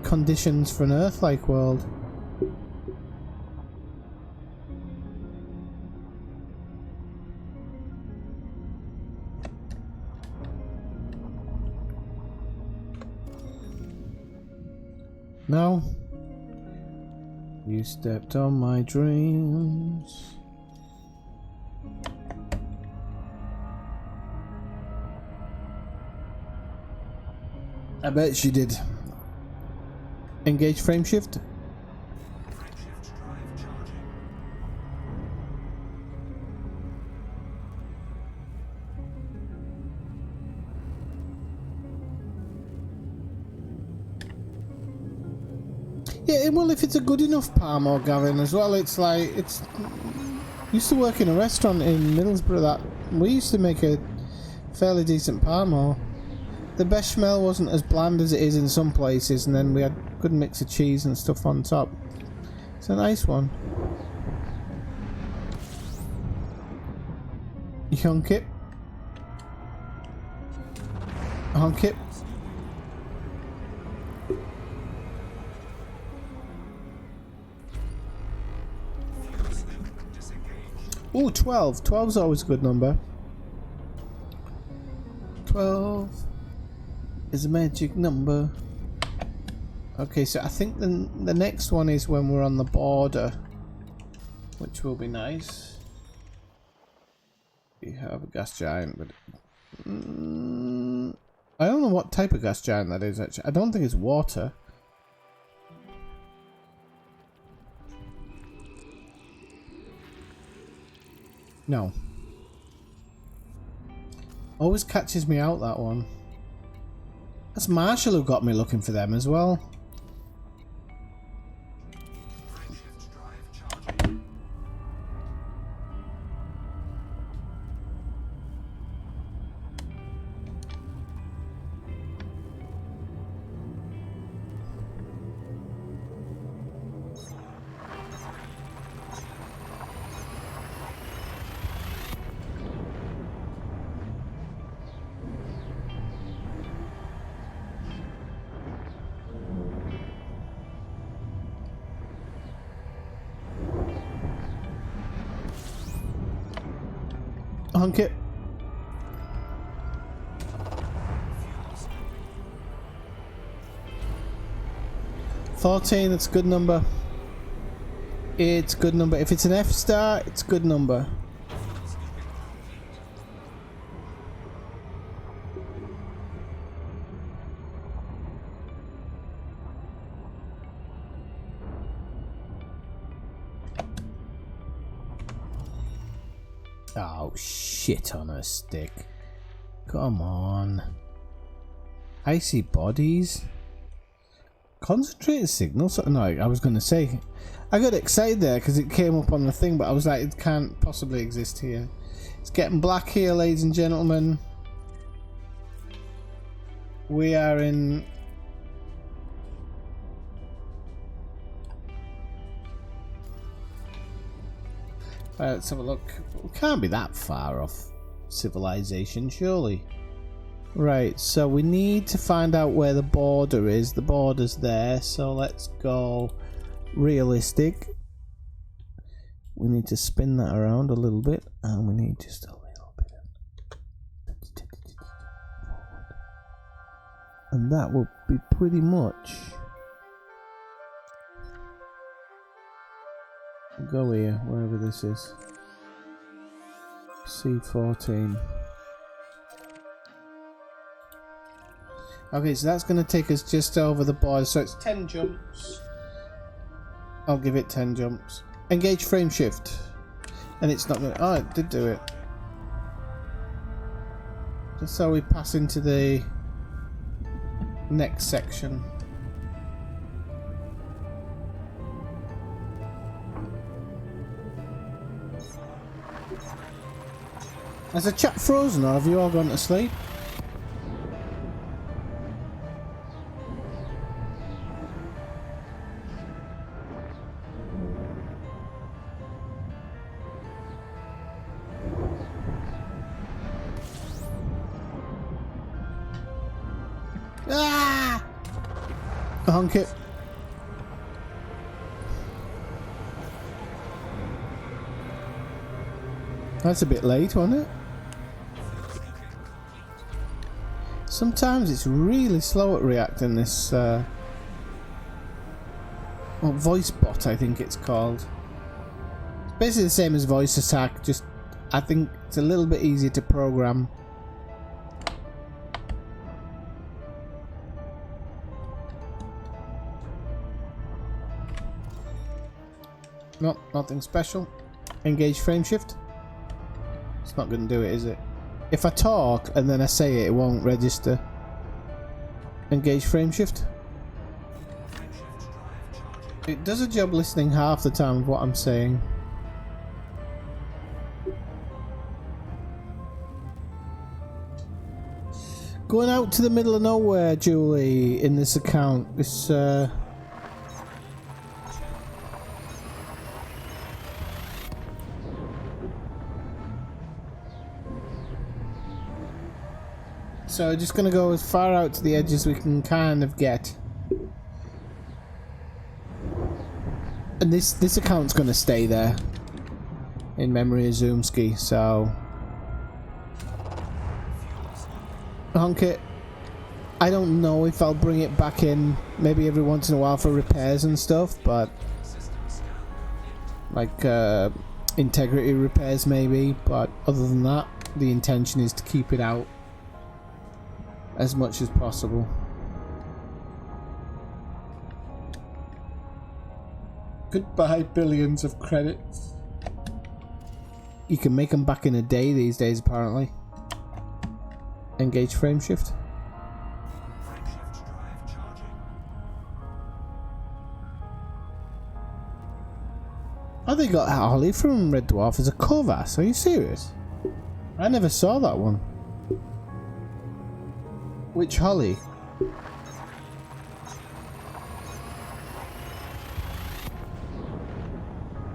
conditions for an Earth-like world. No. You stepped on my dreams. I bet she did. Engage frame shift. Frameshift drive charging. Yeah, well, if it's a good enough Parmo, Gavin, as well, it's like, it's... Used to work in a restaurant in Middlesbrough that we used to make a fairly decent Parmo. The bechamel wasn't as bland as it is in some places, and then we had a good mix of cheese and stuff on top. It's a nice one. You honk it. Honk it. Fuel scoop disengaged. Ooh, 12. 12's always a good number. 12 is a magic number. Okay, so I think the next one is when we're on the border, which will be nice. We have a gas giant, but I don't know what type of gas giant that is actually. I don't think it's water. No. Always catches me out, that one. That's Marshall who got me looking for them as well. Frameshift drive charging. Honk it. Fuel scooping. 14, that's a good number. It's a good number. If it's an F star, it's a good number. Fuel scooping complete. Oh, shit on a stick. Come on. Icy bodies? Concentrated signals? No, I was going to say. I got excited there because it came up on the thing, but I was like, it can't possibly exist here. It's getting black here, ladies and gentlemen. We are in... let's have a look. We can't be that far off civilization, surely. Right, so we need to find out where the border is. The border's there, so let's go realistic. We need to spin that around a little bit, and we need just a little bit of, and that will be pretty much. Go here, wherever this is. C14. Okay, so that's going to take us just over the border. So it's 10 jumps. I'll give it 10 jumps. Engage frame shift. And it's not going to... Oh, it did do it. Just so we pass into the next section. Has the chat frozen or have you all gone to sleep? Ah! Honk it. That's a bit late, wasn't it? Sometimes it's really slow at reacting, this well, voice bot I think it's called. It's basically the same as voice attack, just I think it's a little bit easier to program. No, nothing special. Engage frame shift. It's not going to do it, is it? If I talk and then I say it, it won't register. Engage frame shift. It does a job listening half the time of what I'm saying. Going out to the middle of nowhere, Julie, in this account. This, So just gonna go as far out to the edge as we can kind of get. And this account's gonna stay there in memory of Zoomski, so honk it. I don't know if I'll bring it back in maybe every once in a while for repairs and stuff, but like integrity repairs maybe, but other than that the intention is to keep it out as much as possible. Goodbye billions of credits. You can make them back in a day these days apparently. Engage frame shift. Frame shift drive charging. Oh, they got Holly from Red Dwarf as a Kovass. Are you serious? I never saw that one. Which Holly?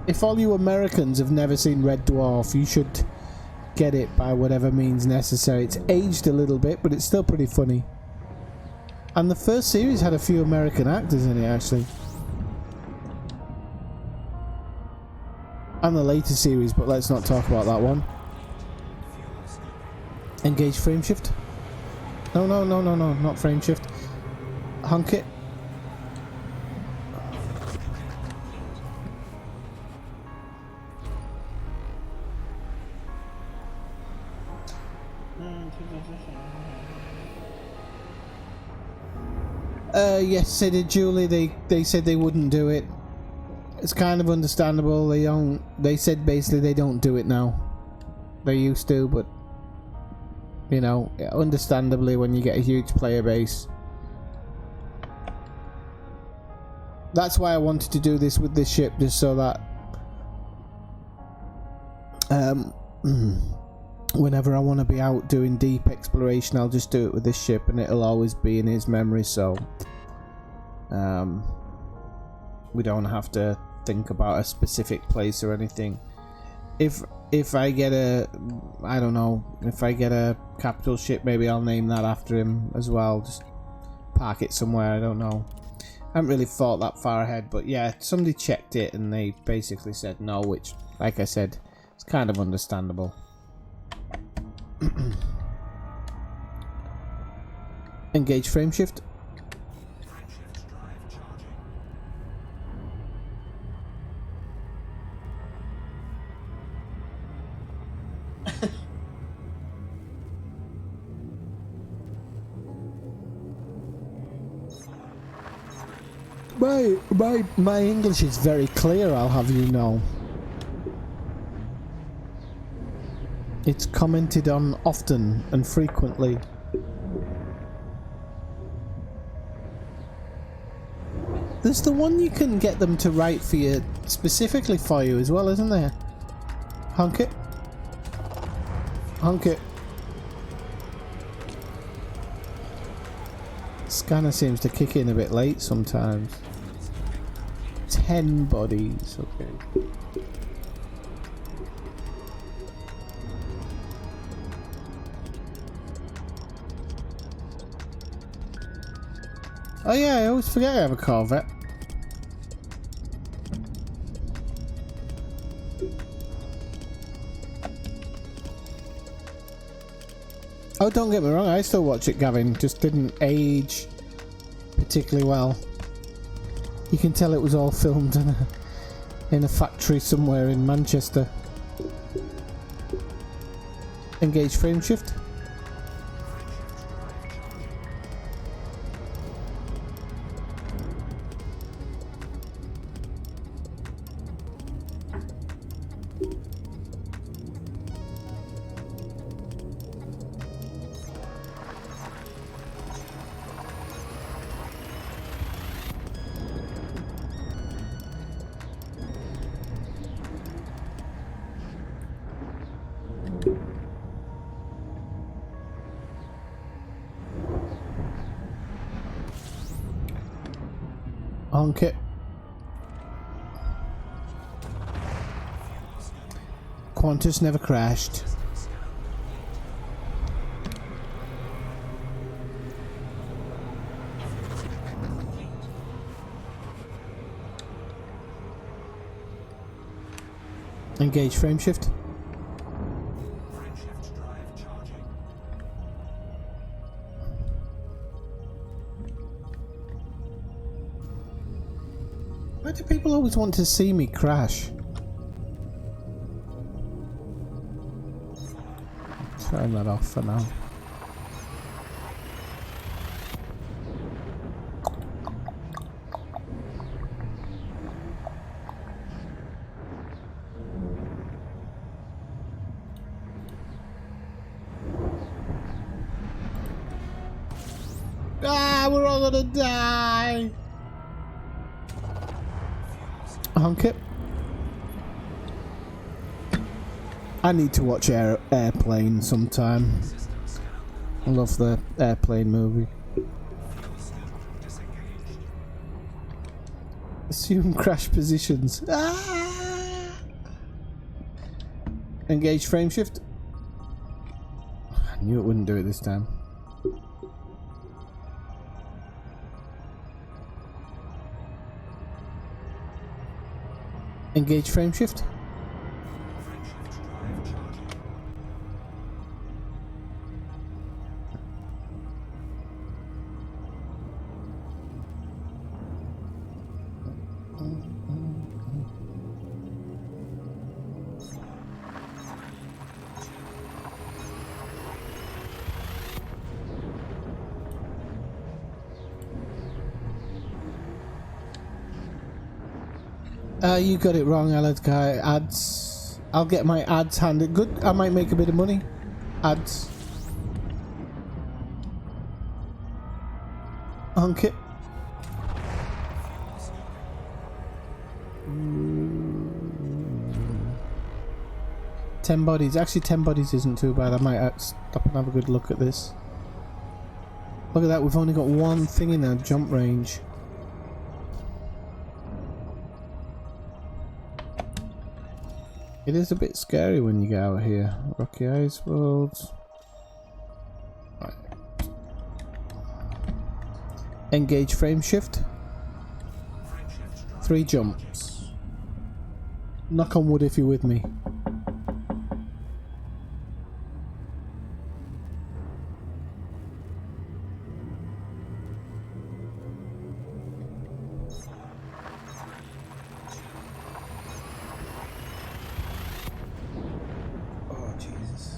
If all you Americans have never seen Red Dwarf, you should get it by whatever means necessary. It's aged a little bit, but it's still pretty funny. And the first series had a few American actors in it, actually. And the later series, but let's not talk about that one. Engage frame shift. No, no, no, no, no, not frame shift. Honk it. Yes, they did, Julie. They said they wouldn't do it. It's kind of understandable. They said basically they don't do it now. They used to, but you know, understandably when you get a huge player base. That's why I wanted to do this with this ship, just so that whenever I want to be out doing deep exploration, I'll just do it with this ship and it'll always be in his memory, so we don't have to think about a specific place or anything. If I get a, I don't know, if I get a capital ship, maybe I'll name that after him as well. Just park it somewhere, I don't know. I haven't really thought that far ahead, but yeah, somebody checked it and they basically said no, which, like I said, it's kind of understandable. Engage frame shift. Frameshift drive charging. My English is very clear, I'll have you know. It's commented on often and frequently. There's the one you can get them to write for you, specifically for you as well, isn't there? Honk it. Honk it. Scanner seems to kick in a bit late sometimes. 10 bodies, okay. Oh yeah, I always forget I have a Corvette. Oh, don't get me wrong, I still watch it, Gavin. Just didn't age particularly well. You can tell it was all filmed in a factory somewhere in Manchester. Engage frame shift. Honk it. Qantas never crashed. Engage frame shift. Frameshift drive charging. Why do people always want to see me crash? Turn that off for now. Ah, we're all gonna die! Honk it. I need to watch Airplane sometime. I love the Airplane movie. Assume crash positions. Ah! Engage frame shift. I knew it wouldn't do it this time. Engage frame shift. Frameshift drive charging. You got it wrong, Alad guy. Ads. I'll get my ads handed. Good. I might make a bit of money. Ads. Honk it. 10 bodies. Actually, 10 bodies isn't too bad. I might stop and have a good look at this. Look at that. We've only got one thing in our jump range. It is a bit scary when you get out here. Rocky Ice Worlds. Right. Engage frame shift. 3 jumps. Knock on wood if you're with me. Oh, Jesus.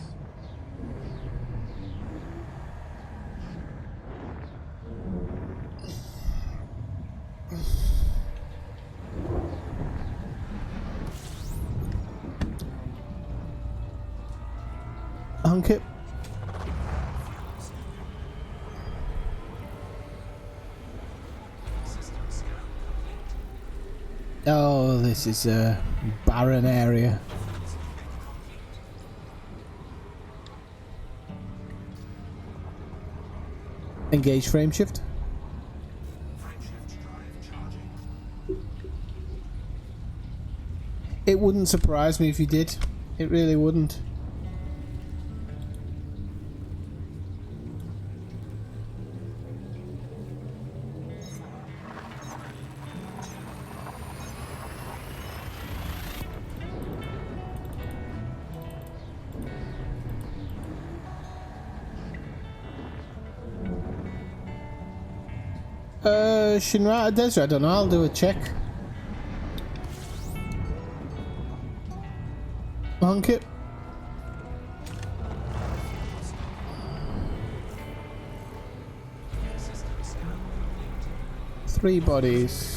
Hunk it. Oh, this is a barren area. Engage frame shift. It wouldn't surprise me if you did. It really wouldn't. Shinrata Desert, I don't know, I'll do a check. Honk it. Three bodies.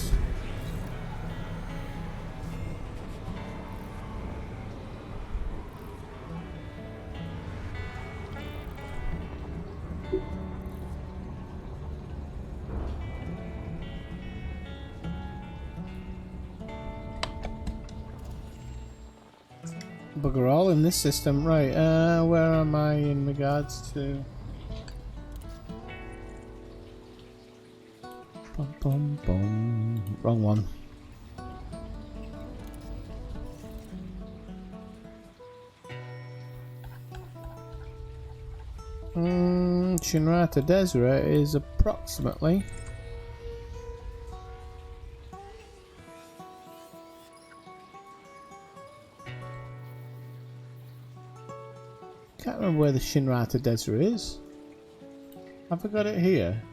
Bugger all in this system. Right, where am I in regards to... Bum, bum, bum. Wrong one. Shinrata Desert is approximately... Can't remember where the Shinrata Desert is. Have I got it here?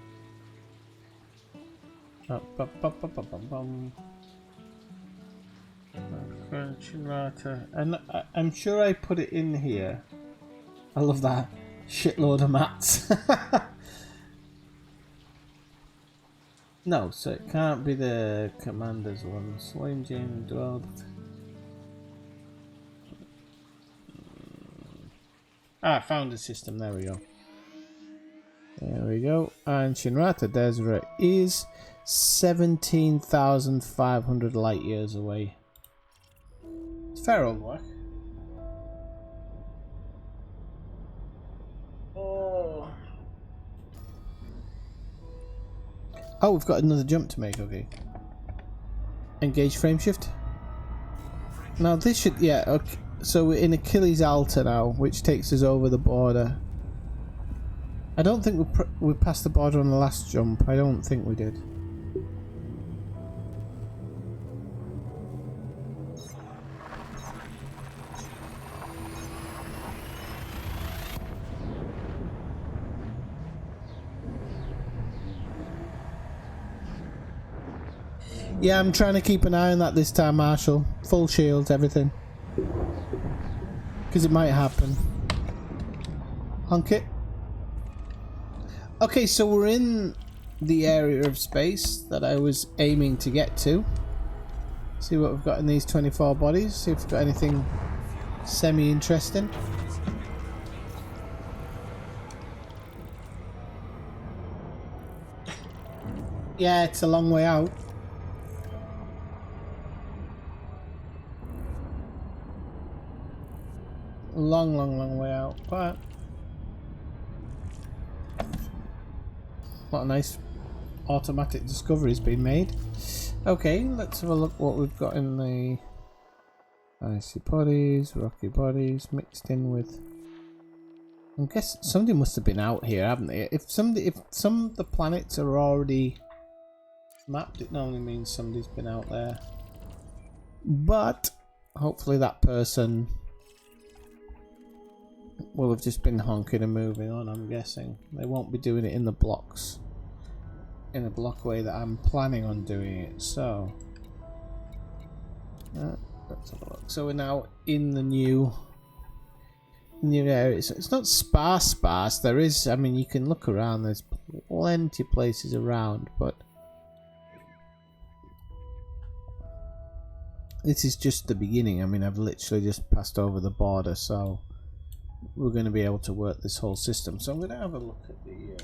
Shinrata, and I'm sure I put it in here. I love that shitload of mats. No, so it can't be the commander's one. Slime Jane Dwelled. Ah, found the system. There we go. There we go. And Shinrata Desert is 17,500 light years away. It's fair old work. Oh. Oh, we've got another jump to make. Okay. Engage frame shift. Now this should, yeah. Okay. So we're in Achilles Alta now, which takes us over the border. I don't think we passed the border on the last jump. I don't think we did. Yeah, I'm trying to keep an eye on that this time, Marshall. Full shields, everything. Because it might happen. Honk it. Okay, so we're in the area of space that I was aiming to get to. See what we've got in these 24 bodies. See if we've got anything semi-interesting. Yeah, it's a long way out. Long way out, but what a nice automatic discovery's been made. Okay, let's have a look what we've got in the icy bodies, rocky bodies, mixed in with. I guess somebody must have been out here, haven't they? If some of the planets are already mapped, it normally means somebody's been out there. But hopefully that person will have just been honking and moving on, I'm guessing. They won't be doing it in the blocks, in a block way that I'm planning on doing it. So let's have a look. So we're now in the new area. It's not sparse. There is, I mean, you can look around, there's plenty of places around, but this is just the beginning. I mean, I've literally just passed over the border, so we're going to be able to work this whole system. So I'm going to have a look at the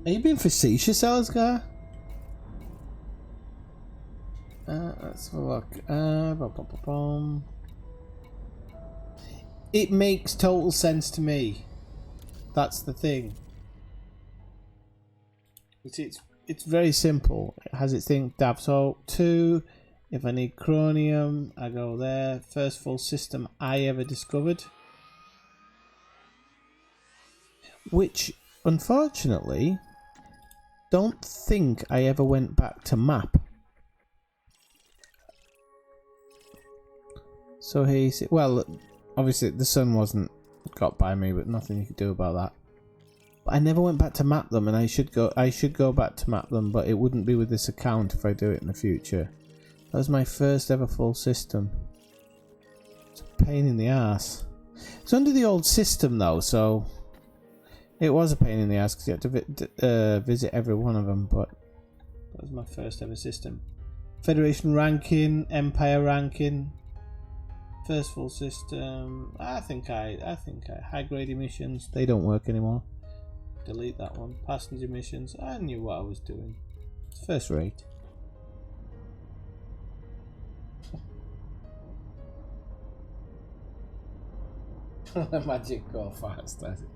Are you being facetious, Alisgar? Let's have a look. It makes total sense to me. That's the thing. It's very simple. It has its thing. Dab. So 2. If I need chromium, I go there. First full system I ever discovered. Which, unfortunately, don't think I ever went back to map. So he's, well, obviously the sun wasn't got by me, but nothing you could do about that. But I never went back to map them, and I should go back to map them, but it wouldn't be with this account if I do it in the future. That was my first ever full system. It's a pain in the ass. It's under the old system though, so it was a pain in the ass because you had to visit every one of them, but that was my first ever system. Federation ranking, Empire ranking, first full system. I think high grade emissions, they don't work anymore. Delete that one. Passenger missions, I knew what I was doing. It's first rate. The magic go fast, does it?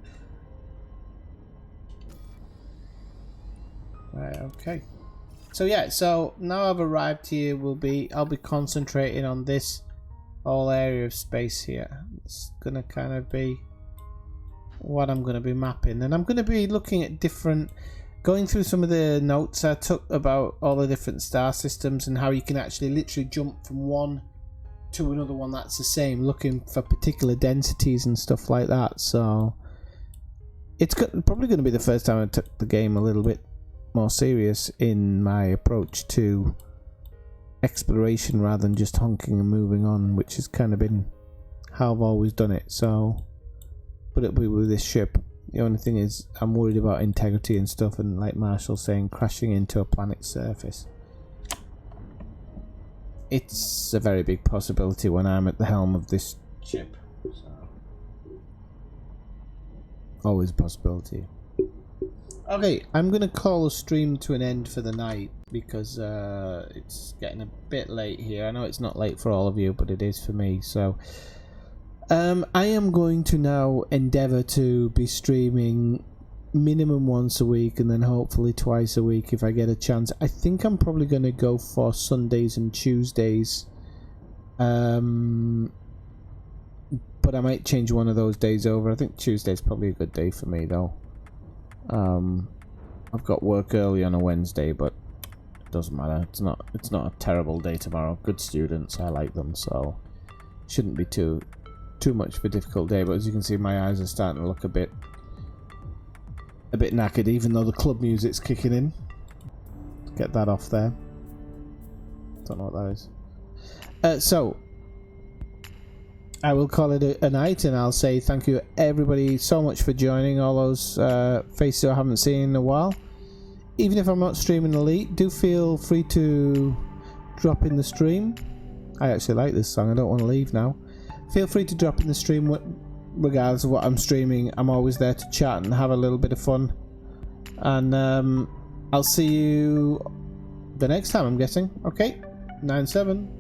Right, okay. So yeah, so now I've arrived here, I'll be concentrating on this whole area of space here. It's gonna kind of be what I'm gonna be mapping, and I'm gonna be looking at going through some of the notes I took about all the different star systems and how you can actually literally jump from one to another one that's the same, looking for particular densities and stuff like that. So it's probably going to be the first time I took the game a little bit more serious in my approach to exploration rather than just honking and moving on, which has kind of been how I've always done it. So, but it'll be with this ship. The only thing is I'm worried about integrity and stuff, and like Marshall's saying, crashing into a planet's surface. It's a very big possibility when I'm at the helm of this ship. So, always a possibility. Okay, I'm going to call the stream to an end for the night because it's getting a bit late here. I know it's not late for all of you, but it is for me. So I am going to now endeavour to be streaming minimum once a week and then hopefully twice a week if I get a chance. I think I'm probably going to go for Sundays and Tuesdays, but I might change one of those days over. I think Tuesday's probably a good day for me though. I've got work early on a Wednesday, but it doesn't matter. It's not a terrible day tomorrow. Good students, I like them, so shouldn't be too much of a difficult day. But as you can see, my eyes are starting to look a bit knackered, even though the club music's kicking in. Get that off there. Don't know what that is. So I will call it a night, and I'll say thank you everybody so much for joining. All those faces I haven't seen in a while. Even if I'm not streaming Elite, do feel free to drop in the stream. I actually like this song, I don't want to leave now. Feel free to drop in the stream regardless of what I'm streaming. I'm always there to chat and have a little bit of fun. And I'll see you the next time, I'm guessing. Okay, 9-7.